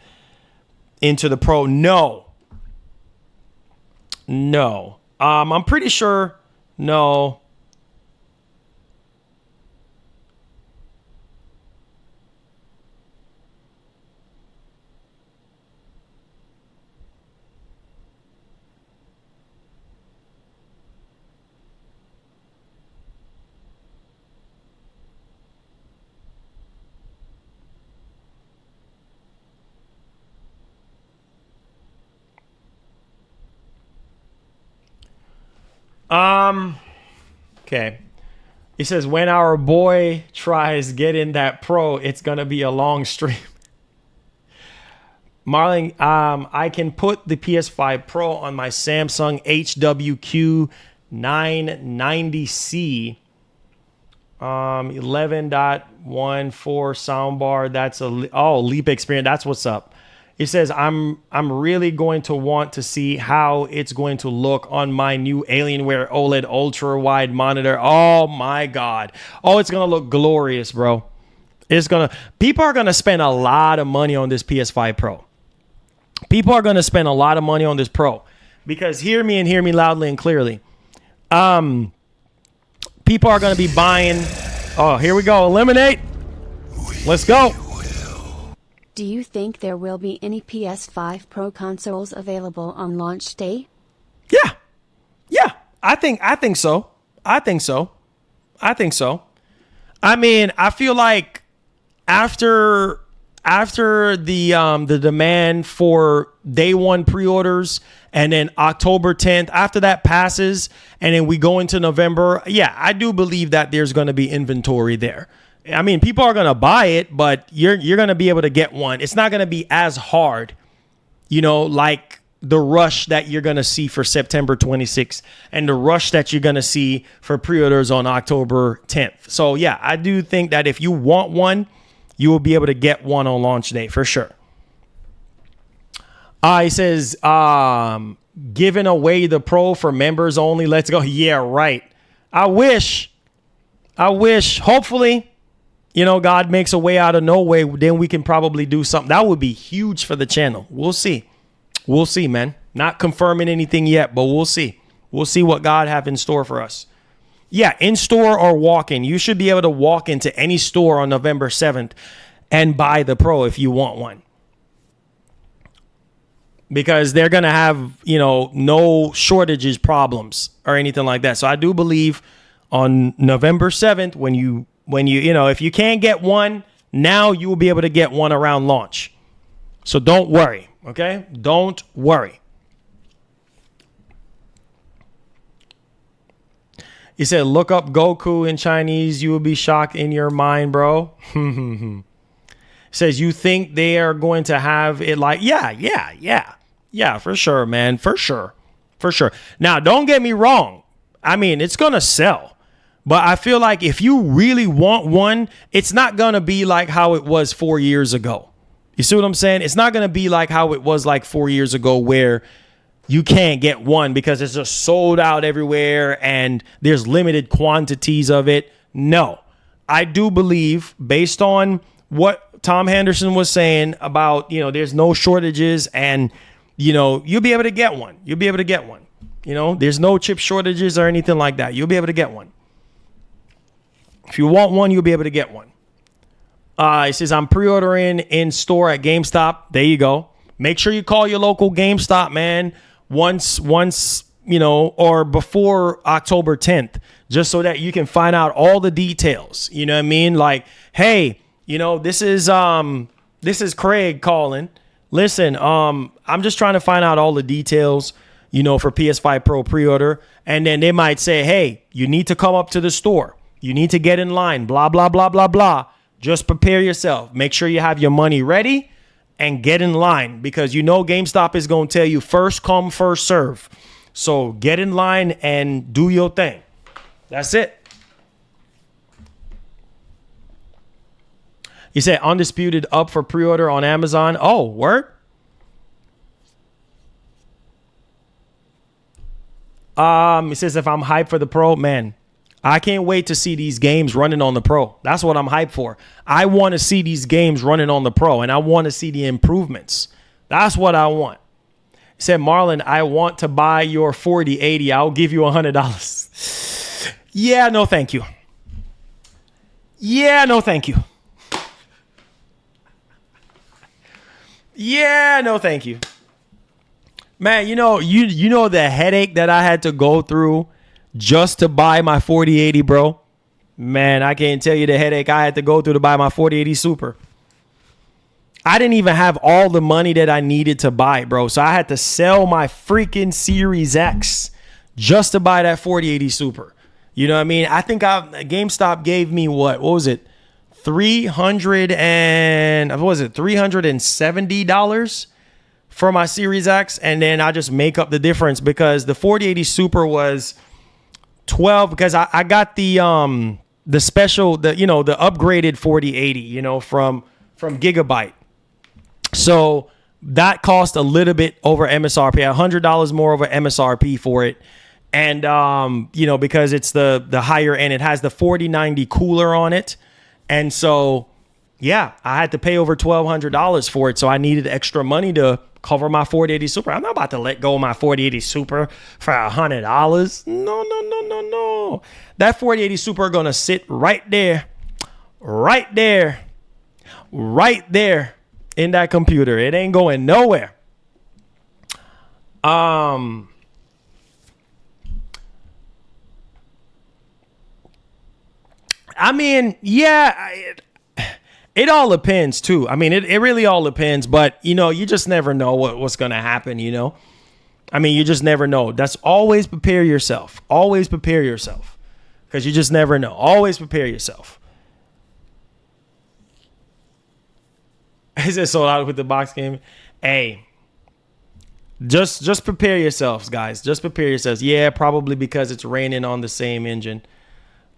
into the Pro? No. I'm pretty sure no. Okay. He says, when our boy tries getting that Pro, it's gonna be a long stream. Marlon, I can put the PS5 Pro on my Samsung HWQ 990C 11.14 soundbar. That's Leap Experience. That's what's up. He says, I'm really going to want to see how it's going to look on my new Alienware OLED ultra wide monitor. Oh my God. Oh, it's going to look glorious, bro. People are going to spend a lot of money on this PS5 Pro. People are going to spend a lot of money on this Pro, because hear me loudly and clearly. People are going to be buying. Oh, here we go. Eliminate. Let's go. Do you think there will be any PS5 Pro consoles available on launch day? Yeah. I think so. I mean, I feel like after the demand for day one pre-orders, and then October 10th, after that passes, and then we go into November, yeah, I do believe that there's going to be inventory there. I mean, people are going to buy it, but you're going to be able to get one. It's not going to be as hard, you know, like the rush that you're going to see for September 26th and the rush that you're going to see for pre-orders on October 10th. So, yeah, I do think that if you want one, you will be able to get one on launch day for sure. He says, giving away the Pro for members only. Let's go. Yeah, right. I wish. Hopefully, you know, God makes a way out of no way. Then we can probably do something. That would be huge for the channel. We'll see. We'll see, man. Not confirming anything yet, but we'll see. We'll see what God have in store for us. Yeah, in store or walk-in. You should be able to walk into any store on November 7th and buy the Pro if you want one. Because they're going to have, you know, no shortages problems or anything like that. So I do believe on November 7th, when you know, if you can't get one, now you will be able to get one around launch. So don't worry, okay? Don't worry. He said, look up Goku in Chinese. You will be shocked in your mind, bro. Says, you think they are going to have it like, yeah, for sure, man. For sure. Now, don't get me wrong. I mean, it's going to sell. But I feel like if you really want one, it's not going to be like how it was 4 years ago. You see what I'm saying? It's not going to be like how it was like 4 years ago where you can't get one because it's just sold out everywhere and there's limited quantities of it. No, I do believe, based on what Tom Henderson was saying about, there's no shortages and, you'll be able to get one. There's no chip shortages or anything like that. You'll be able to get one. If you want one, you'll be able to get one. It says, I'm pre-ordering in store at GameStop. There you go. Make sure you call your local GameStop, man, once, or before October 10th, just so that you can find out all the details. You know what I mean? Like, hey, this is Craig calling. Listen, I'm just trying to find out all the details, for PS5 Pro pre-order. And then they might say, hey, you need to come up to the store. You need to get in line, blah, blah, blah, blah, blah. Just prepare yourself. Make sure you have your money ready and get in line because GameStop is going to tell you first come, first serve. So get in line and do your thing. That's it. You said Undisputed up for pre-order on Amazon. Oh, word? It says if I'm hyped for the Pro, man, I can't wait to see these games running on the Pro. That's what I'm hyped for. I want to see these games running on the Pro, and I want to see the improvements. That's what I want. He said, Marlon, I want to buy your 4080. I'll give you $100. Yeah, no, thank you. Yeah, no, thank you. Yeah, no, thank you. Man, you know the headache that I had to go through just to buy my 4080, bro. Man, I can't tell you the headache I had to go through to buy my 4080 Super. I didn't even have all the money that I needed to buy, bro. So I had to sell my freaking Series X just to buy that 4080 Super. You know what I mean? I think GameStop gave me what was it? $370 for my Series X, and then I just make up the difference because the 4080 Super was $12 because I got the special, the upgraded 4080, from Gigabyte. So that cost a little bit over MSRP, $100 more over MSRP for it. And because it's the higher end, it has the 4090 cooler on it. And so yeah, I had to pay over $1,200 for it. So I needed extra money to cover my 4080 Super. I'm not about to let go of my 4080 Super for $100. No. That 4080 Super going to sit right there in that computer. It ain't going nowhere. I mean, yeah, it all depends too. I mean, it really all depends, but you just never know what's going to happen, I mean, you just never know. That's always prepare yourself. Always prepare yourself because you just never know. Always prepare yourself. Is it sold out with the box game? Hey, just prepare yourselves, guys. Just prepare yourselves. Yeah, probably because it's raining on the same engine.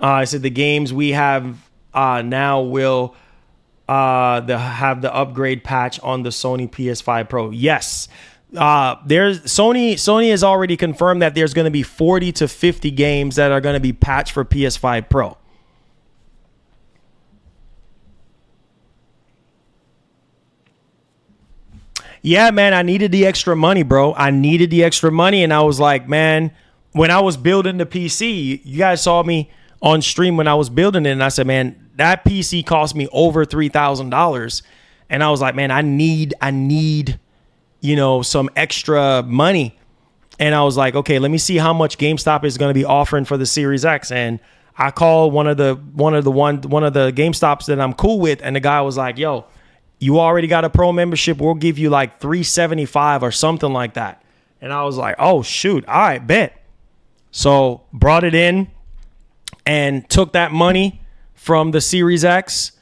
I said the games we have now will have the upgrade patch on the Sony PS5 Pro. Yes, Sony has already confirmed that there's going to be 40 to 50 games that are going to be patched for PS5 Pro. Yeah, man, I needed the extra money, bro. I needed the extra money, and I was like, man, when I was building the PC, you guys saw me on stream when I was building it, and I said, man, that PC cost me over $3,000, and I was like, man, I need some extra money, and I was like, okay, let me see how much GameStop is going to be offering for the Series X, and I called one of the GameStops that I'm cool with, and the guy was like, yo, you already got a Pro membership, we'll give you like $375 or something like that, and I was like, oh shoot, all right, bet. So brought it in. and took that money from the Series X,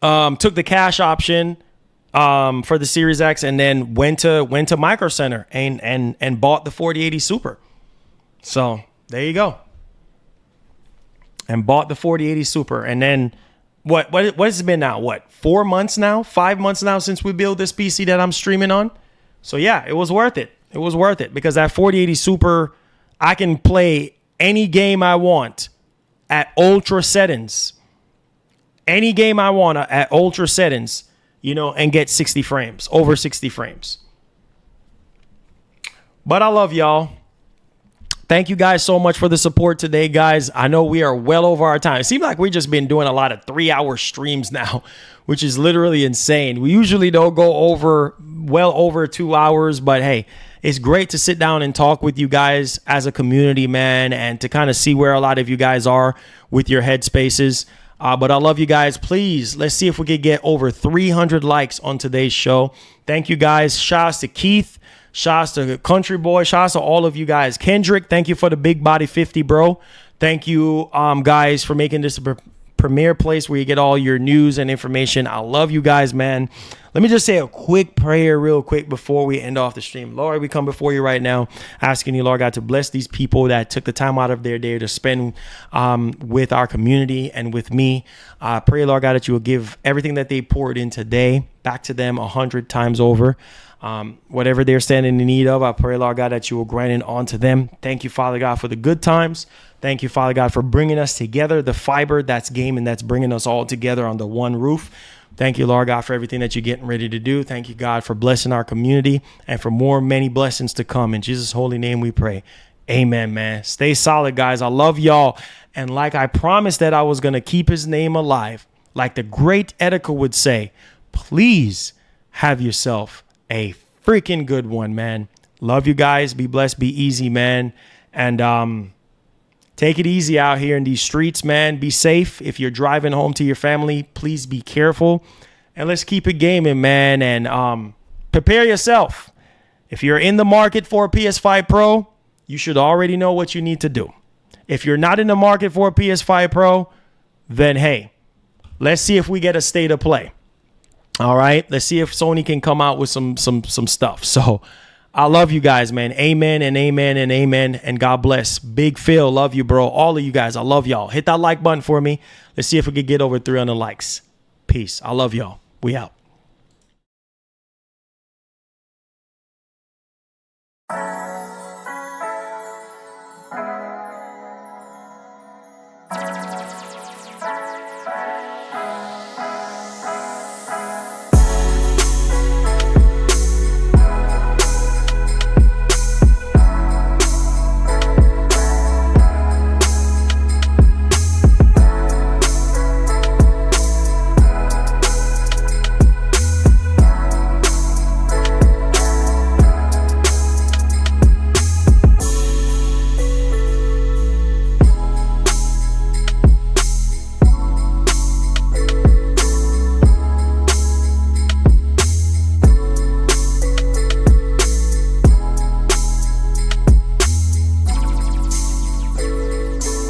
took the cash option for the Series X, and then went to Micro Center and bought the 4080 Super. So there you go. And bought the 4080 Super. And then what has it been now? What, 4 months now? 5 months now since we built this PC that I'm streaming on? So yeah, it was worth it. It was worth it because that 4080 Super, I can play any game I want at ultra settings. Any game I want at ultra settings, you know, and get 60 frames, over 60 frames. But I love y'all. Thank you guys so much for the support today, guys. I know we are well over our time. It seems like we've just been doing a lot of 3-hour streams now, which is literally insane. We usually don't go over well over 2 hours, but hey, it's great to sit down and talk with you guys as a community, man, and to kind of see where a lot of you guys are with your headspaces. But I love you guys. Please, let's see if we could get over 300 likes on today's show. Thank you, guys. Shouts to Keith. Shouts to Country Boy. Shouts to all of you guys. Kendrick, thank you for the big body 50, bro. Thank you, guys, for making this a premier place where you get all your news and information. I love you guys, man. Let me just say a quick prayer real quick before we end off the stream. Lord, we come before you right now, asking you, Lord God, to bless these people that took the time out of their day to spend with our community and with me. I pray, Lord God, that you will give everything that they poured in today back to them 100 times over. Whatever they're standing in need of, I pray, Lord God, that you will grant it onto them. Thank you, Father God, for the good times. Thank you, Father God, for bringing us together, the fiber that's game and that's bringing us all together under one roof. Thank you, Lord God, for everything that you're getting ready to do. Thank you, God, for blessing our community and for many blessings to come. In Jesus' holy name we pray. Amen, man. Stay solid, guys. I love y'all. And like I promised that I was going to keep his name alive, like the great Etika would say, please have yourself a freaking good one, man. Love you guys. Be blessed. Be easy, man. And take it easy out here in these streets, man. Be safe. If you're driving home to your family, please be careful. And let's keep it gaming, man. And prepare yourself. If you're in the market for a PS5 Pro, you should already know what you need to do. If you're not in the market for a PS5 Pro, then hey, let's see if we get a state of play. All right, let's see if Sony can come out with some stuff. So I love you guys, man. Amen and amen and amen. And God bless. Big Phil, love you, bro. All of you guys, I love y'all. Hit that like button for me. Let's see if we can get over 300 likes. Peace. I love y'all. We out.